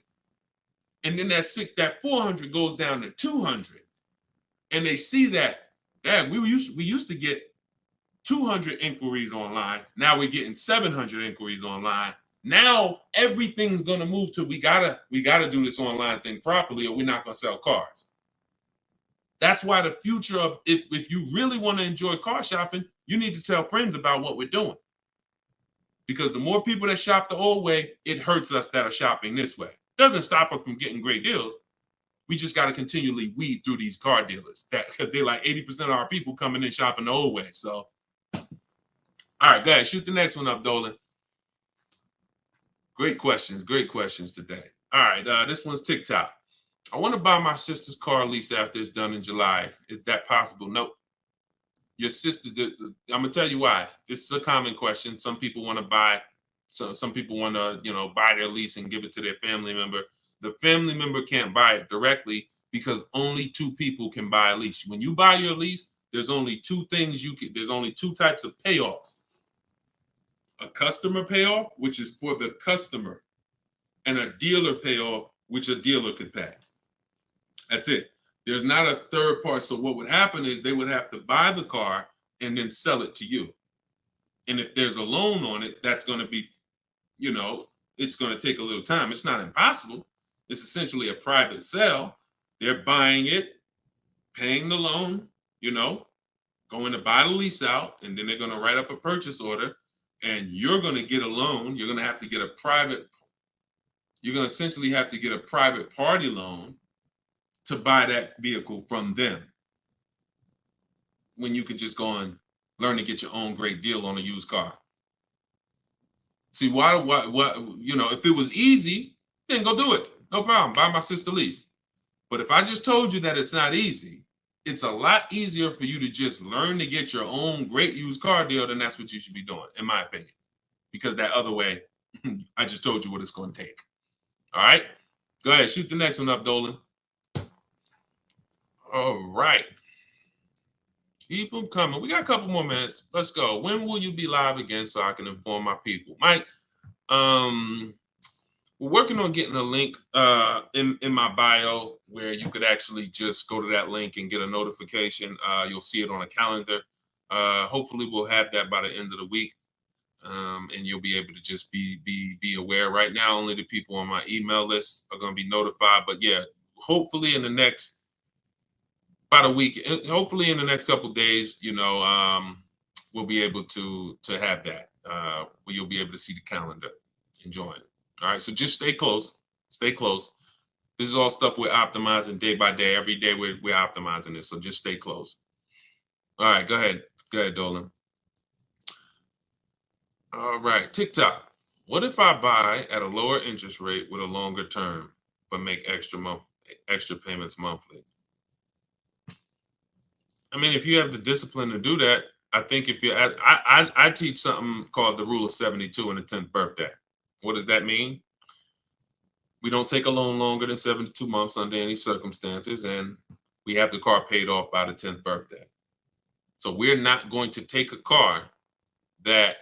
and then that 400 goes down to 200, and they see that, we used to get 200 inquiries online. Now we're getting 700 inquiries online. Now everything's gonna move to we gotta do this online thing properly, or we're not gonna sell cars. That's why the future of if you really want to enjoy car shopping, you need to tell friends about what we're doing. Because the more people that shop the old way, it hurts us that are shopping this way. Doesn't stop us from getting great deals. We just got to continually weed through these car dealers because they're like 80% of our people coming in shopping the old way. So, all right, go ahead, shoot the next one up, Dolan. Great questions today. All right, this one's TikTok. I want to buy my sister's car lease after it's done in July. Is that possible? Nope. Your sister, I'm gonna tell you why. This is a common question. Some people want to buy, some people want to, buy their lease and give it to their family member. The family member can't buy it directly because only 2 people can buy a lease. When you buy your lease, there's only 2 things there's only 2 types of payoffs. A customer payoff, which is for the customer, and a dealer payoff, which a dealer could pay. That's it. There's not a third part. So what would happen is they would have to buy the car and then sell it to you. And if there's a loan on it, that's going to be, it's going to take a little time. It's not impossible. It's essentially a private sale. They're buying it, paying the loan, going to buy the lease out, and then they're going to write up a purchase order, and you're going to get a loan. You're going to have to get you're going to essentially have to get a private party loan to buy that vehicle from them, when you could just go and learn to get your own great deal on a used car. See, why, if it was easy, then go do it. No problem. Buy my sister lease. But if I just told you that it's not easy, it's a lot easier for you to just learn to get your own great used car deal, then that's what you should be doing, in my opinion. Because that other way, I just told you what it's going to take. All right? Go ahead. Shoot the next one up, Dolan. All right. Keep them coming. We got a couple more minutes. Let's go. When will you be live again so I can inform my people? Mike, we're working on getting a link in my bio where you could actually just go to that link and get a notification. You'll see it on a calendar. Hopefully we'll have that by the end of the week. And you'll be able to just be aware. Right now, only the people on my email list are going to be notified. But yeah, hopefully in the next about a week, hopefully in the next couple of days, we'll be able to have that where you'll be able to see the calendar and join. All right, so just stay close. Stay close. This is all stuff we're optimizing day by day. Every day we're optimizing this, so just stay close. All right, go ahead. Go ahead, Dolan. All right, TikTok. What if I buy at a lower interest rate with a longer term, but make extra payments monthly? I mean, if you have the discipline to do that, I think if I teach something called the rule of 72 in the 10th birthday. What does that mean? We don't take a loan longer than 72 months under any circumstances, and we have the car paid off by the 10th birthday. So we're not going to take a car that,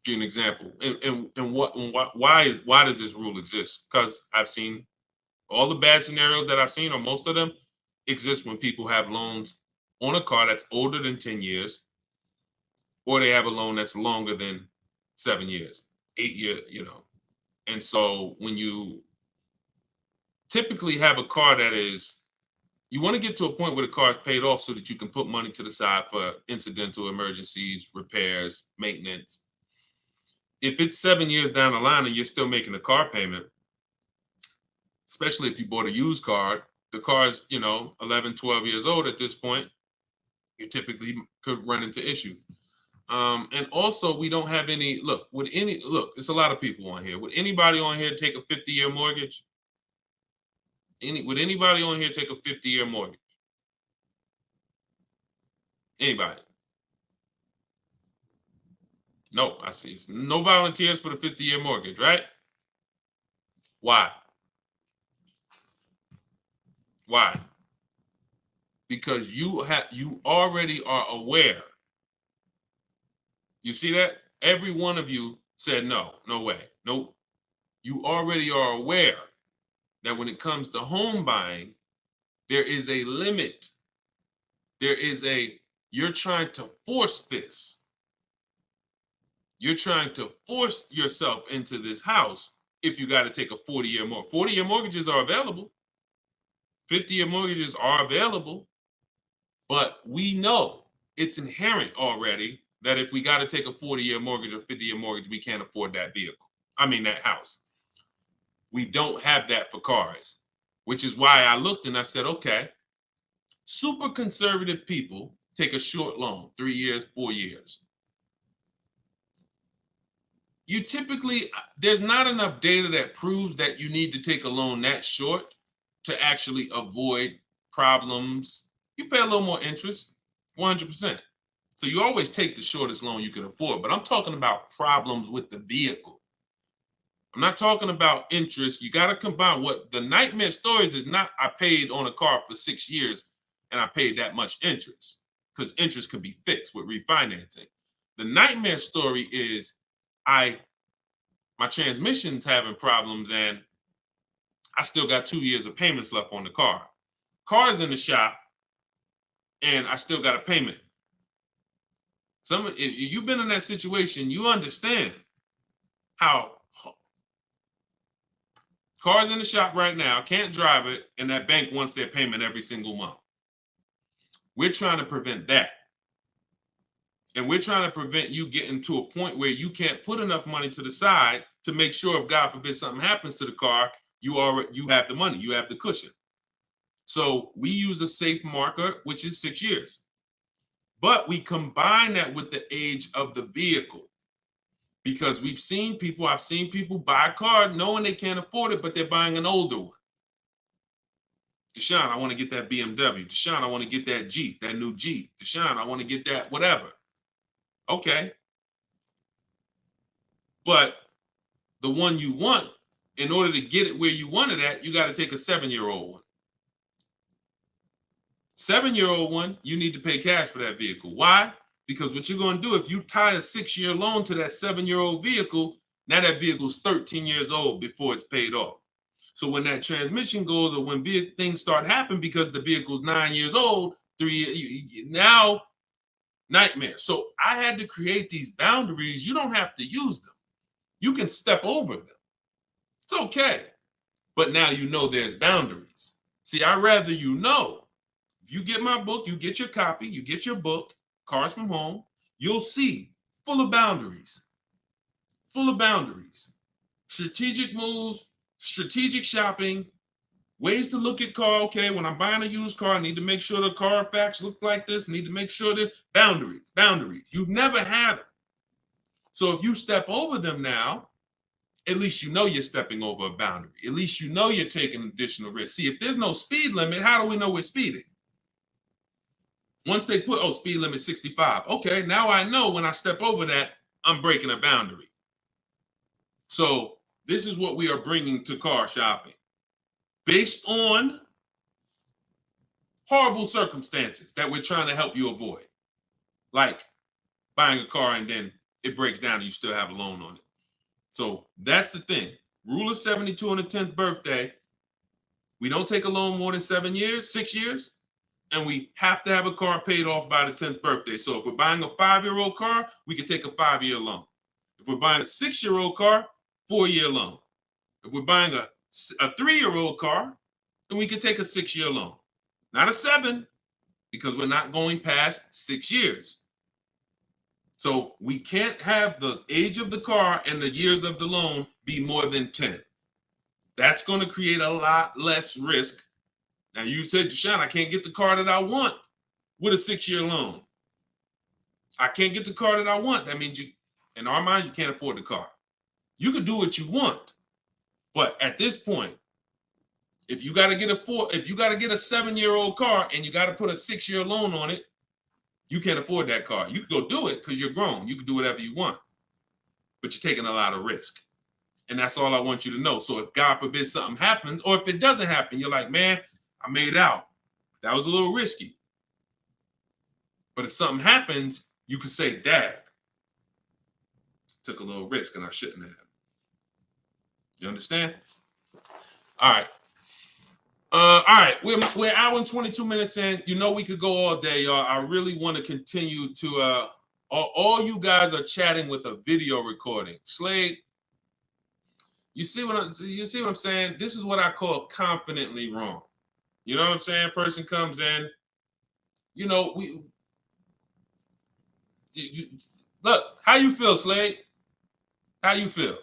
give an example, why does this rule exist? Because I've seen all the bad scenarios that I've seen, or most of them, exist when people have loans on a car that's older than 10 years, or they have a loan that's longer than 7 years, 8 years, And so when you typically have a car that is, you want to get to a point where the car is paid off so that you can put money to the side for incidental emergencies, repairs, maintenance. If it's 7 years down the line and you're still making a car payment, especially if you bought a used car, the car is, 11, 12 years old at this point, you typically could run into issues. And also we don't have any, it's a lot of people on here. Would anybody on here take a 50-year mortgage? Would anybody on here take a 50-year mortgage? Anybody? No, I see. No volunteers for the 50-year mortgage, right? Why? Why? Because you already are aware. You see that? Every one of you said no way. Nope. You already are aware that when it comes to home buying, there is a limit. You're trying to force this. You're trying to force yourself into this house if you got to take a 40-year mortgage. 40-year mortgages are available. 50-year mortgages are available. But we know it's inherent already that if we got to take a 40-year mortgage or 50-year mortgage, we can't afford that that house. We don't have that for cars, which is why I looked and I said, okay, super conservative people take a short loan, 3 years, 4 years. You typically, there's not enough data that proves that you need to take a loan that short to actually avoid problems. You pay a little more interest, 100%. So you always take the shortest loan you can afford, but I'm talking about problems with the vehicle. I'm not talking about interest. You got to combine what the nightmare stories is not. I paid on a car for 6 years and I paid that much interest, because interest can be fixed with refinancing. The nightmare story is my transmission's having problems and I still got 2 years of payments left on the car. Car's in the shop and I still got a payment. If you've been in that situation, you understand how car's in the shop right now, can't drive it, and that bank wants their payment every single month. We're trying to prevent that. And we're trying to prevent you getting to a point where you can't put enough money to the side to make sure if God forbid something happens to the car, you have the money, you have the cushion. So we use a safe marker, which is 6 years. But we combine that with the age of the vehicle, because I've seen people buy a car knowing they can't afford it, but they're buying an older one. Deshone, I want to get that BMW. Deshone, I want to get that Jeep, that new Jeep. Deshone, I want to get that whatever. Okay. But the one you want, in order to get it where you want it at, you got to take a 7-year-old one. 7-year-old one, you need to pay cash for that vehicle. Why? Because what you're going to do, if you tie a 6-year loan to that 7-year-old vehicle, now that vehicle's 13 years old before it's paid off. So when that transmission goes, or when things start happening because the vehicle's 9 years old, 3 years, now nightmare. So I had to create these boundaries. You don't have to use them. You can step over them. It's okay. But now you know there's boundaries. See, I'd rather you know. If you get my book, you get your copy, you get your book, Cars from Home, you'll see full of boundaries. Full of boundaries. Strategic moves, strategic shopping, ways to look at car. Okay, when I'm buying a used car, I need to make sure the Carfax look like this. I need to make sure that boundaries. You've never had them. So if you step over them now, at least you know you're stepping over a boundary. At least you know you're taking additional risk. See, if there's no speed limit, how do we know we're speeding? Once they put, speed limit 65. Okay, now I know when I step over that, I'm breaking a boundary. So this is what we are bringing to car shopping. Based on horrible circumstances that we're trying to help you avoid. Like buying a car and then it breaks down and you still have a loan on it. So that's the thing. Rule of 72 on the 10th birthday. We don't take a loan more than 6 years. And we have to have a car paid off by the 10th birthday. So if we're buying a 5-year-old car, we can take a 5-year loan. If we're buying a 6-year-old car, 4-year loan. If we're buying a 3-year-old car, then we can take a 6-year loan. Not a 7, because we're not going past 6 years. So we can't have the age of the car and the years of the loan be more than 10. That's going to create a lot less risk. Now you said, Deshone, I can't get the car that I want with a 6-year loan. I can't get the car that I want. That means in our minds, you can't afford the car. You can do what you want, but at this point, if you got to get a 7-year-old car and you got to put a 6-year loan on it, you can't afford that car. You can go do it because you're grown. You can do whatever you want, but you're taking a lot of risk. And that's all I want you to know. So if God forbid something happens, or if it doesn't happen, you're like, man, I made out. That was a little risky. But if something happens, you could say, Dad, took a little risk and I shouldn't have. You understand? All right. All right. We're an hour and 22 minutes in. You know we could go all day, y'all. I really want to continue to all you guys are chatting with a video recording. Slade, you see what I'm saying? This is what I call confidently wrong. You know what I'm saying? Person comes in, you know, look, how you feel, Slade? How you feel?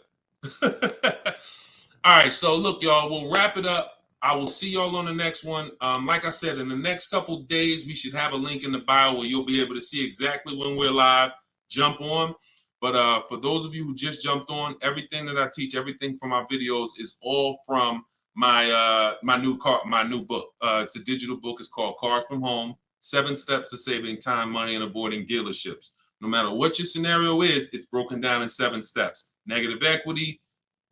All right, so look, y'all, we'll wrap it up. I will see y'all on the next one. Like I said, in the next couple days, we should have a link in the bio where you'll be able to see exactly when we're live. Jump on. But for those of you who just jumped on, everything that I teach, everything from my videos is all from my new book. It's a digital book. It's called Cars from Home: 7 Steps to Saving Time, Money, and Avoiding Dealerships. No matter what your scenario is, it's broken down in 7 steps. Negative equity,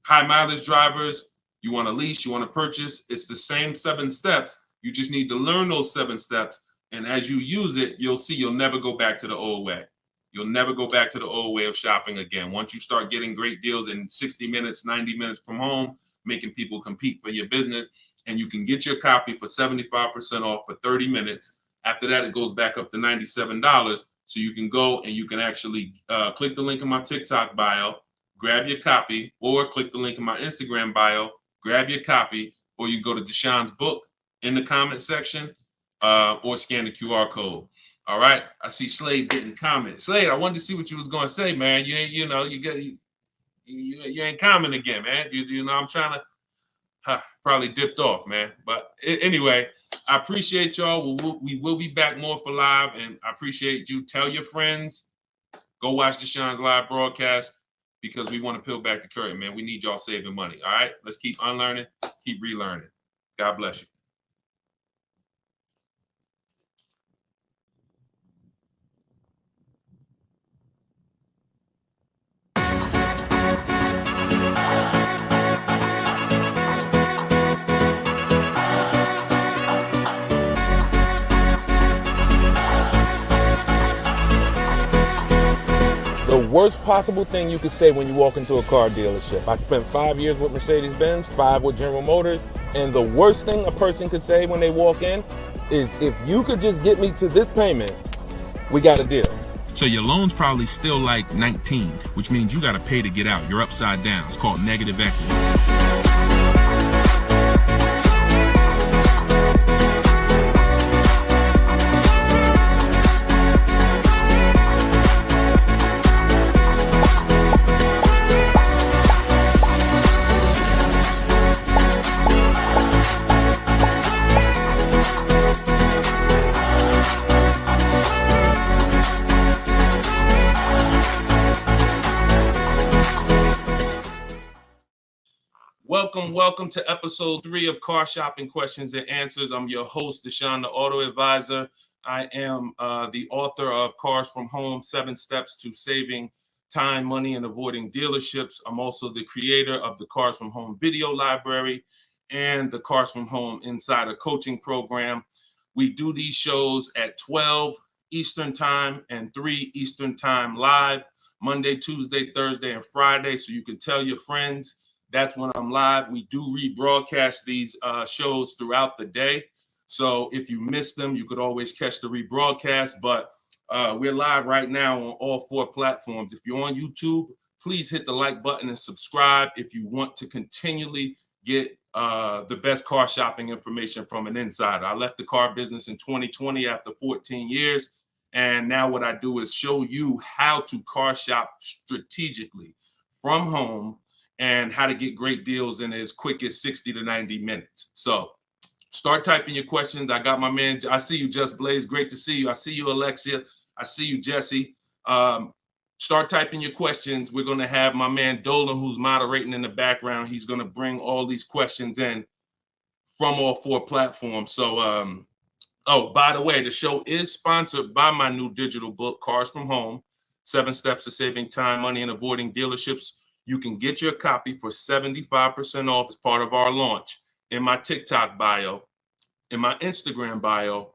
High mileage drivers, you want to lease, you want to purchase, it's the same 7 steps. You just need to learn those 7 steps. And as you use it, you'll see you'll never go back to the old way. You'll never go back to the old way of shopping again. Once you start getting great deals in 60 minutes, 90 minutes from home, making people compete for your business, and you can get your copy for 75% off for 30 minutes. After that, it goes back up to $97. So you can go and you can actually click the link in my TikTok bio, grab your copy, or click the link in my Instagram bio, grab your copy, or you go to Deshone's book in the comment section, or scan the QR code. All right. I see Slade getting comments. Slade, I wanted to see what you was going to say, man. You ain't, you ain't comment again, man. You know, I'm trying to probably dipped off, man. But anyway, I appreciate y'all. We will be back more for live, and I appreciate you. Tell your friends, go watch Deshone's live broadcast, because we want to peel back the curtain, man. We need y'all saving money. All right. Let's keep unlearning, keep relearning. God bless you. The worst possible thing you could say when you walk into a car dealership. I spent 5 years with Mercedes-Benz, 5 with General Motors, and the worst thing a person could say when they walk in is, if you could just get me to this payment, we got a deal. So your loan's probably still like 19, which means you got to pay to get out. You're upside down. It's called negative equity. Welcome to episode 3 of Car Shopping Questions and Answers. I'm your host, Deshone the Auto Advisor. I am the author of Cars from Home, 7 Steps to Saving Time, Money, and Avoiding Dealerships. I'm also the creator of the Cars from Home video library and the Cars from Home Insider Coaching Program. We do these shows at 12 Eastern Time and 3 Eastern Time live, Monday, Tuesday, Thursday, and Friday, so you can tell your friends. That's when I'm live. We do rebroadcast these shows throughout the day. So if you miss them, you could always catch the rebroadcast. But we're live right now on all 4 platforms. If you're on YouTube, please hit the like button and subscribe if you want to continually get the best car shopping information from an insider. I left the car business in 2020 after 14 years. And now what I do is show you how to car shop strategically from home, and how to get great deals in as quick as 60 to 90 minutes. So start typing your questions. I got my man, I see you, Just Blaze. Great to see you. I see you, Alexia. I see you, Jesse. Start typing your questions. We're going to have my man Dolan, who's moderating in the background. He's going to bring all these questions in from all 4 platforms. So, oh, by the way, the show is sponsored by my new digital book, Cars from Home, 7 Steps to Saving Time, Money, and Avoiding Dealerships. You can get your copy for 75% off as part of our launch in my TikTok bio, in my Instagram bio,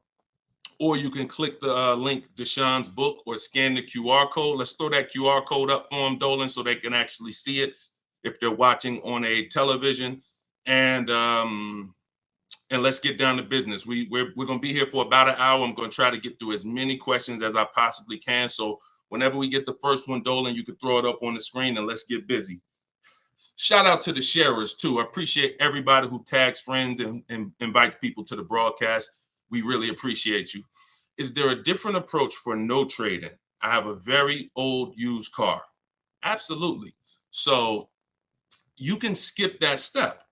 or you can click the link, Deshone's book, or scan the QR code. Let's throw that QR code up for them, Dolan, so they can actually see it if they're watching on a television. And let's get down to business. We're going to be here for about an hour. I'm going to try to get through as many questions as I possibly can. So whenever we get the first one, Dolan, you can throw it up on the screen and let's get busy. Shout out to the sharers too. I appreciate everybody who tags friends and invites people to the broadcast. We really appreciate you. Is there a different approach for no trading? I have a very old used car. Absolutely. So you can skip that step.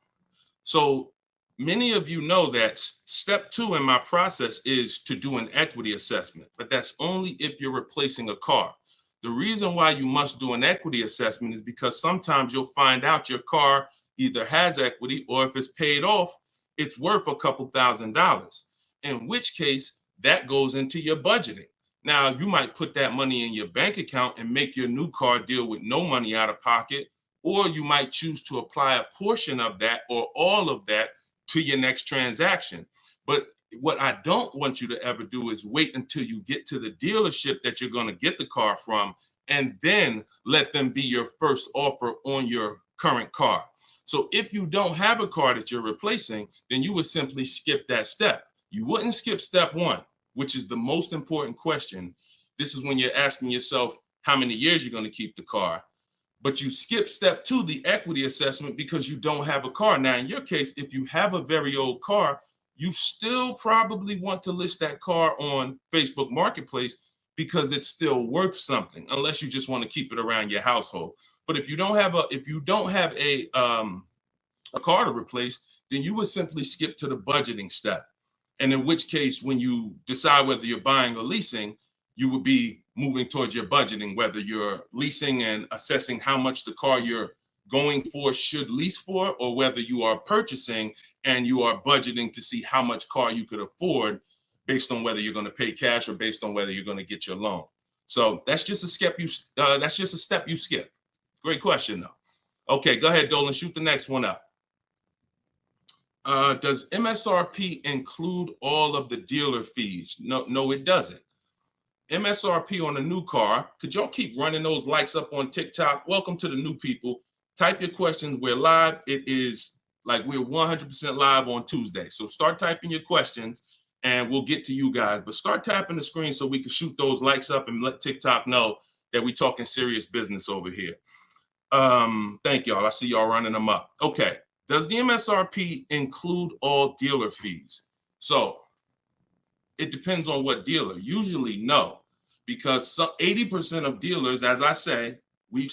So many of you know that step 2 in my process is to do an equity assessment, but that's only if you're replacing a car. The reason why you must do an equity assessment is because sometimes you'll find out your car either has equity, or if it's paid off, it's worth a couple $1,000s, in which case that goes into your budgeting. Now, you might put that money in your bank account and make your new car deal with no money out of pocket, or you might choose to apply a portion of that or all of that to your next transaction. But what I don't want you to ever do is wait until you get to the dealership that you're going to get the car from and then let them be your first offer on your current car. So if you don't have a car that you're replacing, then you would simply skip that step. You wouldn't skip step one, which is the most important question. This is when you're asking yourself how many years you're going to keep the car. But you skip step two, the equity assessment, because you don't have a car. Now, in your case, if you have a very old car, you still probably want to list that car on Facebook Marketplace because it's still worth something, unless you just want to keep it around your household. But if you don't have a car to replace, then you would simply skip to the budgeting step. And in which case, when you decide whether you're buying or leasing, you would be moving towards your budgeting, whether you're leasing and assessing how much the car you're going for should lease for, or whether you are purchasing and you are budgeting to see how much car you could afford based on whether you're going to pay cash or based on whether you're going to get your loan. So that's just a step you skip. Great question though. Okay, go ahead, Dolan, shoot the next one up. Does MSRP include all of the dealer fees? No, it doesn't. MSRP on a new car. Could y'all keep running those likes up on TikTok? Welcome to the new people. Type your questions. We're live. It is like we're 100% live on Tuesday. So start typing your questions and we'll get to you guys. But start tapping the screen so we can shoot those likes up and let TikTok know that we're talking serious business over here. Thank y'all. I see y'all running them up. Okay. Does the MSRP include all dealer fees? So it depends on what dealer. Usually no, because 80% of dealers, as I say, we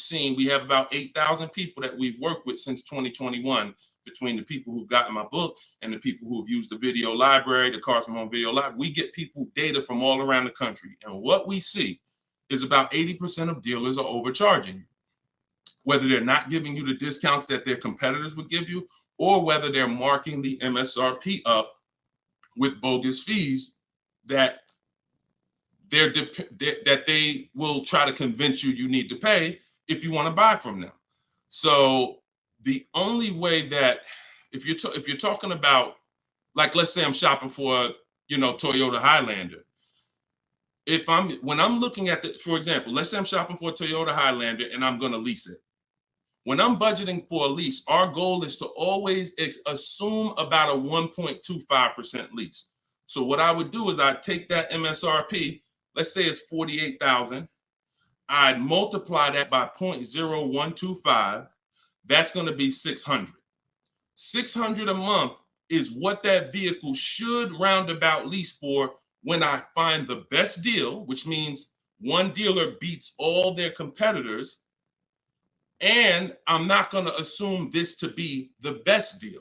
have about 8,000 people that we've worked with since 2021, between the people who've gotten my book and the people who've used the video library, the Cars from Home video library. We get people data from all around the country. And what we see is about 80% of dealers are overcharging you, whether they're not giving you the discounts that their competitors would give you, or whether they're marking the MSRP up with bogus fees that they will try to convince you need to pay if you want to buy from them. So the only way that, if you're talking about, like, let's say I'm shopping for Toyota Highlander. When I'm looking at for example, let's say I'm shopping for a Toyota Highlander and I'm going to lease it. When I'm budgeting for a lease, our goal is to always assume about a 1.25% lease. So what I would do is I'd take that MSRP, let's say it's $48,000. I'd multiply that by 0.0125. That's going to be $600. $600 a month is what that vehicle should roundabout lease for when I find the best deal, which means one dealer beats all their competitors. And I'm not going to assume this to be the best deal,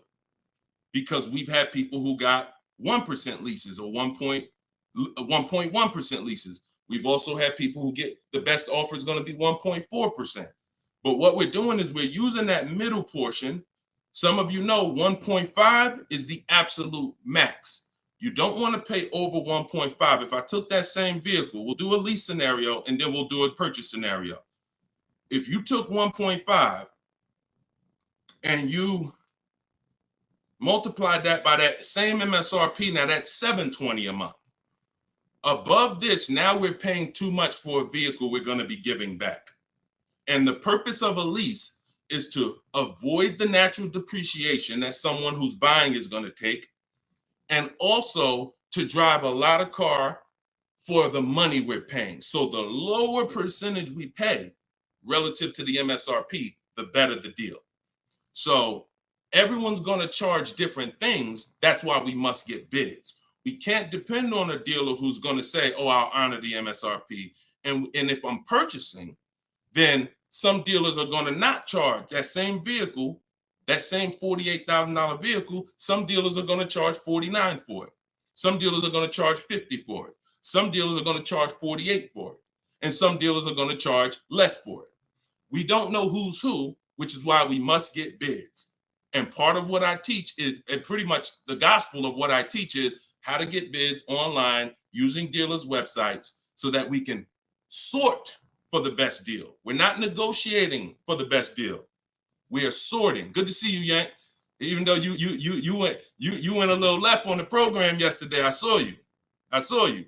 because we've had people who got 1% leases or 1.1% leases. We've also had people who get the best offer is going to be 1.4%. But what we're doing is we're using that middle portion. Some of you know 1.5 is the absolute max. You don't want to pay over 1.5. If I took that same vehicle, we'll do a lease scenario and then we'll do a purchase scenario. If you took 1.5 and you multiplied that by that same MSRP, now that's $720 a month. Above this, now we're paying too much for a vehicle we're going to be giving back. And the purpose of a lease is to avoid the natural depreciation that someone who's buying is going to take, and also to drive a lot of car for the money we're paying. So the lower percentage we pay relative to the MSRP, the better the deal. So everyone's going to charge different things. That's why we must get bids. We can't depend on a dealer who's going to say, oh, I'll honor the MSRP. And if I'm purchasing, then some dealers are going to not charge that same vehicle, that same $48,000 vehicle. Some dealers are going to charge $49,000 for it. Some dealers are going to charge $50,000 for it. Some dealers are going to charge $48,000 for it. And some dealers are going to charge less for it. We don't know who's who, which is why we must get bids. And part of what I teach is, and pretty much the gospel of what I teach is how to get bids online using dealers' websites so that we can sort for the best deal. We're not negotiating for the best deal. We are sorting. Good to see you, Yank. Even though you went a little left on the program yesterday. I saw you.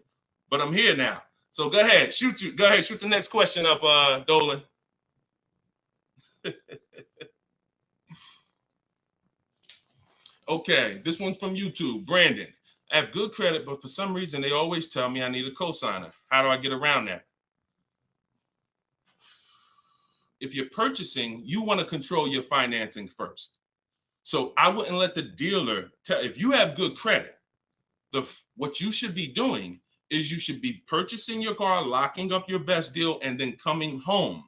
But I'm here now. So go ahead, shoot the next question up, Dolan. Okay, this one's from YouTube. Brandon, I have good credit, but for some reason they always tell me I need a cosigner. How do I get around that? If you're purchasing, you want to control your financing first. So I wouldn't let the dealer tell. If you have good credit, what you should be doing is you should be purchasing your car, locking up your best deal, and then coming home.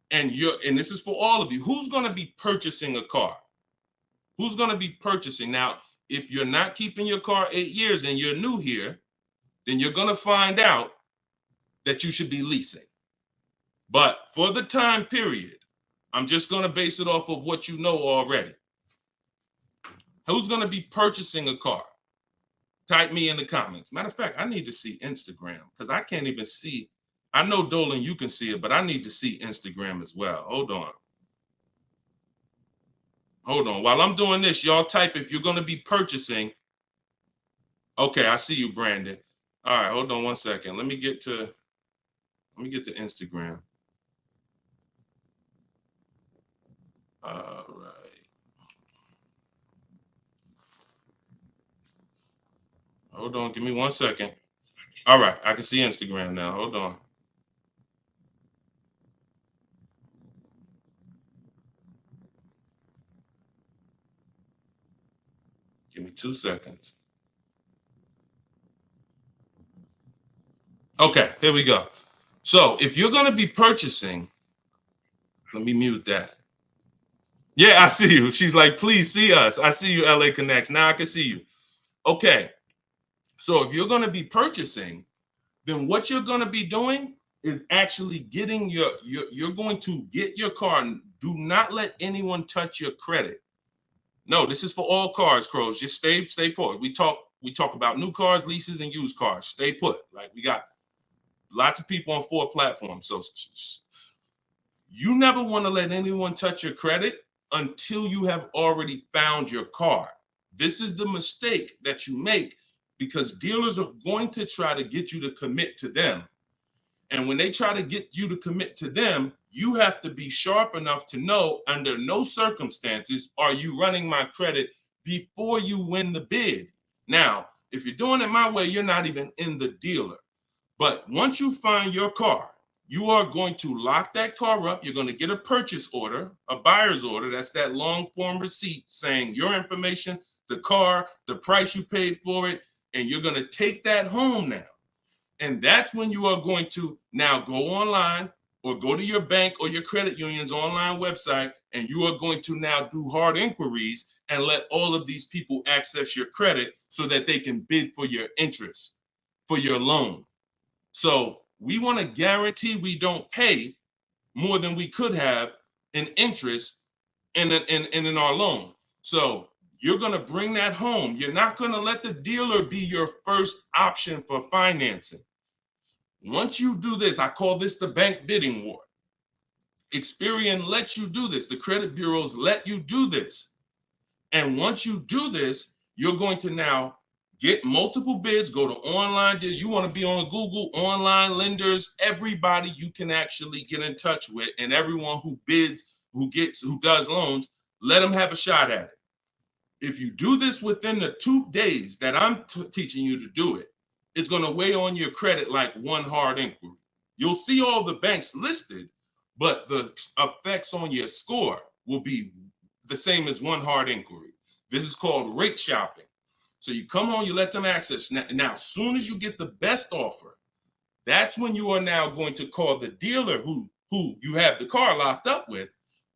And this is for all of you. Who's going to be purchasing a car? Who's going to be purchasing? Now, if you're not keeping your car 8 years and you're new here, then you're going to find out that you should be leasing. But for the time period, I'm just going to base it off of what you know already. Who's going to be purchasing a car? Type me in the comments. Matter of fact, I need to see Instagram because I can't even see. I know, Dolan, you can see it, but I need to see Instagram as well. Hold on. While I'm doing this, y'all type if you're going to be purchasing. Okay, I see you, Brandon. All right, hold on one second. Let me get to Instagram. All right. Hold on, give me 1 second. All right, I can see Instagram now. Hold on. Give me 2 seconds. Okay, here we go. So if you're going to be purchasing, let me mute that. Yeah, I see you. She's like, please see us. I see you, LA Connects. Now I can see you. Okay. So if you're going to be purchasing, then what you're going to be doing is actually getting you're going to get your car. Do not let anyone touch your credit. No, this is for all cars, Crows. Just stay put. We talk about new cars, leases, and used cars. Stay put. Like, we got lots of people on 4 platforms. So you never want to let anyone touch your credit until you have already found your car. This is the mistake that you make because dealers are going to try to get you to commit to them. And when they try to get you to commit to them, you have to be sharp enough to know under no circumstances are you running my credit before you win the bid. Now, if you're doing it my way, you're not even in the dealer. But once you find your car, you are going to lock that car up. You're going to get a purchase order, a buyer's order. That's that long form receipt saying your information, the car, the price you paid for it, and you're going to take that home now. And that's when you are going to now go online or go to your bank or your credit union's online website, and you are going to now do hard inquiries and let all of these people access your credit so that they can bid for your interest, for your loan. So we want to guarantee we don't pay more than we could have in interest in our loan. So you're going to bring that home. You're not going to let the dealer be your first option for financing. Once you do this, I call this the bank bidding war. Experian lets you do this. The credit bureaus let you do this. And once you do this, you're going to now get multiple bids, go to online. You want to be on Google, online lenders, everybody you can actually get in touch with, and everyone who bids, who does loans, let them have a shot at it. If you do this within the 2 days that I'm teaching you to do it, it's going to weigh on your credit like one hard inquiry. You'll see all the banks listed, but the effects on your score will be the same as one hard inquiry. This is called rate shopping. So you come home, you let them access. Now, as soon as you get the best offer, that's when you are now going to call the dealer who you have the car locked up with.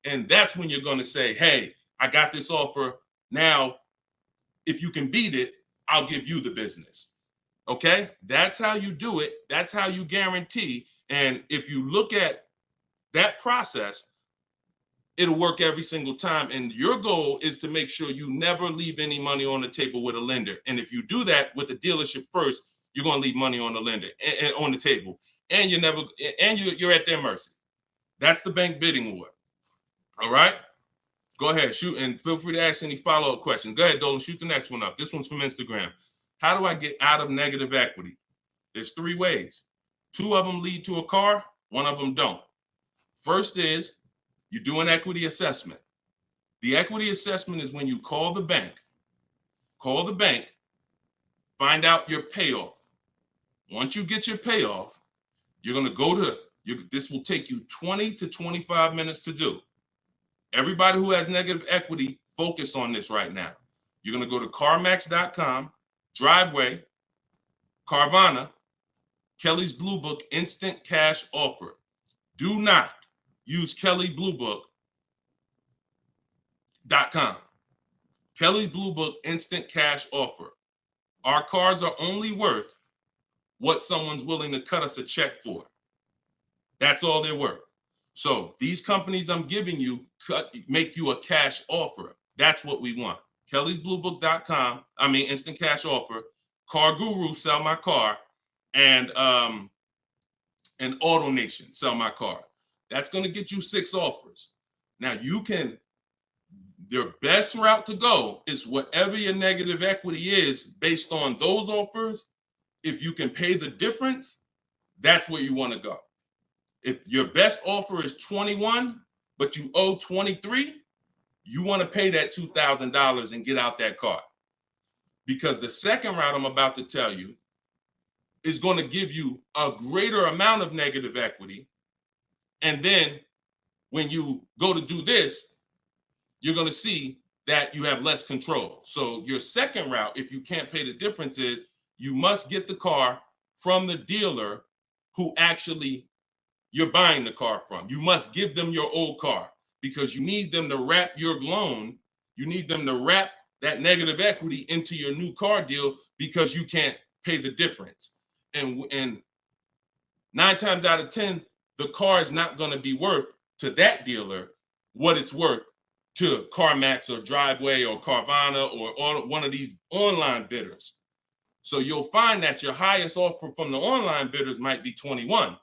And that's when you're going to say, hey, I got this offer. Now, if you can beat it, I'll give you the business. Okay? That's how you do it. That's how you guarantee. And if you look at that process, it'll work every single time. And your goal is to make sure you never leave any money on the table with a lender. And if you do that with the dealership first, you're going to leave money on the lender and on the table. And you're at their mercy. That's the bank bidding war. All right? Go ahead, shoot, and feel free to ask any follow-up questions. Go ahead, Dolan, shoot the next one up. This one's from Instagram. How do I get out of negative equity? There's 3 ways. 2 of them lead to a car, 1 of them don't. First is you do an equity assessment. The equity assessment is when you call the bank, find out your payoff. Once you get your payoff, you're going to go to, this will take you 20 to 25 minutes to do. Everybody who has negative equity, focus on this right now. You're going to go to CarMax.com, Driveway, Carvana, Kelly's Blue Book Instant Cash Offer. Do not use KellyBlueBook.com. Kelly Blue Book Instant Cash Offer. Our cars are only worth what someone's willing to cut us a check for. That's all they're worth. So these companies I'm giving you make you a cash offer. That's what we want. Kelly'sBlueBook.com. Instant cash offer. Car Guru, sell my car, and Auto Nation, sell my car. That's going to get you 6 offers. Now your best route to go is whatever your negative equity is based on those offers. If you can pay the difference, that's where you want to go. If your best offer is 21, but you owe 23, you want to pay that $2,000 and get out that car. Because the second route I'm about to tell you is going to give you a greater amount of negative equity. And then when you go to do this, you're going to see that you have less control. So your second route, if you can't pay the difference, is you must get the car from the dealer who actually you're buying the car from. You must give them your old car because you need them to wrap your loan. You need them to wrap that negative equity into your new car deal because you can't pay the difference. And 9 times out of 10, the car is not going to be worth to that dealer what it's worth to CarMax or Driveway or Carvana or one of these online bidders. So you'll find that your highest offer from the online bidders might be 21.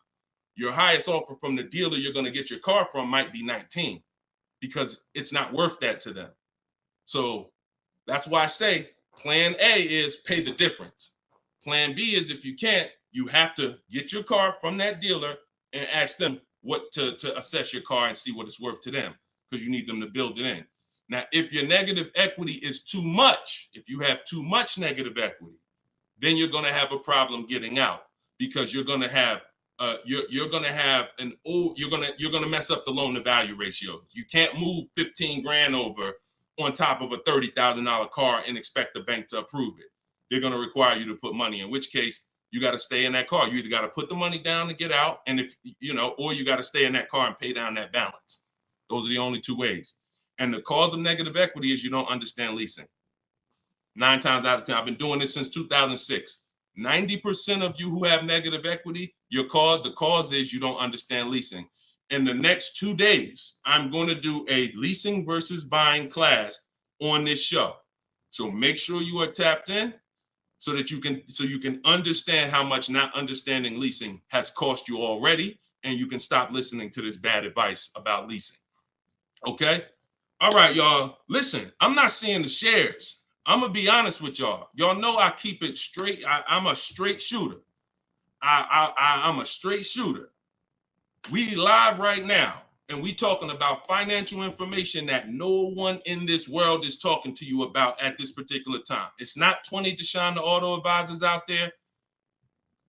Your highest offer from the dealer you're going to get your car from might be 19 because it's not worth that to them. So that's why I say plan A is pay the difference. Plan B is if you can't, you have to get your car from that dealer and ask them what to assess your car and see what it's worth to them because you need them to build it in. Now, if your negative equity is too much, if you have too much negative equity, then you're going to have a problem getting out because you're going to have you're going to mess up the loan to value ratio. You can't move 15 grand over on top of a $30,000 car and expect the bank to approve it. They're going to require you to put money, in which case you got to stay in that car. You either got to put the money down to get out, and or you got to stay in that car and pay down that balance. Those are the only 2 ways. And the cause of negative equity is you don't understand leasing. 9 times out of 10, I've been doing this since 2006. 90% of you who have negative equity, the cause is you don't understand leasing. In the next 2 days, I'm going to do a leasing versus buying class on this show. So make sure you are tapped in so that you can understand how much not understanding leasing has cost you already, and you can stop listening to this bad advice about leasing. Okay? All right, y'all. Listen, I'm not seeing the shares. I'm going to be honest with y'all. Y'all know I keep it straight. I'm a straight shooter. I'm a straight shooter. We live right now, and we talking about financial information that no one in this world is talking to you about at this particular time. It's not 20 Deshone the Auto Advisors out there.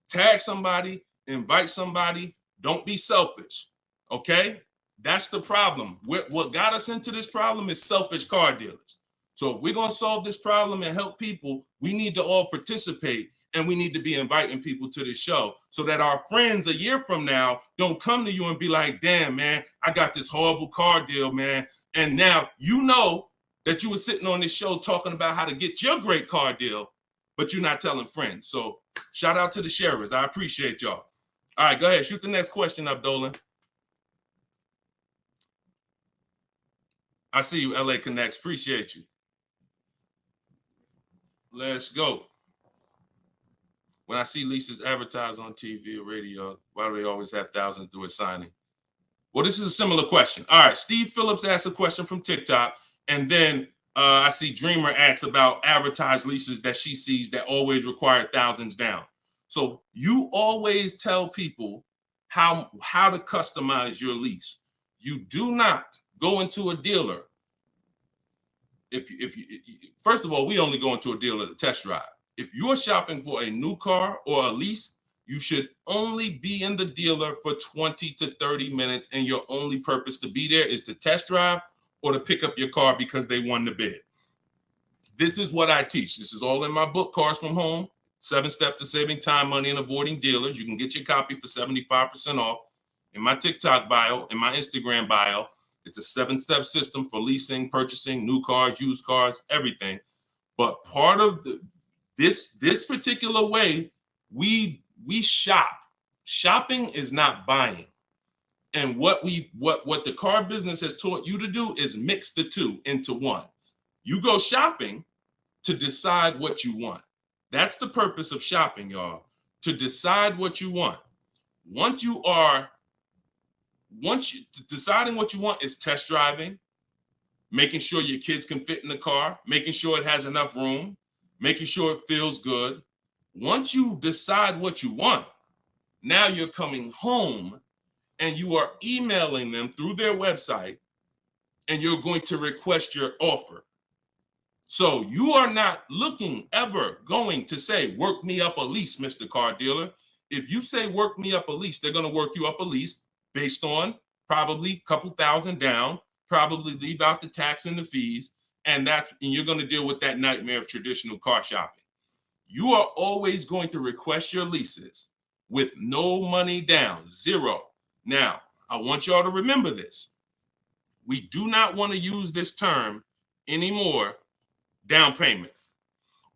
Tag somebody, invite somebody. Don't be selfish, okay? That's the problem. What got us into this problem is selfish car dealers. So if we're going to solve this problem and help people, we need to all participate, and we need to be inviting people to this show so that our friends a year from now don't come to you and be like, damn, man, I got this horrible car deal, man. And now you know that you were sitting on this show talking about how to get your great car deal, but you're not telling friends. So shout out to the sharers. I appreciate y'all. All right, go ahead. Shoot the next question up, Dolan. I see you, LA Connects. Appreciate you. Let's go. When I see leases advertised on TV or radio, why do they always have thousands do a signing? Well, this is a similar question. All right, Steve Phillips asked a question from TikTok, and then I see Dreamer asks about advertised leases that she sees that always require thousands down. So you always tell people how to customize your lease. You do not go into a dealer. If you first of all, we only go into a dealer to test drive. If you're shopping for a new car or a lease, you should only be in the dealer for 20 to 30 minutes, and your only purpose to be there is to test drive or to pick up your car because they won the bid. This is what I teach. This is all in my book, Cars from Home, 7 Steps to Saving Time, Money, and Avoiding Dealers. You can get your copy for 75% off. In my TikTok bio, in my Instagram bio, it's a 7-step system for leasing, purchasing, new cars, used cars, everything. But part of this particular way, we shop. Shopping is not buying. And what the car business has taught you to do is mix the two into one. You go shopping to decide what you want. That's the purpose of shopping, y'all, to decide what you want. Deciding what you want is test driving, making sure your kids can fit in the car, making sure it has enough room, making sure it feels good. Once you decide what you want, now you're coming home and you are emailing them through their website, and you're going to request your offer. So you are not ever going to say, work me up a lease, Mr. Car Dealer. If you say work me up a lease, they're going to work you up a lease based on probably a couple thousand down, probably leave out the tax and the fees, and you're going to deal with that nightmare of traditional car shopping. You are always going to request your leases with no money down, zero. Now, I want y'all to remember this. We do not want to use this term anymore, down payment.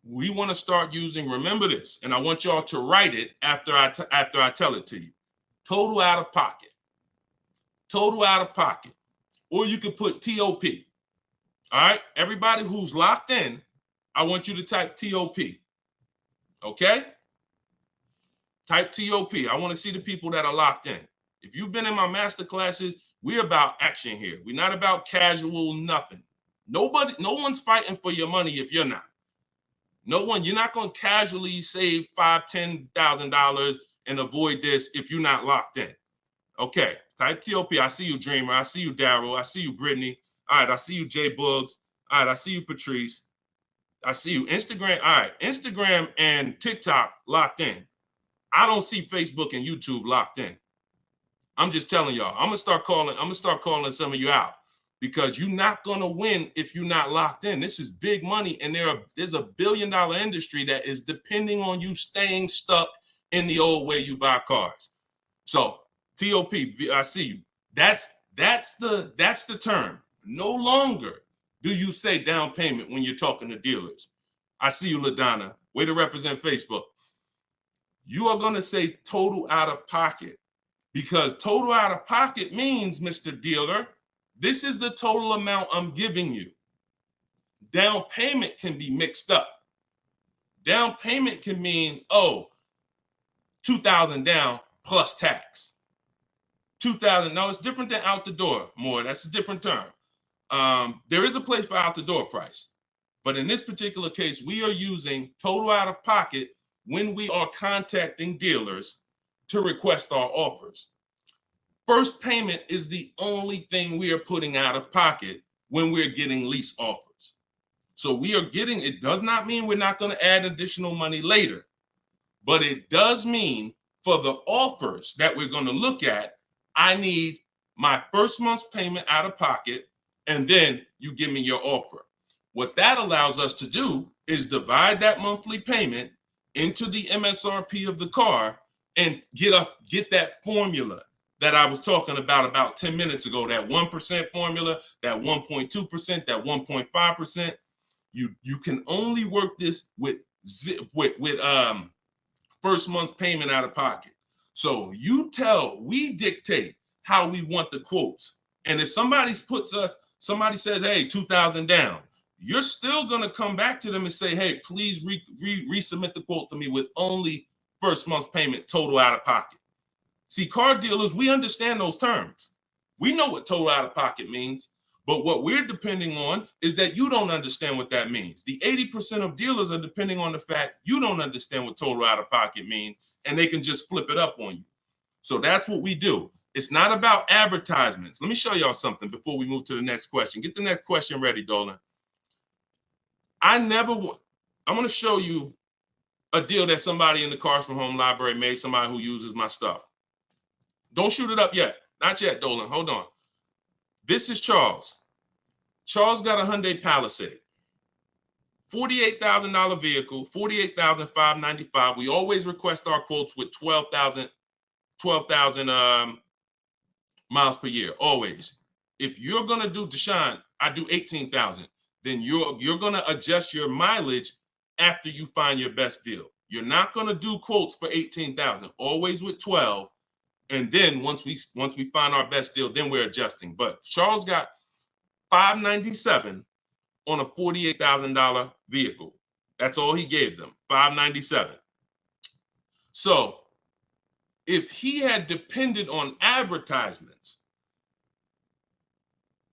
We want to start using, remember this, and I want y'all to write it after I tell it to you. Total out of pocket. Total out of pocket. Or you could put TOP. All right? Everybody who's locked in, I want you to type TOP. Okay? Type TOP. I want to see the people that are locked in. If you've been in my master classes, we're about action here. We're not about casual nothing. No one's fighting for your money if you're not. You're not going to casually save $5,000, $10,000 and avoid this if you're not locked in. Okay, type TOP. I see you, Dreamer. I see you, Daryl. I see you, Brittany. All right, I see you, Jay Buggs. All right, I see you, Patrice. I see you, Instagram. All right, Instagram and TikTok locked in. I don't see Facebook and YouTube locked in. I'm just telling y'all. I'm gonna start calling some of you out, because you're not gonna win if you're not locked in. This is big money, and there's $1 billion industry that is depending on you staying stuck in the old way you buy cars. So TOP, I see you. That's the term. No longer do you say down payment when you're talking to dealers. I see you, LaDonna. Way to represent Facebook. You are gonna say total out of pocket, because total out of pocket means, Mr. Dealer, this is the total amount I'm giving you. Down payment can be mixed up. Down payment can mean, $2,000 down plus tax. $2,000. No, it's different than out the door. More, that's a different term. There is a place for out the door price, but in this particular case, we are using total out of pocket when we are contacting dealers to request our offers. First payment is the only thing we are putting out of pocket when we're getting lease offers. So it does not mean we're not going to add additional money later, but it does mean for the offers that we're going to look at, I need my first month's payment out of pocket, and then you give me your offer. What that allows us to do is divide that monthly payment into the MSRP of the car and get that formula that I was talking about 10 minutes ago, that 1% formula, that 1.2%, that 1.5%. You can only work this with first month's payment out of pocket. So we dictate how we want the quotes. And if somebody says, hey, 2,000 down, you're still going to come back to them and say, hey, please resubmit the quote to me with only first month's payment total out of pocket. See, car dealers, we understand those terms. We know what total out of pocket means, but what we're depending on is that you don't understand what that means. The 80% of dealers are depending on the fact you don't understand what total out of pocket means, and they can just flip it up on you. So that's what we do. It's not about advertisements. Let me show y'all something before we move to the next question. Get the next question ready, Dolan. I'm going to show you a deal that somebody in the Cars from Home library made, somebody who uses my stuff. Don't shoot it up yet. Not yet, Dolan. Hold on. This is Charles. Charles got a Hyundai Palisade. $48,000 vehicle, $48,595. We always request our quotes with 12,000 miles per year, always. If you're gonna do Deshone, I do 18,000. Then you're gonna adjust your mileage after you find your best deal. You're not gonna do quotes for 18,000. Always with 12, and then once we find our best deal, then we're adjusting. But Charles got $597 on a $48,000 vehicle. That's all he gave them, $597. So if he had depended on advertisements,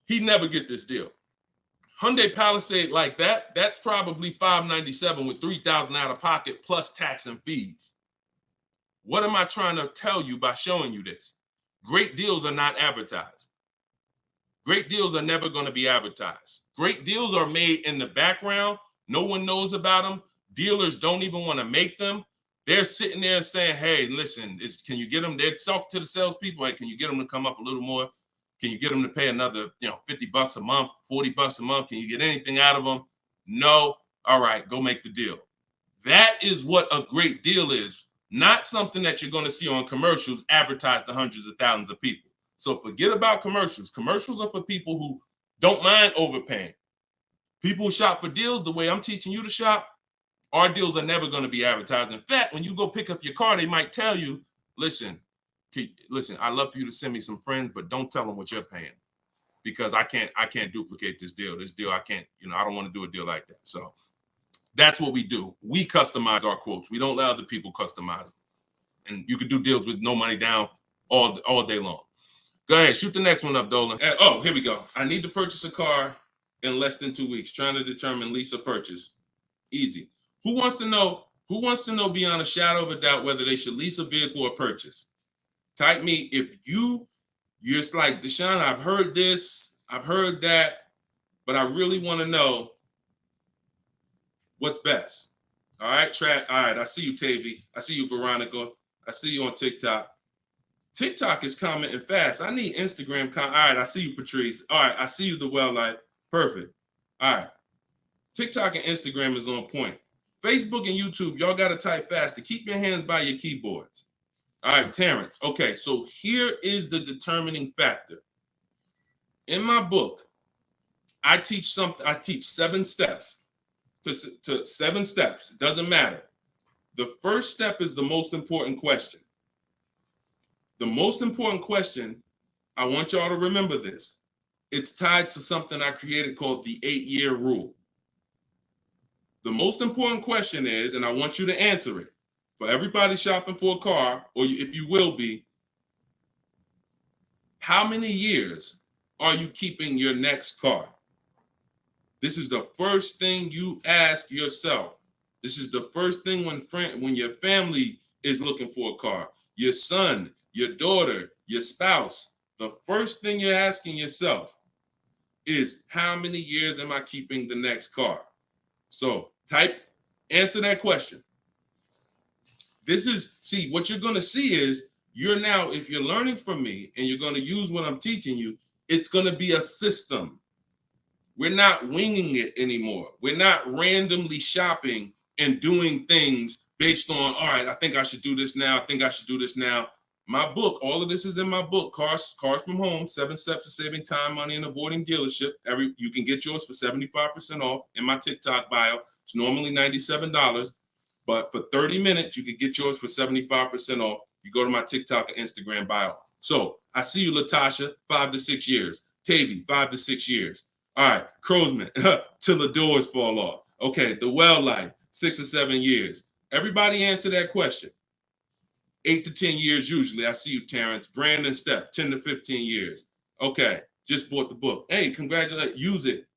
he'd never get this deal. Hyundai Palisade like that, that's probably $597 with $3,000 out of pocket plus tax and fees. What am I trying to tell you by showing you this? Great deals are not advertised. Great deals are never going to be advertised. Great deals are made in the background. No one knows about them. Dealers don't even want to make them. They're sitting there saying, hey, listen, can you get them? They talk to the salespeople. Hey, can you get them to come up a little more? Can you get them to pay another, $50 a month, $40 a month? Can you get anything out of them? No. All right, go make the deal. That is what a great deal is. Not something that you're going to see on commercials advertised to hundreds of thousands of people. So forget about commercials. Commercials are for people who don't mind overpaying. People who shop for deals the way I'm teaching you to shop, our deals are never going to be advertised. In fact, when you go pick up your car, they might tell you, listen, I'd love for you to send me some friends, but don't tell them what you're paying, because I can't duplicate this deal. This deal, I can't, I don't want to do a deal like that. So that's what we do. We customize our quotes. We don't let other people customize them. And you can do deals with no money down all day long. Go ahead, shoot the next one up, Dolan. Oh, here we go. I need to purchase a car in less than 2 weeks. Trying to determine lease or purchase. Easy. Who wants to know beyond a shadow of a doubt whether they should lease a vehicle or purchase? Type me if you're just like, Deshone, I've heard this, I've heard that, but I really want to know what's best. All right, all right, I see you, Tavy. I see you, Veronica. I see you on TikTok. TikTok is commenting fast. I need Instagram. All right, I see you, Patrice. All right, I see you, The Well Life. Perfect. All right. TikTok and Instagram is on point. Facebook and YouTube, y'all got to type fast to keep your hands by your keyboards. All right, Terrence. Okay, so here is the determining factor. In my book, I teach 7 steps to 7 steps. It doesn't matter. The first step is the most important question. The most important question, I want y'all to remember this. It's tied to something I created called the 8-year rule. The most important question is, and I want you to answer it, for everybody shopping for a car, or if you will be, how many years are you keeping your next car? This is the first thing you ask yourself. This is the first thing when your family is looking for a car, your son, your daughter, your spouse. The first thing you're asking yourself is, how many years am I keeping the next car? So answer that question. What you're going to see is, if you're learning from me and you're going to use what I'm teaching you, it's going to be a system. We're not winging it anymore. We're not randomly shopping and doing things based on, all right, I think I should do this now. I think I should do this now. My book, all of this is in my book, Cars from Home, 7 Steps to Saving Time, Money, and Avoiding Dealership. You can get yours for 75% off in my TikTok bio. It's normally $97, but for 30 minutes, you can get yours for 75% off. You go to my TikTok and Instagram bio. So I see you, Latasha, 5 to 6 years. Tavy, 5 to 6 years. All right, Crowsman, till the doors fall off. Okay, The Well Life, 6 or 7 years. Everybody answer that question. 8 to 10 years usually. I see you, Terrence. Brandon Steph, 10 to 15 years. Okay, just bought the book. Hey, congratulations. Use it.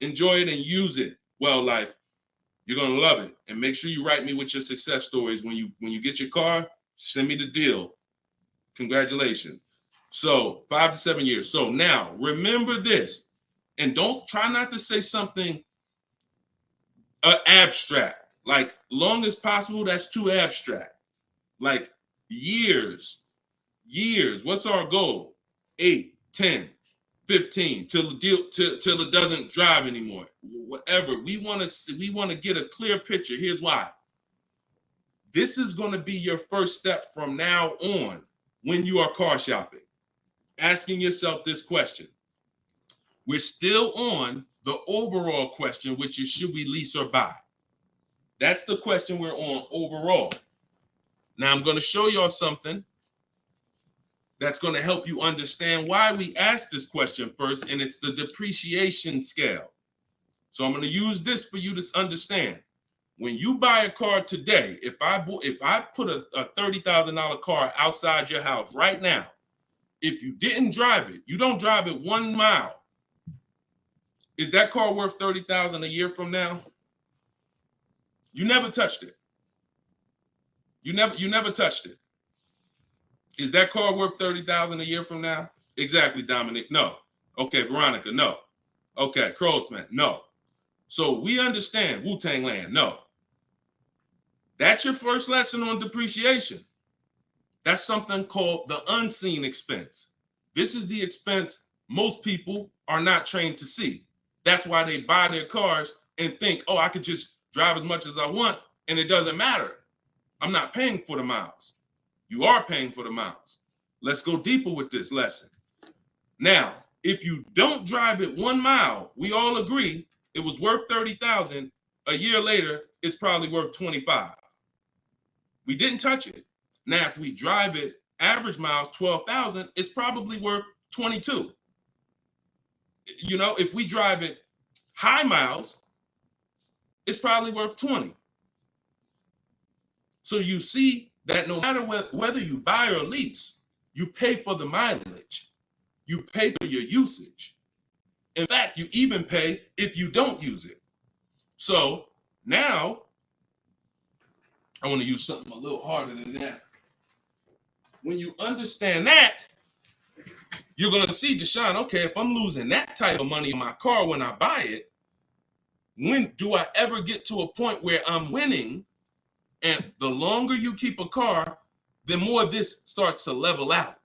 Enjoy it and use it. Well, life. You're gonna love it. And make sure you write me with your success stories when you get your car. Send me the deal. Congratulations. So 5 to 7 years. So now remember this, and don't try not to say something abstract. Like long as possible, that's too abstract. Like years. What's our goal? 8, 10, 15 till the deal till it doesn't drive anymore. Whatever. We want to get a clear picture. Here's why. This is going to be your first step from now on when you are car shopping. Asking yourself this question. We're still on the overall question, which is should we lease or buy? That's the question we're on overall. Now I'm going to show y'all something that's going to help you understand why we asked this question first, and it's the depreciation scale. So I'm going to use this for you to understand. When you buy a car today, if I put a $30,000 car outside your house right now, if you didn't drive it, you don't drive it 1 mile, is that car worth $30,000 a year from now? You never touched it. You never touched it. Is that car worth $30,000 a year from now? Exactly, Dominic. No. Okay, Veronica. No. Okay, Crowsman. No. So we understand Wu-Tang Land. No. That's your first lesson on depreciation. That's something called the unseen expense. This is the expense most people are not trained to see. That's why they buy their cars and think, oh, I could just drive as much as I want and it doesn't matter. I'm not paying for the miles. You are paying for the miles. Let's go deeper with this lesson. Now, if you don't drive it 1 mile, we all agree it was worth $30,000. A year later, it's probably worth $25,000. We didn't touch it. Now, if we drive it, average miles 12,000, it's probably worth 22. You know, if we drive it high miles, it's probably worth 20. So you see that no matter whether you buy or lease, you pay for the mileage. You pay for your usage. In fact, you even pay if you don't use it. So now, I want to use something a little harder than that. When you understand that, you're going to see, Deshone, okay, if I'm losing that type of money in my car when I buy it, when do I ever get to a point where I'm winning? And the longer you keep a car, the more this starts to level out.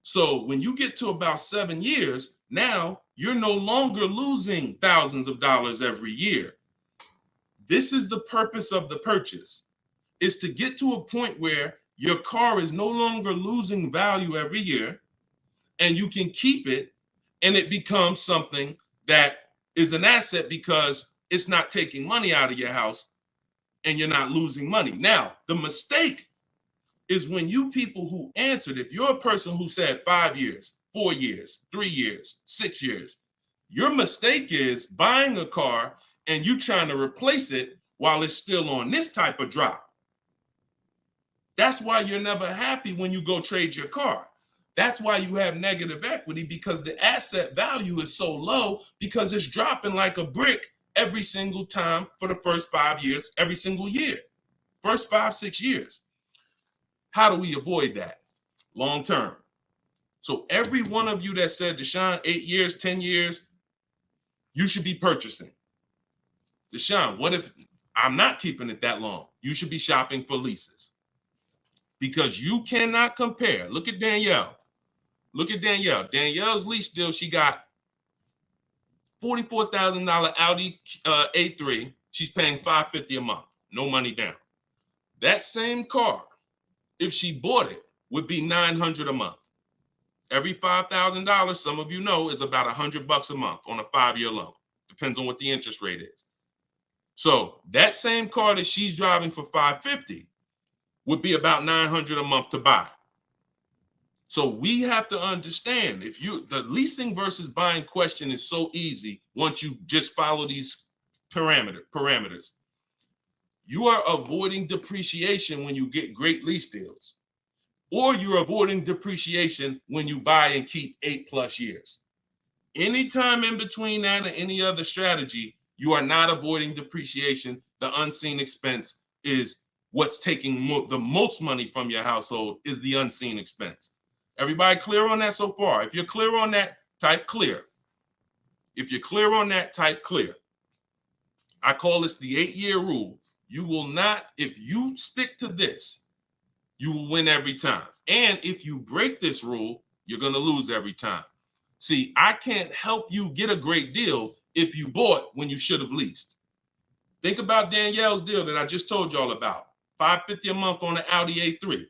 So when you get to about 7 years, now you're no longer losing thousands of dollars every year. This is the purpose of the purchase, is to get to a point where your car is no longer losing value every year and you can keep it and it becomes something that is an asset because it's not taking money out of your house and you're not losing money. Now, the mistake is when you people who answered, if you're a person who said 5 years, 4 years, 3 years, 6 years, your mistake is buying a car and you trying to replace it while it's still on this type of drop. That's why you're never happy when you go trade your car. That's why you have negative equity, because the asset value is so low because it's dropping like a brick every single time for the first 5 years, every single year, first 5, 6 years. How do we avoid that long term? So every one of you that said, Deshone, 8 years, 10 years, you should be purchasing. Deshone, what if I'm not keeping it that long? You should be shopping for leases, because you cannot compare. Look at Danielle. Look at Danielle. Danielle's lease deal, she got $44,000 Audi A3. She's paying $550 a month. No money down. That same car, if she bought it, would be $900 a month. Every $5,000, some of you know, is about $100 a month on a 5-year loan. Depends on what the interest rate is. So that same car that she's driving for $550 would be about $900 a month to buy. So we have to understand, the leasing versus buying question is so easy once you just follow these parameters. You are avoiding depreciation when you get great lease deals. or you're avoiding depreciation when you buy and keep 8+ years. Anytime in between that or any other strategy, you are not avoiding depreciation. The unseen expense is what's taking the most money from your household, is the unseen expense. Everybody clear on that so far? If you're clear on that, type clear. If you're clear on that, type clear. I call this the 8-year rule. You will not, if you stick to this, you will win every time. And if you break this rule, you're going to lose every time. See, I can't help you get a great deal if you bought when you should have leased. Think about Danielle's deal that I just told y'all about. $550 a month on an Audi A3.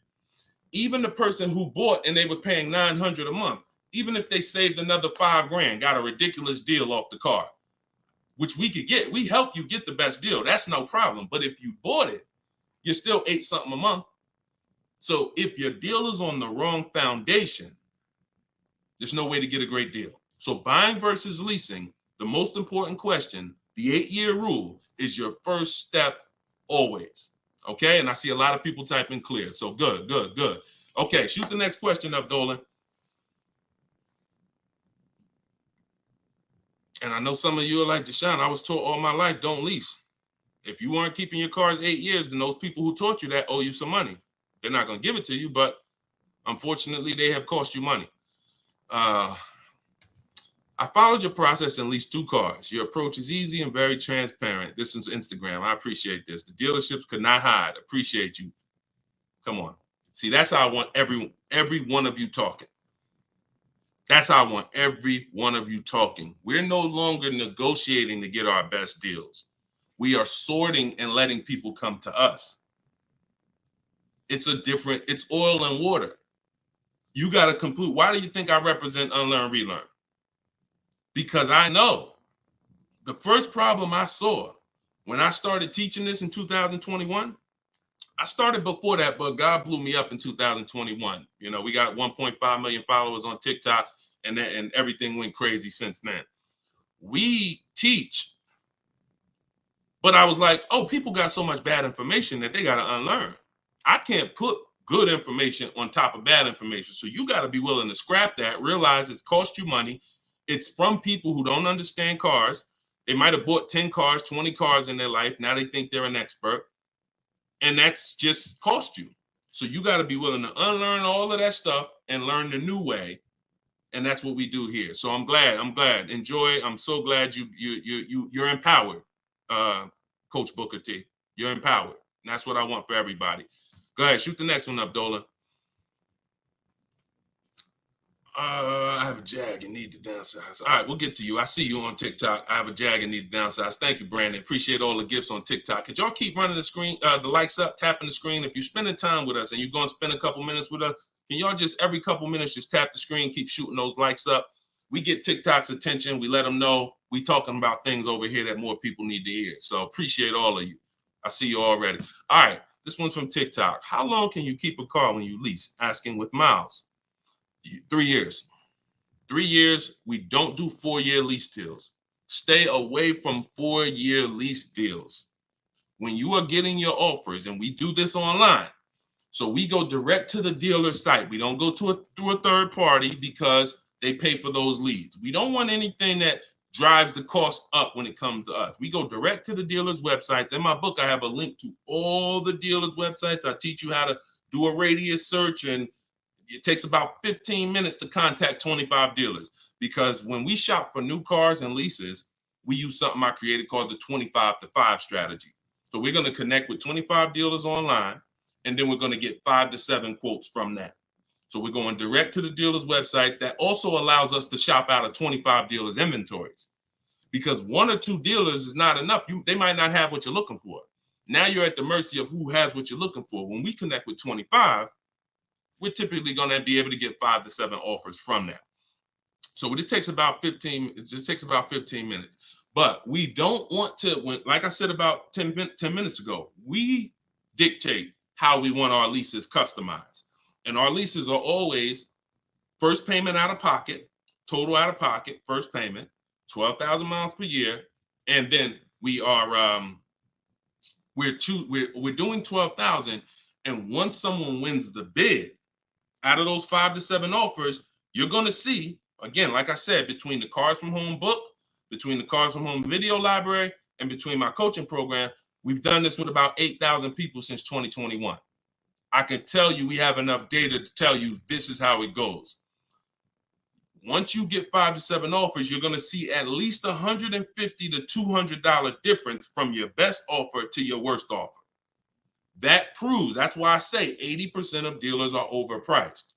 Even the person who bought and they were paying $900 a month, even if they saved another $5,000, got a ridiculous deal off the car, which we could get. We help you get the best deal. That's no problem. But if you bought it, you're still $8 something a month. So if your deal is on the wrong foundation, there's no way to get a great deal. So buying versus leasing, the most important question, the 8-year rule, is your first step always. Okay, and I see a lot of people typing clear. So good. Okay, shoot the next question up, Dolan. And I know some of you are like, Deshone, I was taught all my life, don't lease. If you weren't keeping your cars 8 years, then those people who taught you that owe you some money. They're not going to give it to you, but unfortunately, they have cost you money. I followed your process and leased 2 cars. Your approach is easy and very transparent. This is Instagram. I appreciate this. The dealerships could not hide. Appreciate you. Come on. See, that's how I want every one of you talking. That's how I want every one of you talking. We're no longer negotiating to get our best deals. We are sorting and letting people come to us. It's oil and water. You got to complete. Why do you think I represent Unlearn, Relearn? Because I know the first problem I saw when I started teaching this in 2021, I started before that, but God blew me up in 2021. You know, we got 1.5 million followers on TikTok, and everything went crazy since then. We teach, but I was like, oh, people got so much bad information that they got to unlearn. I can't put good information on top of bad information. So you got to be willing to scrap that, realize it's cost you money. It's from people who don't understand cars. They might have bought 10 cars, 20 cars in their life. Now they think they're an expert. And that's just cost you. So you got to be willing to unlearn all of that stuff and learn the new way. And that's what we do here. So I'm glad. Enjoy. I'm so glad you're empowered, Coach Booker T. You're empowered. And that's what I want for everybody. Go ahead, shoot the next one up, Dolan. I have a Jag and need to downsize. All right, we'll get to you. I see you on TikTok. I have a Jag and need to downsize. Thank you, Brandon. Appreciate all the gifts on TikTok. Could y'all keep running the screen, the likes up, tapping the screen? If you're spending time with us and you're going to spend a couple minutes with us, can y'all just every couple minutes just tap the screen, keep shooting those likes up? We get TikTok's attention. We let them know we talking about things over here that more people need to hear. So appreciate all of you. I see you already. All right, this one's from TikTok. How long can you keep a car when you lease? Asking with miles. 3 years. 3 years. We don't do 4-year lease deals. Stay away from 4-year lease deals. When you are getting your offers, and we do this online, so we go direct to the dealer site. We don't go through a third party because they pay for those leads. We don't want anything that drives the cost up when it comes to us. We go direct to the dealer's websites. In my book, I have a link to all the dealer's websites. I teach you how to do a radius search, and it takes about 15 minutes to contact 25 dealers, because when we shop for new cars and leases, we use something I created called the 25-to-5 strategy. So we're going to connect with 25 dealers online, and then we're going to get 5 to 7 quotes from that. So we're going direct to the dealer's website. That also allows us to shop out of 25 dealers' inventories, because 1 or 2 dealers is not enough. They might not have what you're looking for. Now you're at the mercy of who has what you're looking for. When we connect with 25, we're typically going to be able to get 5 to 7 offers from that. So this takes about 15. It just takes about 15 minutes. But we don't want to, like I said about 10 minutes ago, we dictate how we want our leases customized. And our leases are always first payment out of pocket, total out of pocket, first payment, 12,000 miles per year. And then we are, we're doing 12,000. And once someone wins the bid, out of those 5 to 7 offers, you're going to see, again, like I said, between the Cars from Home book, between the Cars from Home video library, and between my coaching program, we've done this with about 8,000 people since 2021. I can tell you we have enough data to tell you this is how it goes. Once you get 5 to 7 offers, you're going to see at least $150 to $200 difference from your best offer to your worst offer. That proves, that's why I say 80% of dealers are overpriced.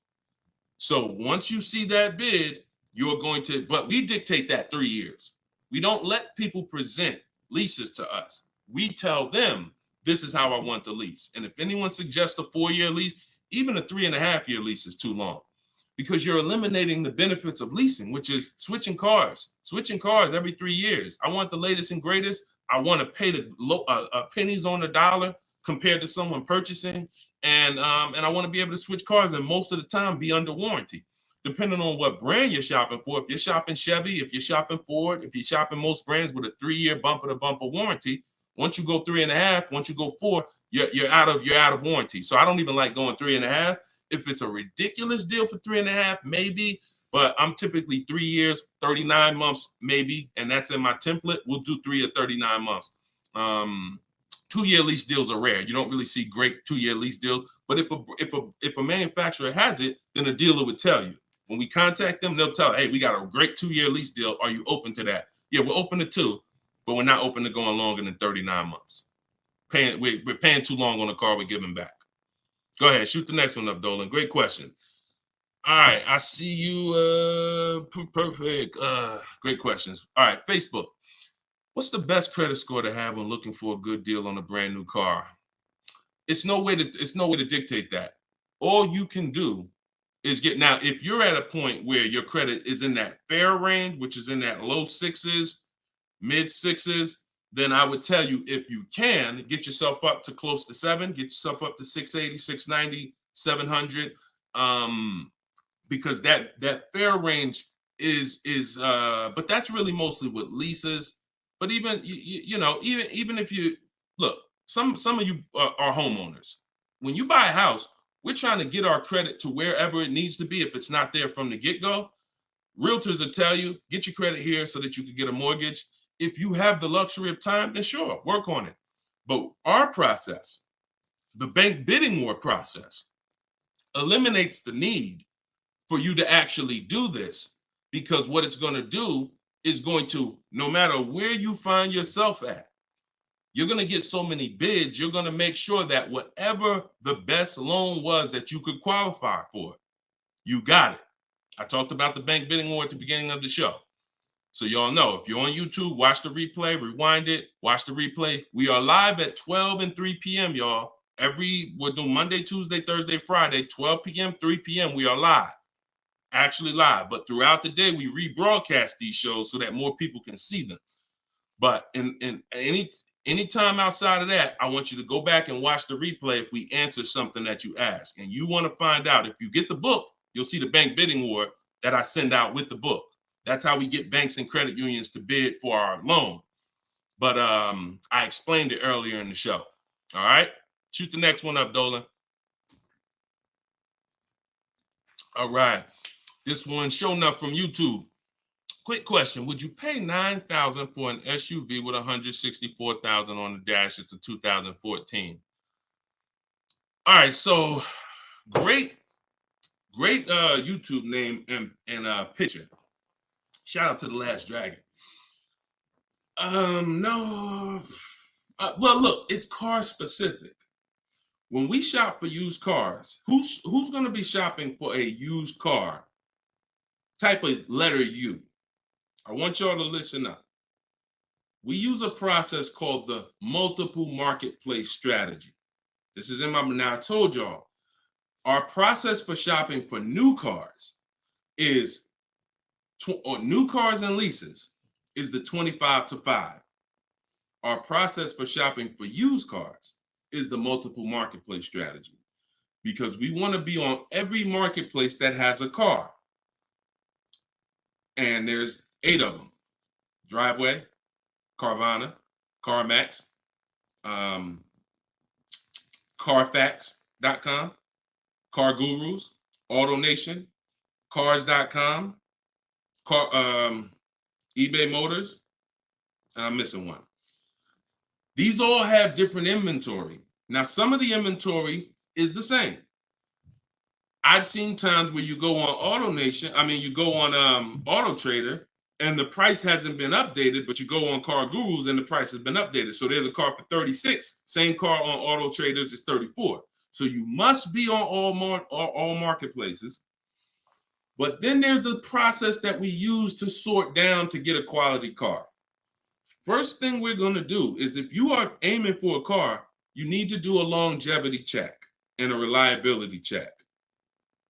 So once you see that bid, you're going to, but we dictate that 3 years. We don't let people present leases to us. We tell them, this is how I want the lease. And if anyone suggests a 4-year lease, even a 3.5-year lease is too long, because you're eliminating the benefits of leasing, which is switching cars every 3 years. I want the latest and greatest. I want to pay the pennies on the dollar compared to someone purchasing. And I want to be able to switch cars and most of the time be under warranty, depending on what brand you're shopping for. If you're shopping Chevy, if you're shopping Ford, if you're shopping most brands with a 3-year bumper to bumper warranty, once you go 3.5, once you go 4, you're out of warranty. So I don't even like going 3.5. If it's a ridiculous deal for 3.5, maybe, but I'm typically 3 years, 39 months, maybe, and that's in my template. We'll do 3 or 39 months. 2-year lease deals are rare. You don't really see great 2-year lease deals, but if a manufacturer has it, then a dealer would tell you. When we contact them, they'll tell, hey, we got a great 2-year lease deal. Are you open to that? Yeah, we're open to 2, but we're not open to going longer than 39 months. We're paying too long on a car we're giving back. Go ahead, shoot the next one up, Dolan. Great question. All right, I see you. Perfect. Great questions. All right, Facebook. What's the best credit score to have when looking for a good deal on a brand new car? It's no way to dictate that. All you can do is now, if you're at a point where your credit is in that fair range, which is in that low 6s, mid 6s, then I would tell you, if you can, get yourself up to close to 7, get yourself up to 680, 690, 700, because that fair range is but that's really mostly with leases. But even even if you look, some of you are homeowners. When you buy a house, we're trying to get our credit to wherever it needs to be. If it's not there from the get-go, realtors will tell you, get your credit here so that you can get a mortgage. If you have the luxury of time, then sure, work on it. But our process, the bank bidding war process, eliminates the need for you to actually do this, because what it's going to do is going to, no matter where you find yourself at, you're going to get so many bids, you're going to make sure that whatever the best loan was that you could qualify for, you got it. I talked about the bank bidding war at the beginning of the show. So y'all know, if you're on YouTube, watch the replay, rewind it, watch the replay. We are live at 12 and 3 p.m., y'all. We're doing Monday, Tuesday, Thursday, Friday, 12 p.m., 3 p.m. We are live. Actually live, but throughout the day we rebroadcast these shows so that more people can see them. But in any time outside of that, I want you to go back and watch the replay if we answer something that you ask. And you want to find out, if you get the book, you'll see the bank bidding war that I send out with the book. That's how we get banks and credit unions to bid for our loan. But I explained it earlier in the show. All right, shoot the next one up, Dolan. All right. This one showing up from YouTube. Quick question. Would you pay $9,000 for an SUV with $164,000 on the dash? It's a 2014. All right. So great YouTube name and picture. Shout out to The Last Dragon. No. Well, look, it's car specific. When we shop for used cars, who's going to be shopping for a used car? Type a letter U. I want y'all to listen up. We use a process called the multiple marketplace strategy. This is in my, now I told y'all, our process for shopping for new cars is, or new cars and leases, is the 25 to 5. Our process for shopping for used cars is the multiple marketplace strategy, because we want to be on every marketplace that has a car. And there's 8 of them: Driveway, Carvana, CarMax, Carfax.com, Car Gurus, AutoNation, Cars.com, eBay Motors, and I'm missing one. These all have different inventory. Now, some of the inventory is the same. I've seen times where you go on AutoNation, you go on Auto Trader, and the price hasn't been updated, but you go on Car Gurus and the price has been updated. So there's a car for 36. Same car on Auto Traders is 34. So you must be on all marketplaces. But then there's a process that we use to sort down to get a quality car. First thing we're going to do is, if you are aiming for a car, you need to do a longevity check and a reliability check.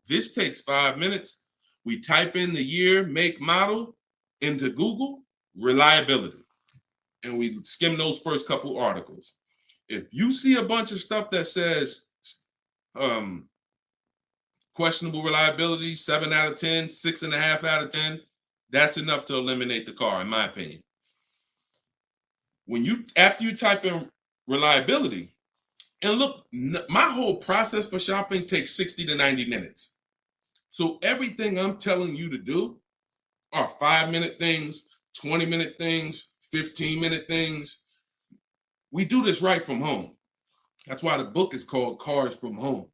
This takes 5 minutes. We type in the year, make, model into Google, reliability, and we skim those first couple articles. If you see a bunch of stuff that says questionable reliability, 7 out of 10, 6.5 out of 10, that's enough to eliminate the car, in my opinion. After you type in reliability, and look, my whole process for shopping takes 60 to 90 minutes. So everything I'm telling you to do are 5-minute things, 20-minute things, 15-minute things. We do this right from home. That's why the book is called Cars from Home,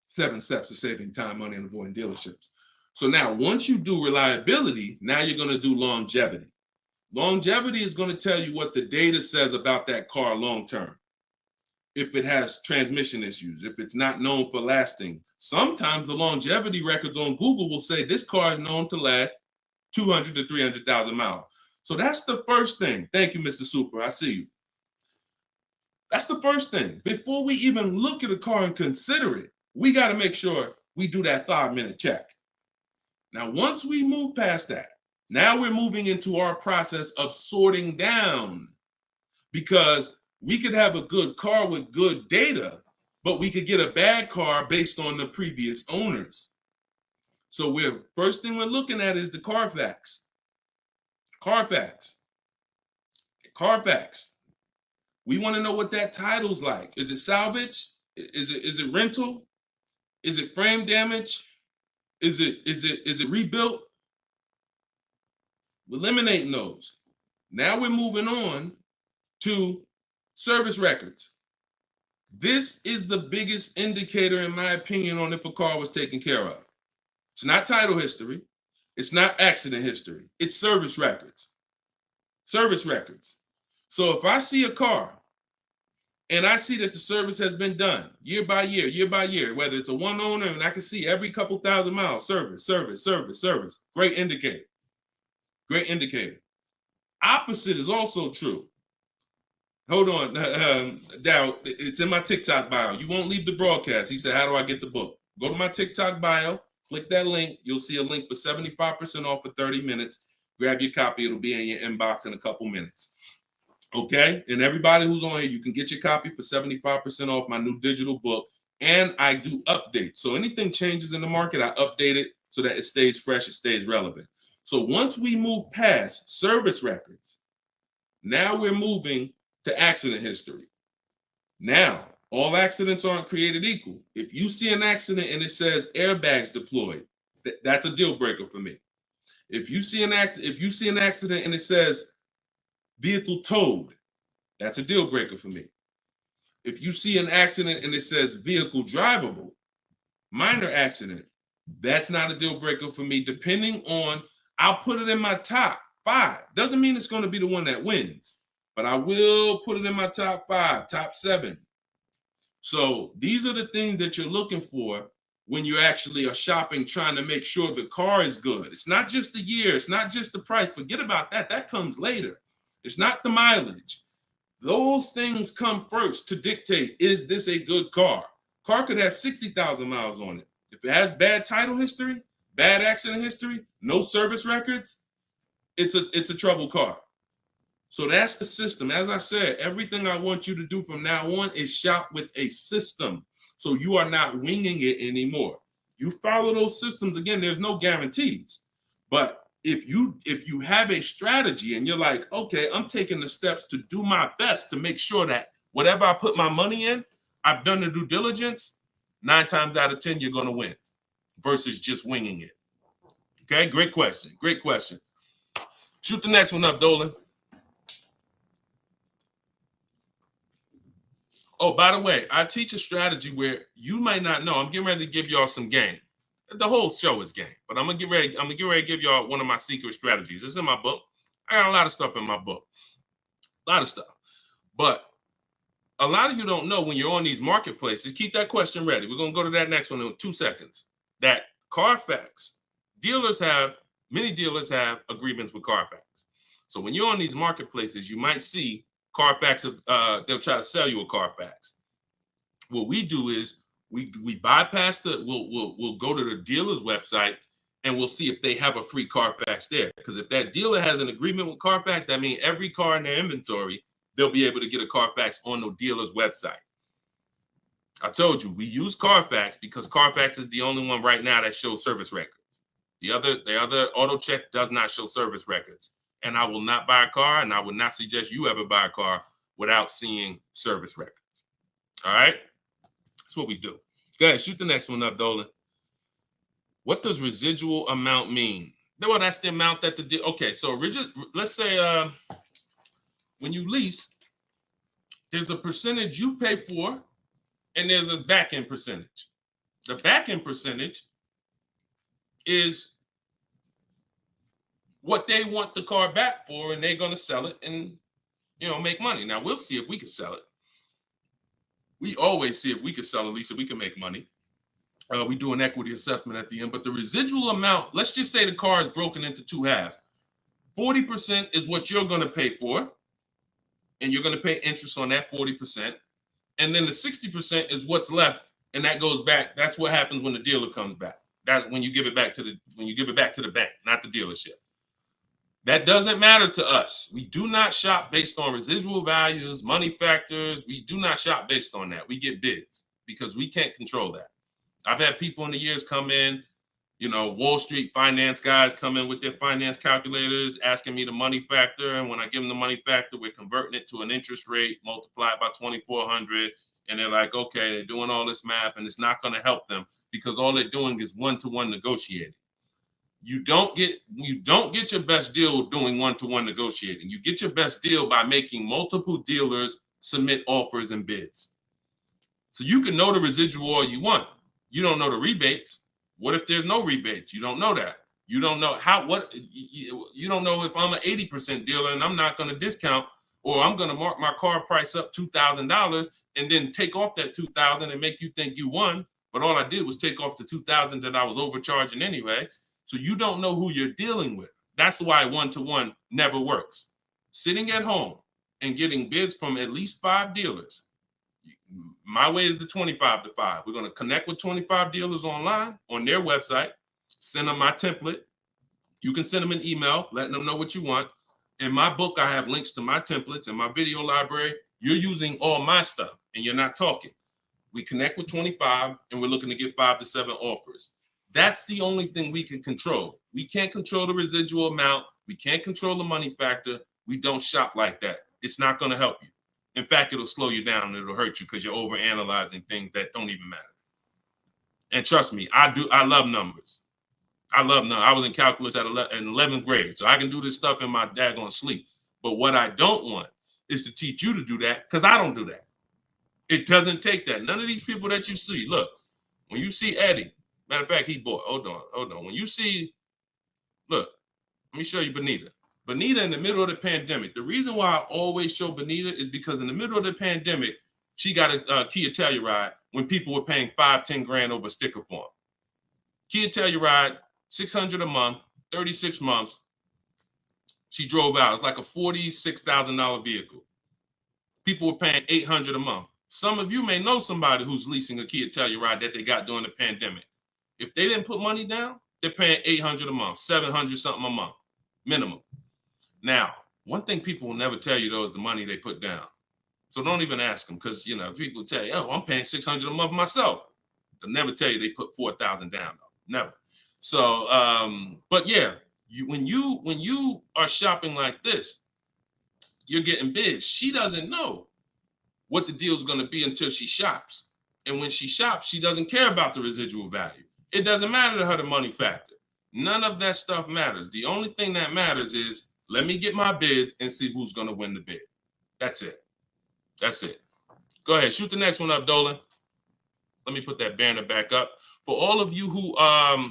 7 Steps to Saving Time, Money, and Avoiding Dealerships. So now, once you do reliability, now you're going to do longevity. Longevity is going to tell you what the data says about that car long term. If it has transmission issues, if it's not known for lasting. Sometimes the longevity records on Google will say this car is known to last 200 to 300,000 miles. So that's the first thing. Thank you, Mr. Super. I see you. That's the first thing. Before we even look at a car and consider it, we got to make sure we do that 5-minute check. Now, once we move past that, now we're moving into our process of sorting down, because we could have a good car with good data, but we could get a bad car based on the previous owners. So first thing we're looking at is the Carfax. Carfax. We want to know what that title's like. Is it salvage? Is it rental? Is it frame damage? Is it rebuilt? We're eliminating those. Now we're moving on to service records. This is the biggest indicator, in my opinion, on if a car was taken care of. It's not title history. It's not accident history. It's service records. Service records. So if I see a car and I see that the service has been done year by year, whether it's a one owner, and I can see every couple thousand miles, service. Great indicator. Great indicator. Opposite is also true. Hold on, Darryl, it's in my TikTok bio. You won't leave the broadcast. He said, how do I get the book? Go to my TikTok bio, click that link. You'll see a link for 75% off for 30 minutes. Grab your copy. It'll be in your inbox in a couple minutes. Okay? And everybody who's on here, you can get your copy for 75% off my new digital book. And I do updates. So anything changes in the market, I update it so that it stays fresh, it stays relevant. So once we move past service records, now we're moving to accident history. Now, all accidents aren't created equal. If you see an accident and it says airbags deployed, that's a deal breaker for me. If you see an accident and it says vehicle towed, that's a deal breaker for me. If you see an accident and it says vehicle drivable, minor accident, that's not a deal breaker for me. Depending on, I'll put it in my top 5. Doesn't mean it's going to be the one that wins, but I will put it in my top 5, top 7. So these are the things that you're looking for when you actually are shopping, trying to make sure the car is good. It's not just the year. It's not just the price. Forget about that. That comes later. It's not the mileage. Those things come first to dictate, is this a good car? Car could have 60,000 miles on it. If it has bad title history, bad accident history, no service records, it's a troubled car. So that's the system. As I said, everything I want you to do from now on is shop with a system. So you are not winging it anymore. You follow those systems. Again, there's no guarantees. But if you have a strategy and you're like, okay, I'm taking the steps to do my best to make sure that whatever I put my money in, I've done the due diligence, 9 times out of 10, you're going to win. versus just winging it? Okay, great question. Great question. Shoot the next one up, Dolan. Oh, by the way, I teach a strategy where you might not know. I'm getting ready to give y'all some game. The whole show is game, but I'm gonna get ready to give y'all one of my secret strategies. It's in my book. I got a lot of stuff in my book. A lot of stuff. But a lot of you don't know when you're on these marketplaces. Keep that question ready. We're gonna go to that next one in 2 seconds. That Carfax, many dealers have agreements with Carfax. So when you're on these marketplaces, you might see Carfax, they'll try to sell you a Carfax. What we do is we bypass we'll go to the dealer's website and we'll see if they have a free Carfax there. Because if that dealer has an agreement with Carfax, that means every car in their inventory, they'll be able to get a Carfax on the dealer's website. I told you, we use Carfax because Carfax is the only one right now that shows service records. The other auto check does not show service records. And I will not buy a car, and I would not suggest you ever buy a car without seeing service records. All right? That's what we do. Go ahead, shoot the next one up, Dolan. What does residual amount mean? Well, that's the amount that okay, so let's say when you lease, there's a percentage you pay for, and there's a back-end percentage. The back-end percentage is what they want the car back for, and they're going to sell it and, make money. Now, we'll see if we can sell it. We always see if we can sell a lease, if we can make money. We do an equity assessment at the end, but the residual amount, let's just say the car is broken into 2 halves. 40% is what you're going to pay for, and you're going to pay interest on that 40%. And then the 60% is what's left, and that goes back. That's what happens when the dealer comes back. That's when you give it back to the bank, not the dealership. That doesn't matter to us. We do not shop based on residual values, money factors. We do not shop based on that. We get bids because we can't control that. I've had people in the years come in, Wall Street finance guys come in with their finance calculators, asking me the money factor. And when I give them the money factor, we're converting it to an interest rate multiplied by 2,400. And they're like, okay, they're doing all this math, and it's not going to help them because all they're doing is one-to-one negotiating. You don't get your best deal doing one-to-one negotiating. You get your best deal by making multiple dealers submit offers and bids. So you can know the residual all you want. You don't know the rebates. What if there's no rebates? You don't know that. You don't know you don't know if I'm an 80% dealer and I'm not going to discount, or I'm going to mark my car price up $2,000 and then take off that $2,000 and make you think you won. But all I did was take off the $2,000 that I was overcharging anyway. So you don't know who you're dealing with. That's why one-to-one never works. Sitting at home and getting bids from at least 5 dealers. My way is the 25-to-5. We're going to connect with 25 dealers online on their website, send them my template. You can send them an email, letting them know what you want. In my book, I have links to my templates and my video library. You're using all my stuff and you're not talking. We connect with 25 and we're looking to get 5 to 7 offers. That's the only thing we can control. We can't control the residual amount. We can't control the money factor. We don't shop like that. It's not going to help you. In fact, it'll slow you down and it'll hurt you because you're overanalyzing things that don't even matter. And trust me, I love numbers. I love numbers. I was in calculus in 11th grade, so I can do this stuff in my daggone sleep. But what I don't want is to teach you to do that because I don't do that. It doesn't take that. None of these people that you see, look, when you see Eddie, matter of fact, hold on. When you see, look, let me show you Benita. Benita in the middle of the pandemic. The reason why I always show Benita is because in the middle of the pandemic, she got a Kia Telluride when people were paying $5-10 grand over sticker form. Kia Telluride, $600 a month, 36 months. She drove out. It's like a $46,000 vehicle. People were paying $800 a month. Some of you may know somebody who's leasing a Kia Telluride that they got during the pandemic. If they didn't put money down, they're paying $800 a month, $700 something a month, minimum. Now, one thing people will never tell you, though, is the money they put down. So don't even ask them because, people tell you, oh, I'm paying $600 a month myself. They'll never tell you they put $4,000 down, though. Never. So, but yeah, when you are shopping like this, you're getting bids. She doesn't know what the deal is going to be until she shops. And when she shops, she doesn't care about the residual value. It doesn't matter to her the money factor. None of that stuff matters. The only thing that matters is let me get my bids and see who's going to win the bid. That's it. That's it. Go ahead. Shoot the next one up, Dolan. Let me put that banner back up. For all of you who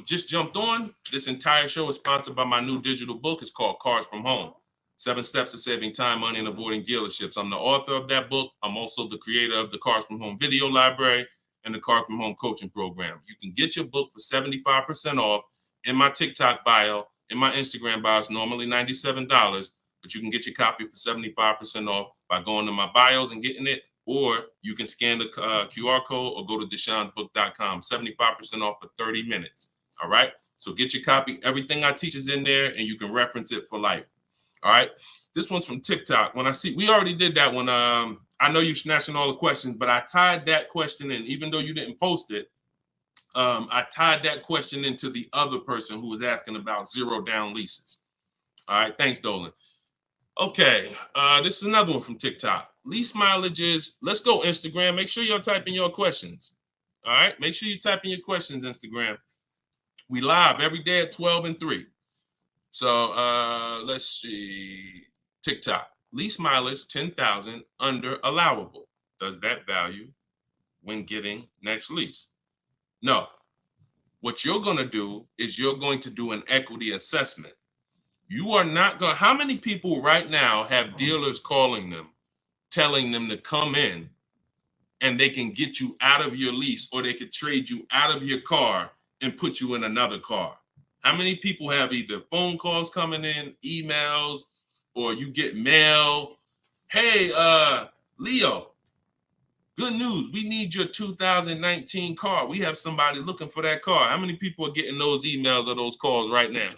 just jumped on, this entire show is sponsored by my new digital book. It's called Cars from Home. 7 Steps to Saving Time, Money, and Avoiding Dealerships. I'm the author of that book. I'm also the creator of the Cars from Home video library and the Cars from Home coaching program. You can get your book for 75% off in my TikTok bio, in my Instagram bio. It's normally $97, but you can get your copy for 75% off by going to my bios and getting it, or you can scan the QR code or go to deshonestbook.com. 75% off for 30 minutes. All right? So get your copy. Everything I teach is in there, and you can reference it for life. All right. This one's from TikTok. When I see, we already did that one. I know you're snatching all the questions, but I tied that question in, even though you didn't post it. I tied that question into the other person who was asking about 0 down leases. All right. Thanks, Dolan. Okay. This is another one from TikTok. Lease mileage is, let's go Instagram. Make sure y'all type in your questions. All right. Make sure you type in your questions, Instagram. We live every day at 12 and 3. So let's see, TikTok, lease mileage 10,000 under allowable. Does that value when getting next lease? No. What you're going to do is you're going to do an equity assessment. You are not going to, how many people right now have dealers calling them, telling them to come in and they can get you out of your lease, or they could trade you out of your car and put you in another car? How many people have either phone calls coming in, emails, or you get mail? Hey, Leo, good news. We need your 2019 car. We have somebody looking for that car. How many people are getting those emails or those calls right now?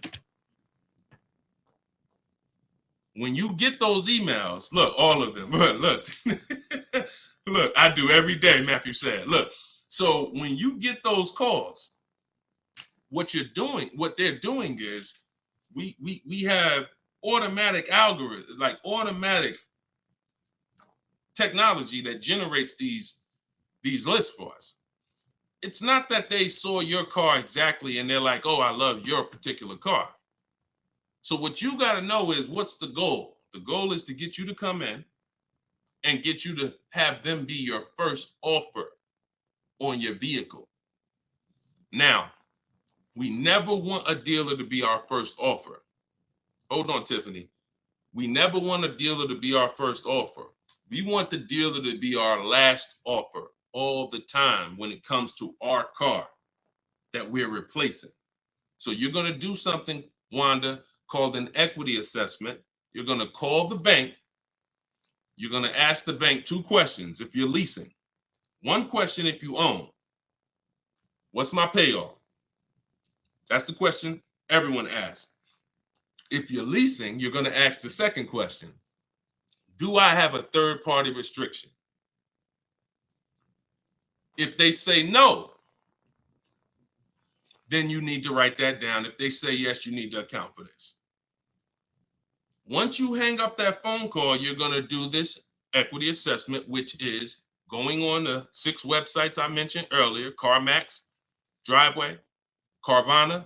When you get those emails, look, all of them, look, look, I do every day, Matthew said. Look, so when you get those calls, what they're doing is we have automatic algorithms, like automatic technology that generates these lists for us. It's not that they saw your car exactly and they're like, oh, I love your particular car. So what you got to know is, what's the goal? The goal is to get you to come in and get you to have them be your first offer on your vehicle. Now, we never want a dealer to be our first offer. Hold on, Tiffany. We never want a dealer to be our first offer. We want the dealer to be our last offer all the time when it comes to our car that we're replacing. So you're going to do something, Wanda, called an equity assessment. You're going to call the bank. You're going to ask the bank 2 questions if you're leasing. 1 question if you own. What's my payoff? That's the question everyone asks. If you're leasing, you're going to ask the second question. Do I have a third-party restriction? If they say no, then you need to write that down. If they say yes, you need to account for this. Once you hang up that phone call, you're going to do this equity assessment, which is going on the 6 websites I mentioned earlier: CarMax, Driveway, Carvana,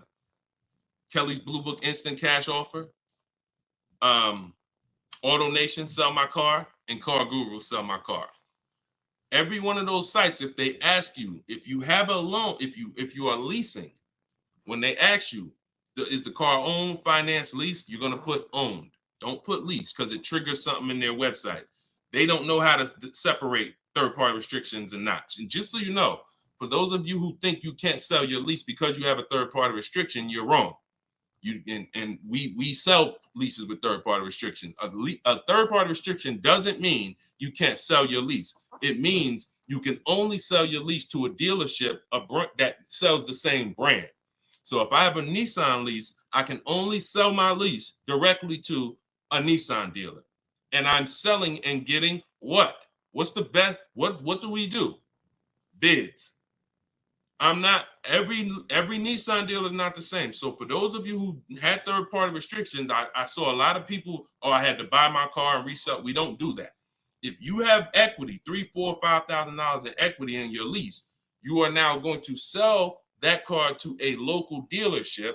Kelly's Blue Book Instant Cash Offer, AutoNation, Sell My Car, and Car Guru, Sell My Car. Every one of those sites, if they ask you, if you have a loan, if you are leasing, when they ask you, is the car owned, finance, leased, you're going to put owned. Don't put lease, because it triggers something in their website. They don't know how to separate third-party restrictions and not. And just so you know, for those of you who think you can't sell your lease because you have a third-party restriction, you're wrong. We sell leases with third-party restrictions. A third-party restriction doesn't mean you can't sell your lease. It means you can only sell your lease to a dealership that sells the same brand. So if I have a Nissan lease, I can only sell my lease directly to a Nissan dealer. And I'm selling and getting what? What's the best? What do we do? Bids. I'm not, every Nissan dealer is not the same. So for those of you who had third-party restrictions, I saw a lot of people, oh, I had to buy my car and resell. We don't do that. If you have equity, $3,000, $4,000, $5,000 in equity in your lease, you are now going to sell that car to a local dealership,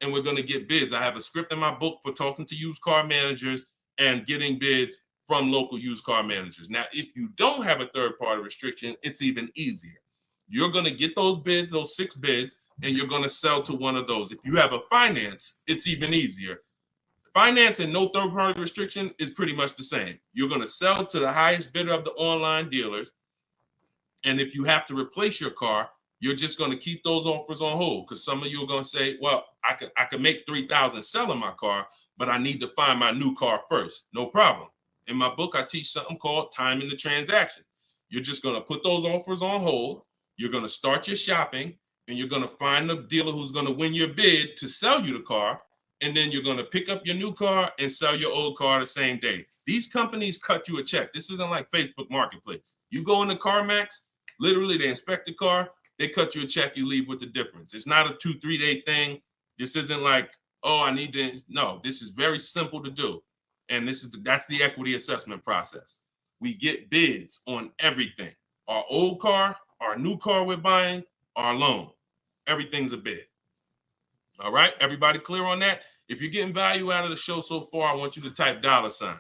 and we're going to get bids. I have a script in my book for talking to used car managers and getting bids from local used car managers. Now, if you don't have a third-party restriction, it's even easier. You're going to get those bids, those 6 bids, and you're going to sell to one of those. If you have a finance, it's even easier. Finance and no third-party restriction is pretty much the same. You're going to sell to the highest bidder of the online dealers, and if you have to replace your car, you're just going to keep those offers on hold, because some of you are going to say, well, I could make $3,000 selling my car, but I need to find my new car first. No problem. In my book, I teach something called timing the transaction. You're just going to put those offers on hold. You're going to start your shopping, and you're going to find the dealer who's going to win your bid to sell you the car. And then you're going to pick up your new car and sell your old car the same day. These companies cut you a check. This isn't like Facebook Marketplace. You go into CarMax, literally they inspect the car, they cut you a check, you leave with the difference. It's not a 2-3 day thing. This isn't like, oh, I need to. No, this is very simple to do. And that's the equity assessment process. We get bids on everything. Our old car, our new car we're buying, our loan. Everything's a bid. All right, everybody clear on that? If you're getting value out of the show so far, I want you to type $signs.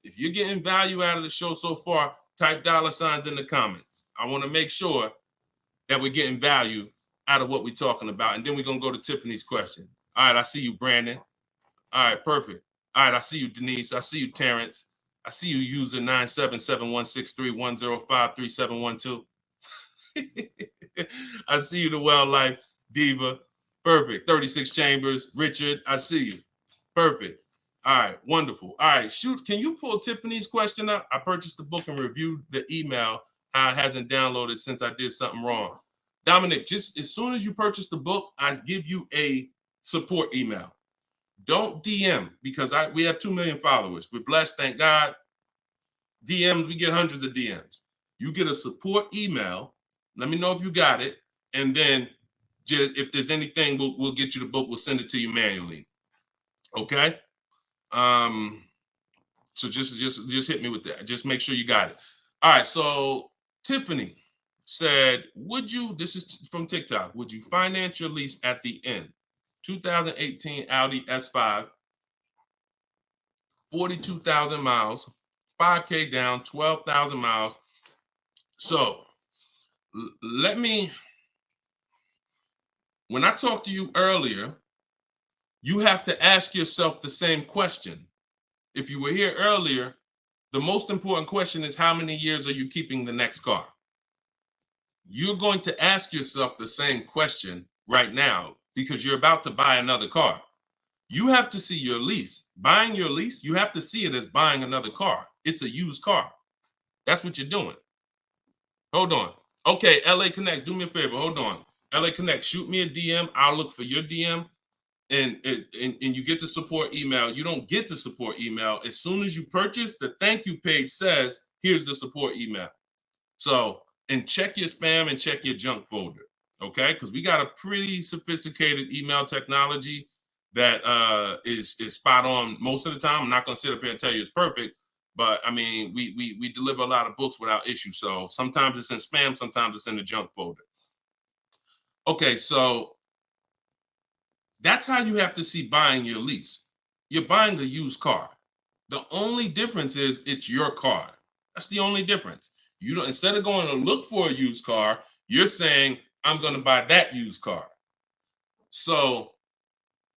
If you're getting value out of the show so far, type $signs in the comments. I want to make sure that we're getting value out of what we're talking about. And then we're going to go to Tiffany's question. All right, I see you, Brandon. All right, perfect. All right, I see you, Denise. I see you, Terrence. I see you, user 9771631053712. I see you, the Wildlife Diva. Perfect. 36 Chambers. Richard, I see you. Perfect. All right, wonderful. All right, shoot. Can you pull Tiffany's question up? I purchased the book and reviewed the email. How it hasn't downloaded since I did something wrong. Dominic, just as soon as you purchase the book, I give you a support email. Don't DM, because we have 2 million followers. We're blessed, thank God. DMs, we get hundreds of DMs. You get a support email. Let me know if you got it, and then just if there's anything, we'll get you the book. We'll send it to you manually. Okay. So just hit me with that. Just make sure you got it. All right. So Tiffany said, this is from TikTok, would you finance your lease at the end? 2018 Audi S5, 42,000 miles, 5K down, 12,000 miles. So when I talked to you earlier, you have to ask yourself the same question. If you were here earlier, the most important question is, how many years are you keeping the next car? You're going to ask yourself the same question right now, because you're about to buy another car. You have to see your lease. Buying your lease, you have to see it as buying another car. It's a used car. That's what you're doing. Hold on. Okay, LA Connect, do me a favor. Hold on. LA Connect, shoot me a DM. I'll look for your DM, and you get the support email. You don't get the support email. As soon as you purchase, the thank you page says, here's the support email. So, and check your spam and check your junk folder, okay? Because we got a pretty sophisticated email technology that is spot on most of the time. I'm not going to sit up here and tell you it's perfect, but I mean, we deliver a lot of books without issue. So sometimes it's in spam, sometimes it's in the junk folder. Okay, so that's how you have to see buying your lease. You're buying a used car. The only difference is it's your car. That's the only difference. You don't, instead of going to look for a used car, you're saying, I'm going to buy that used car. So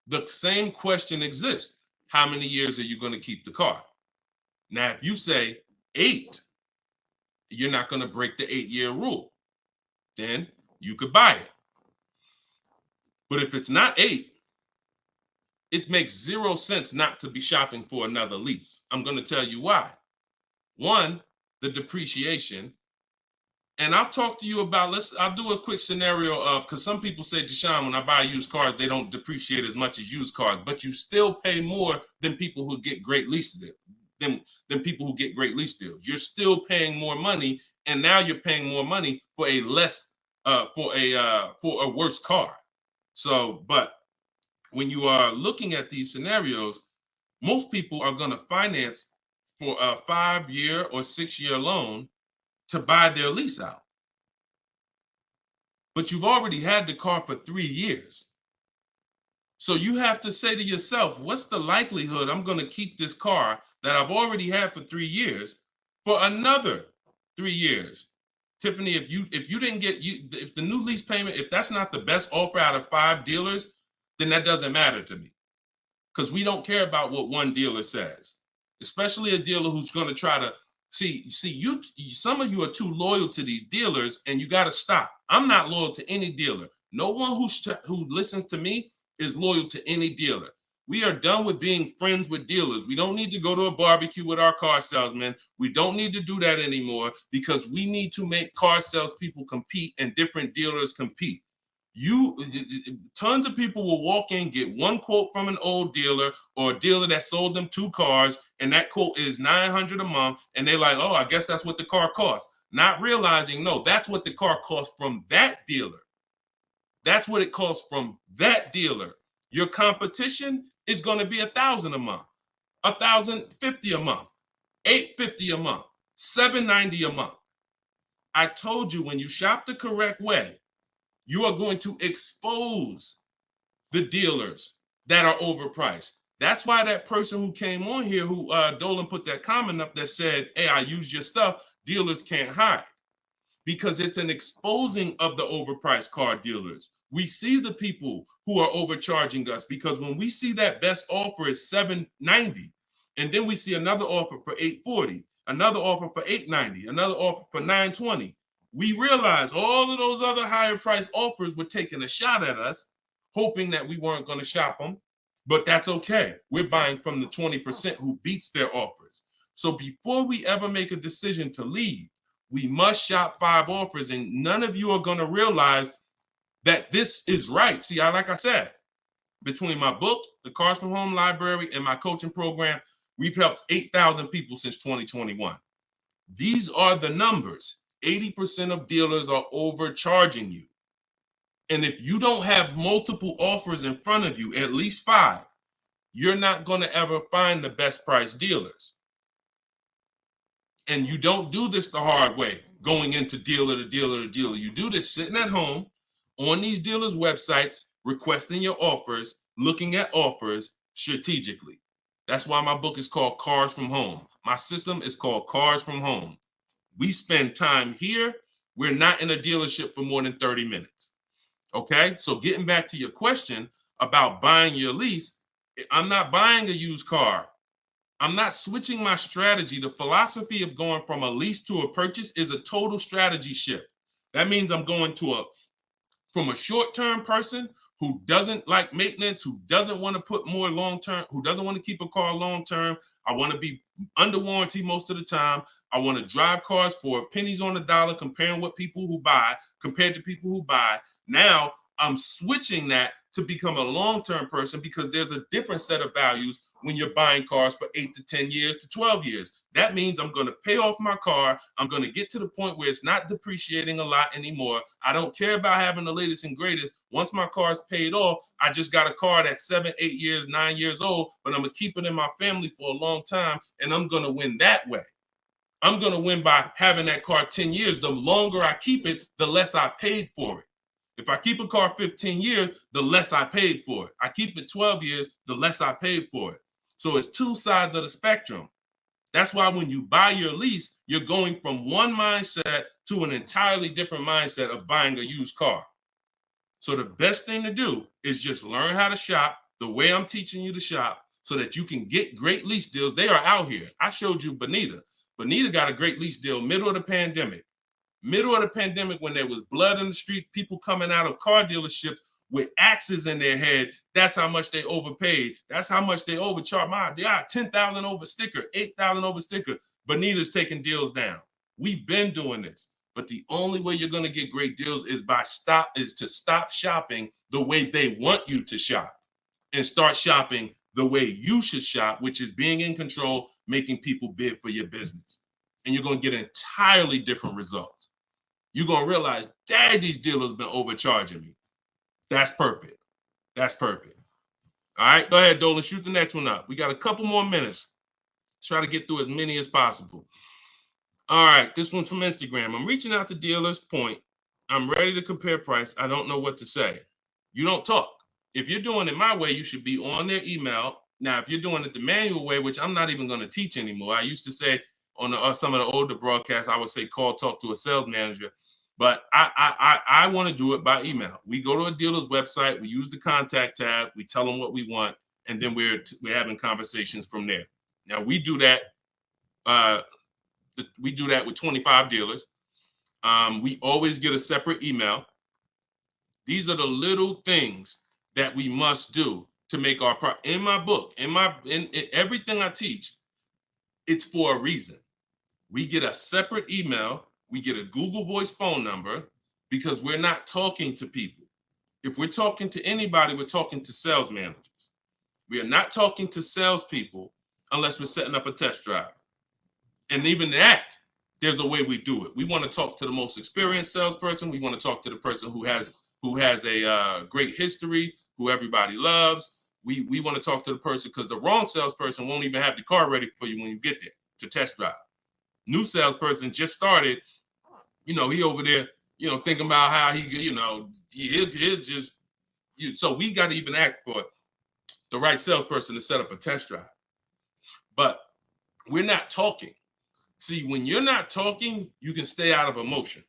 the same question exists. How many years are you going to keep the car? Now, if you say 8, you're not going to break the 8-year rule. Then you could buy it. But if it's not 8, it makes 0 sense not to be shopping for another lease. I'm going to tell you why. One, the depreciation. And I'll talk to you about, I'll do a quick scenario of, because some people say, Deshone, when I buy used cars, they don't depreciate as much as used cars, but you still pay more than people who get great lease deals, than people who get great lease deals. You're still paying more money, and now you're paying more money for a for a worse car. So, but when you are looking at these scenarios, most people are going to finance for a 5-year or 6-year loan to buy their lease out. but you've already had the car for 3 years. So you have to say to yourself, what's the likelihood I'm going to keep this car that I've already had for 3 years for another 3 years? Tiffany, if you didn't get if the new lease payment, if that's not the best offer out of 5 dealers, then that doesn't matter to me. Because we don't care about what one dealer says, especially a dealer who's going to try to see you. Some of you are too loyal to these dealers, and you got to stop. I'm not loyal to any dealer. No one who listens to me is loyal to any dealer. We are done with being friends with dealers. We don't need to go to a barbecue with our car salesman. We don't need to do that anymore because we need to make car salespeople compete and different dealers compete. Tons of people will walk in, get one quote from an old dealer or a dealer that sold them 2 cars, and that quote is $900 a month, and they're like, oh, I guess that's what the car costs. Not realizing, no, that's what the car costs from that dealer. That's what it costs from that dealer. Your competition is going to be $1,000 a month, $1,050 a month, $850 a month, $790 a month. I told you, when you shop the correct way, you are going to expose the dealers that are overpriced. That's why that person who came on here, who Dolan put that comment up that said, hey, I use your stuff, dealers can't hide. Because it's an exposing of the overpriced car dealers. We see the people who are overcharging us, because when we see that best offer is $790, and then we see another offer for $840, another offer for $890, another offer for $920, we realize all of those other higher price offers were taking a shot at us, hoping that we weren't going to shop them. But that's okay. We're buying from the 20% who beats their offers. So before we ever make a decision to leave, we must shop 5 offers, and none of you are going to realize that this is right. See, like I said, between my book, the Cars from Home Library, and my coaching program, we've helped 8,000 people since 2021. These are the numbers. 80% of dealers are overcharging you. And if you don't have multiple offers in front of you, at least 5, you're not going to ever find the best price dealers. And you don't do this the hard way, going into dealer to dealer to dealer. You do this sitting at home on these dealers' websites, requesting your offers, looking at offers strategically. That's why my book is called Cars from Home. My system is called Cars from Home. We spend time here. We're not in a dealership for more than 30 minutes. Okay, so getting back to your question about buying your lease, I'm not buying a used car. I'm not switching my strategy. The philosophy of going from a lease to a purchase is a total strategy shift. That means I'm going from a short-term person who doesn't like maintenance, who doesn't want to put more long-term, who doesn't want to keep a car long-term. I want to be under warranty most of the time. I want to drive cars for pennies on the dollar, compared to people who buy. Now I'm switching that to become a long-term person, because there's a different set of values when you're buying cars for 8 to 10 years to 12 years. That means I'm going to pay off my car. I'm going to get to the point where it's not depreciating a lot anymore. I don't care about having the latest and greatest. Once my car is paid off, I just got a car that's 7, 8 years, 9 years old, but I'm going to keep it in my family for a long time, and I'm going to win that way. I'm going to win by having that car 10 years. The longer I keep it, the less I paid for it. If I keep a car 15 years, the less I paid for it. I keep it 12 years, the less I paid for it. So it's 2 sides of the spectrum. That's why when you buy your lease, you're going from one mindset to an entirely different mindset of buying a used car. So the best thing to do is just learn how to shop the way I'm teaching you to shop, so that you can get great lease deals. They are out here. I showed you Bonita. Bonita got a great lease deal middle of the pandemic. Middle of the pandemic, when there was blood in the street, people coming out of car dealerships with axes in their head. That's how much they overpaid. That's how much they overcharged. They got 10,000 over sticker, 8,000 over sticker. Bonita's taking deals down. We've been doing this, but the only way you're going to get great deals is to stop shopping the way they want you to shop, and start shopping the way you should shop, which is being in control, making people bid for your business. And you're going to get entirely different results. You're going to realize, dang, these dealers been overcharging me. That's perfect. That's perfect. All right, go ahead, Dolan. Shoot the next one up. We got a couple more minutes. Try to get through as many as possible. All right, this one's from Instagram. I'm reaching out to dealers. Point. I'm ready to compare price. I don't know what to say. You don't talk. If you're doing it my way, you should be on their email. Now, if you're doing it the manual way, which I'm not even going to teach anymore. I used to say on some of the older broadcasts, I would say call, talk to a sales manager. But I want to do it by email. We go to a dealer's website. We use the contact tab. We tell them what we want. And then we're having conversations from there. Now, we do that. We do that with 25 dealers. We always get a separate email. These are the little things that we must do to make our in my book, in everything I teach, it's for a reason. We get a separate email, we get a Google Voice phone number, because we're not talking to people. If we're talking to anybody, we're talking to sales managers. We are not talking to salespeople unless we're setting up a test drive. And even that, there's a way we do it. We want to talk to the most experienced salesperson. We want to talk to the person who has a great history, who everybody loves. We want to talk to the person, because the wrong salesperson won't even have the car ready for you when you get there to test drive. New salesperson just started, he over there, thinking about how he'll just, so we got to even act for the right salesperson to set up a test drive. But we're not talking. See, when you're not talking, you can stay out of emotion.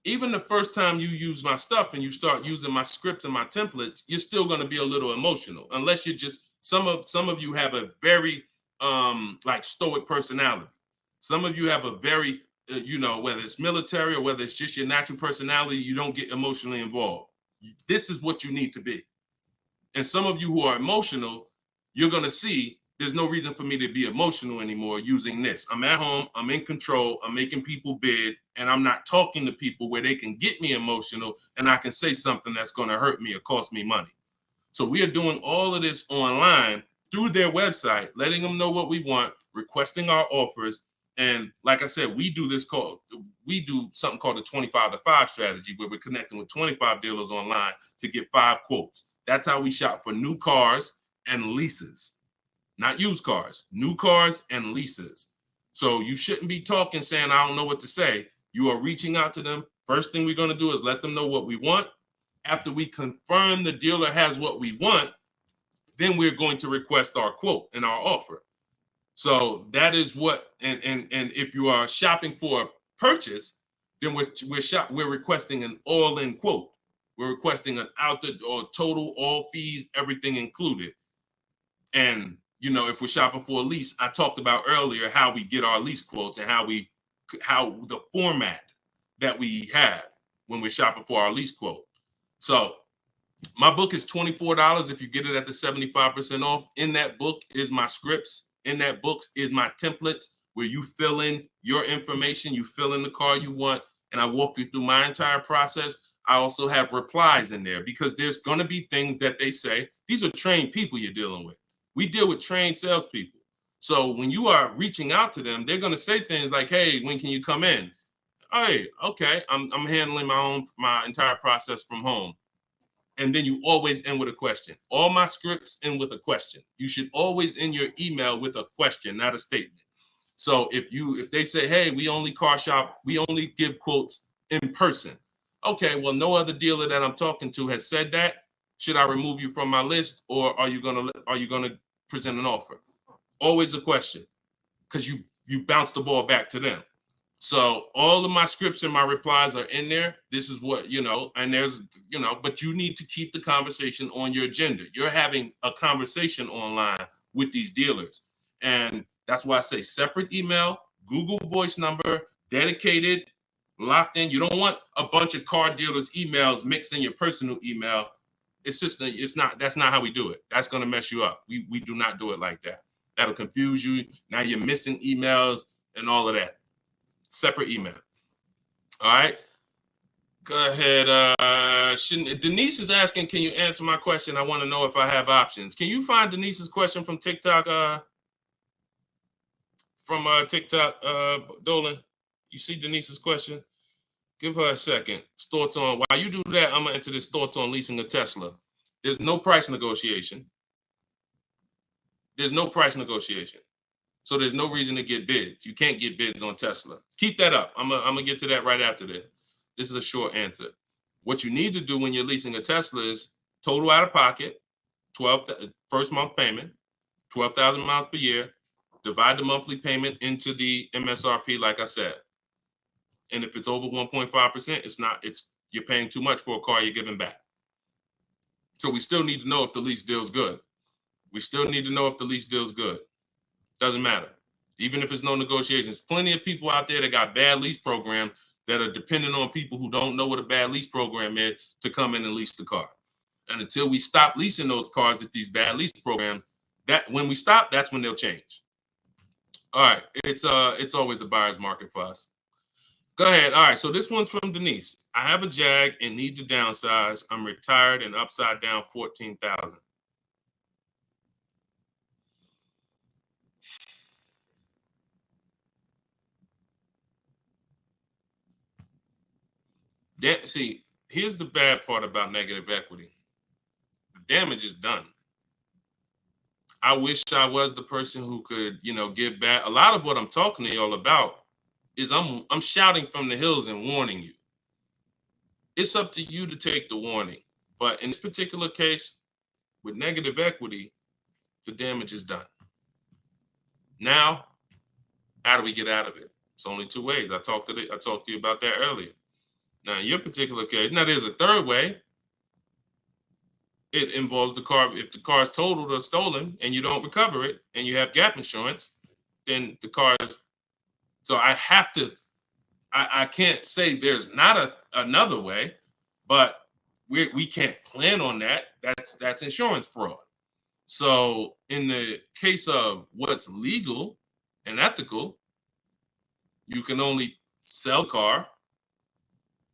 Even the first time you use my stuff and you start using my scripts and my templates, you're still going to be a little emotional, unless you're just, some of you have a very like stoic personality. Some of you have a very, whether it's military or whether it's just your natural personality, you don't get emotionally involved. This is what you need to be. And some of you who are emotional, you're going to see there's no reason for me to be emotional anymore using this. I'm at home, I'm in control, I'm making people bid, and I'm not talking to people where they can get me emotional and I can say something that's going to hurt me or cost me money. So we are doing all of this online through their website, letting them know what we want, requesting our offers. And like I said, we do something called the 25-to-5 strategy, where we're connecting with 25 dealers online to get 5 quotes. That's how we shop for new cars and leases. Not used cars, new cars and leases. So you shouldn't be talking saying, I don't know what to say. You are reaching out to them. First thing we're going to do is let them know what we want. After we confirm the dealer has what we want, then we're going to request our quote and our offer. So that is what, and if you are shopping for a purchase, then we're requesting an all-in quote. We're requesting an or total, all fees, everything included. And if we're shopping for a lease, I talked about earlier how we get our lease quotes and how the format that we have when we're shopping for our lease quote. So my book is $24 if you get it at the 75% off. In that book is my scripts. In that book is my templates, where you fill in your information, you fill in the car you want, and I walk you through my entire process. I also have replies in there, because there's going to be things that they say. These are trained people you're dealing with. We deal with trained salespeople. So when you are reaching out to them, they're going to say things like, hey, when can you come in? Hey, okay, I'm handling my entire process from home. And then you always end with a question. All my scripts end with a question. You should always end your email with a question, not a statement. So if they say, hey, we only car shop, we only give quotes in person. Okay, well, no other dealer that I'm talking to has said that. Should I remove you from my list, or are you gonna present an offer? Always a question, because you bounce the ball back to them. So all of my scripts and my replies are in there. This is what, and there's, but you need to keep the conversation on your agenda. You're having a conversation online with these dealers. And that's why I say separate email, Google Voice number, dedicated, locked in. You don't want a bunch of car dealers' emails mixed in your personal email. That's not how we do it. That's going to mess you up. We do not do it like that. That'll confuse you. Now you're missing emails and all of that. Separate email. All right. Go ahead. Denise is asking, can you answer my question? I want to know if I have options. Can you find Denise's question from TikTok? Dolan? You see Denise's question? Give her a second. Thoughts on, while you do that, I'm going to enter this thoughts on leasing a Tesla. There's no price negotiation. There's no price negotiation. So there's no reason to get bids. You can't get bids on Tesla. Keep that up. I'm going to get to that right after this. This is a short answer. What you need to do when you're leasing a Tesla is total out of pocket, first month payment, 12,000 miles per year, divide the monthly payment into the MSRP, like I said. And if it's over 1.5%, you're paying too much for a car you're giving back. So we still need to know if the lease deal's good. Doesn't matter. Even if there's no negotiations. Plenty of people out there that got bad lease programs that are dependent on people who don't know what a bad lease program is to come in and lease the car. And until we stop leasing those cars at these bad lease programs, when we stop, that's when they'll change. All right, it's always a buyer's market for us. Go ahead. All right, so this one's from Denise. I have a Jag and need to downsize. I'm retired and upside down 14,000. See, here's the bad part about negative equity. The damage is done. I wish I was the person who could, give back. A lot of what I'm talking to y'all about is I'm shouting from the hills and warning you. It's up to you to take the warning. But in this particular case, with negative equity, the damage is done. Now, how do we get out of it? It's only two ways. I talked to you about that earlier. Now, in your particular case, now there's a third way. It involves the car. If the car is totaled or stolen and you don't recover it and you have gap insurance, then the car is. So I can't say there's not another way, but we can't plan on that. That's insurance fraud. So in the case of what's legal and ethical, you can only sell a car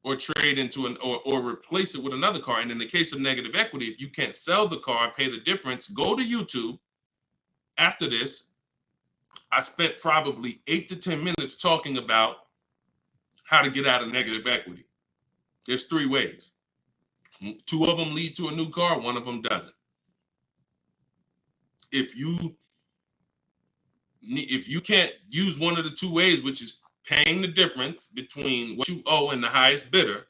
or trade into or replace it with another car. And in the case of negative equity, if you can't sell the car and pay the difference, go to YouTube. After this, I spent probably 8 to 10 minutes talking about how to get out of negative equity. There's 3 ways. 2 of them lead to a new car, 1 of them doesn't. If you can't use one of the 2 ways, which is paying the difference between what you owe and the highest bidder,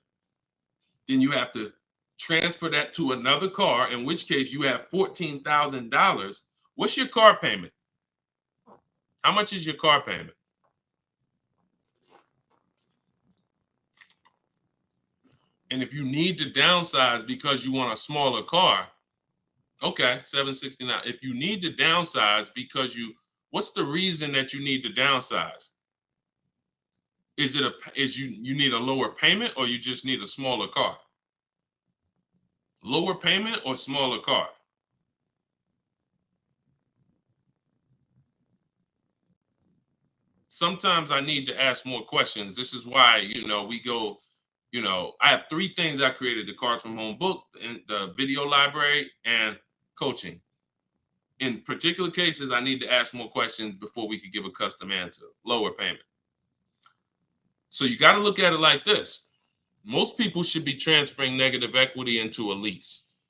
then you have to transfer that to another car, in which case you have $14,000. What's your car payment? How much is your car payment? And if you need to downsize because you want a smaller car, okay, $769. If you need to downsize because what's the reason that you need to downsize? Is you need a lower payment, or you just need a smaller car? Lower payment or smaller car? Sometimes I need to ask more questions. This is why, we go, I have 3 things I created: the Cards from Home book, and the video library, and coaching. In particular cases, I need to ask more questions before we could give a custom answer. Lower payment. So you got to look at it like this. Most people should be transferring negative equity into a lease.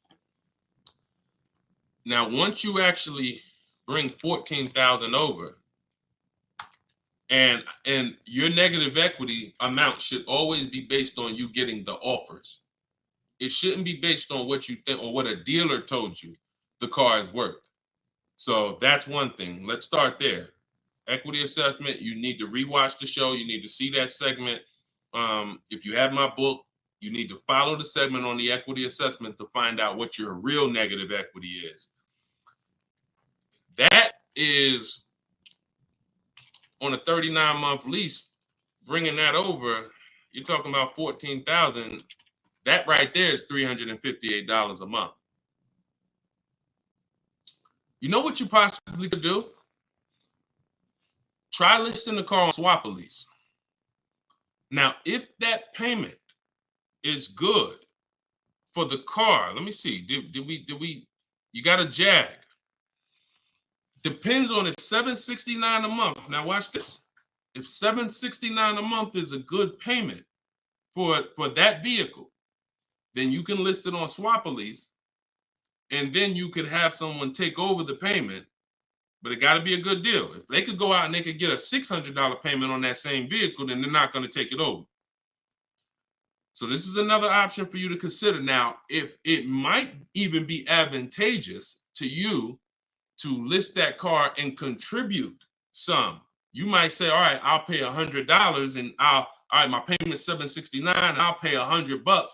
Now, once you actually bring 14,000 over, and your negative equity amount should always be based on you getting the offers. It shouldn't be based on what you think or what a dealer told you the car is worth. So that's one thing. Let's start there. Equity assessment, you need to rewatch the show. You need to see that segment. If you have my book, you need to follow the segment on the equity assessment to find out what your real negative equity is. That is on a 39-month lease, bringing that over, you're talking about $14,000. That right there is $358 a month. You know what you possibly could do? Try listing the car on Swap a Lease. Now, if that payment is good for the car, let me see. You got a Jag. Depends on if $769 a month. Now watch this. If $769 a month is a good payment for that vehicle, then you can list it on Swap a Lease, and then you could have someone take over the payment. But it got to be a good deal. If they could go out and they could get a $600 payment on that same vehicle, then they're not going to take it over. So this is another option for you to consider. Now, if it might even be advantageous to you to list that car and contribute some. You might say, all right, I'll pay $100 and all right, my payment's $769, I'll pay $100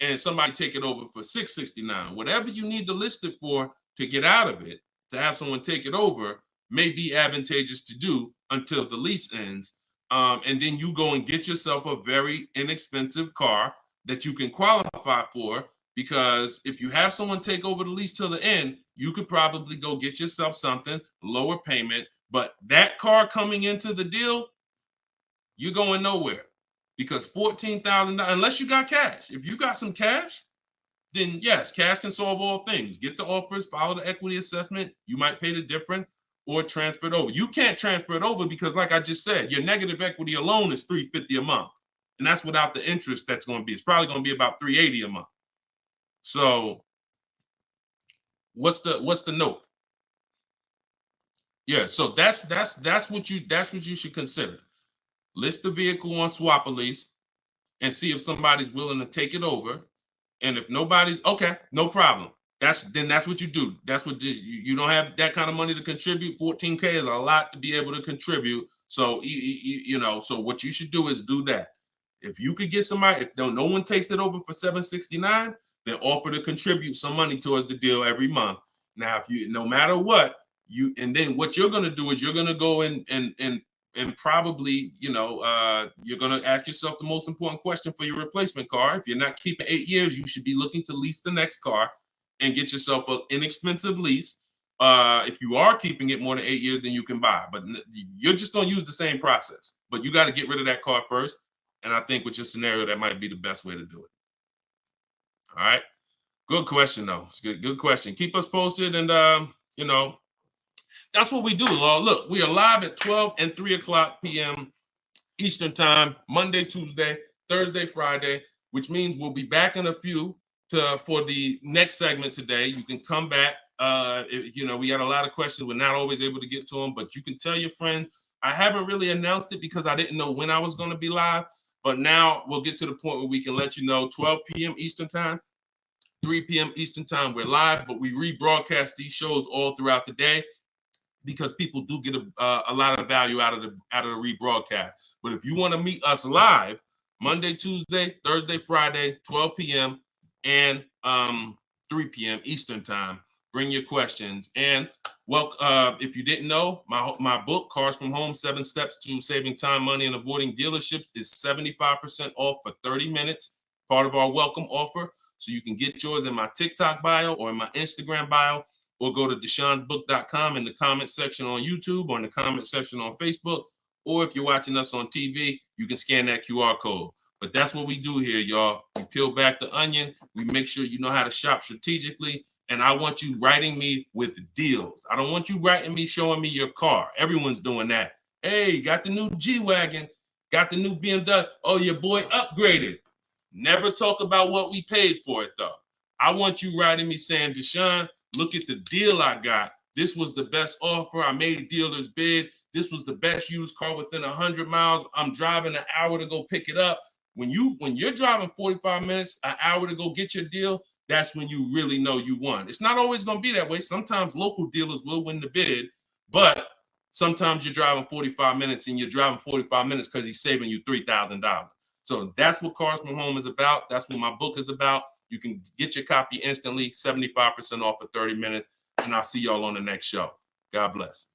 and somebody take it over for $669. Whatever you need to list it for to get out of it, to have someone take it over, may be advantageous to do until the lease ends. And then you go and get yourself a very inexpensive car that you can qualify for, because if you have someone take over the lease till the end, you could probably go get yourself something, lower payment, but that car coming into the deal, you're going nowhere, because $14,000, unless you got cash. If you got some cash, then yes, cash can solve all things. Get the offers, follow the equity assessment. You might pay the difference or transfer it over. You can't transfer it over because, like I just said, your negative equity alone is $350 a month. And that's without the interest that's going to be. It's probably going to be about $380 a month. So what's the note? Yeah, so that's what you should consider. List the vehicle on Swap a Lease and see if somebody's willing to take it over. And if nobody's, okay, no problem. That's what you do. That's what you don't have that kind of money to contribute. 14K is a lot to be able to contribute. So so what you should do is do that. If you could get somebody, if no one takes it over for $769, then offer to contribute some money towards the deal every month. Now, if you, no matter what, and then what you're gonna do is you're gonna go and probably, you're going to ask yourself the most important question for your replacement car. If you're not keeping 8 years, you should be looking to lease the next car and get yourself an inexpensive lease. If you are keeping it more than 8 years, then you can buy. But you're just going to use the same process. But you got to get rid of that car first. And I think with your scenario, that might be the best way to do it. All right. Good question, though. It's good question. Keep us posted. And, that's what we do. Look, we are live at 12 and 3 o'clock p.m. Eastern time, Monday, Tuesday, Thursday, Friday, which means we'll be back in a few for the next segment today. You can come back. We had a lot of questions. We're not always able to get to them, but you can tell your friend. I haven't really announced it because I didn't know when I was going to be live, but now we'll get to the point where we can let you know 12 p.m. Eastern time, 3 p.m. Eastern time. We're live, but we rebroadcast these shows all throughout the day, because people do get a lot of value out of the rebroadcast. But if you want to meet us live, Monday, Tuesday, Thursday, Friday, 12 p.m. and 3 p.m. Eastern time, bring your questions. And if you didn't know, my book, Cars from Home, 7 Steps to Saving Time, Money, and Avoiding Dealerships, is 75% off for 30 minutes, part of our welcome offer. So you can get yours in my TikTok bio or in my Instagram bio, or go to deshonebook.com in the comment section on YouTube or in the comment section on Facebook. Or if you're watching us on TV, you can scan that QR code. But that's what we do here, y'all. We peel back the onion. We make sure you know how to shop strategically. And I want you writing me with deals. I don't want you writing me showing me your car. Everyone's doing that. Hey, got the new G-Wagon. Got the new BMW. Oh, your boy upgraded. Never talk about what we paid for it, though. I want you writing me saying, Deshone, look at the deal I got. This was the best offer. I made dealer's bid. This was the best used car within 100 miles. I'm driving an hour to go pick it up. When you're driving 45 minutes, an hour to go get your deal, that's when you really know you won. It's not always going to be that way. Sometimes local dealers will win the bid, but sometimes you're driving 45 minutes and you're driving 45 minutes because he's saving you $3,000. So that's what Cars from Home is about. That's what my book is about. You can get your copy instantly, 75% off for 30 minutes, and I'll see y'all on the next show. God bless.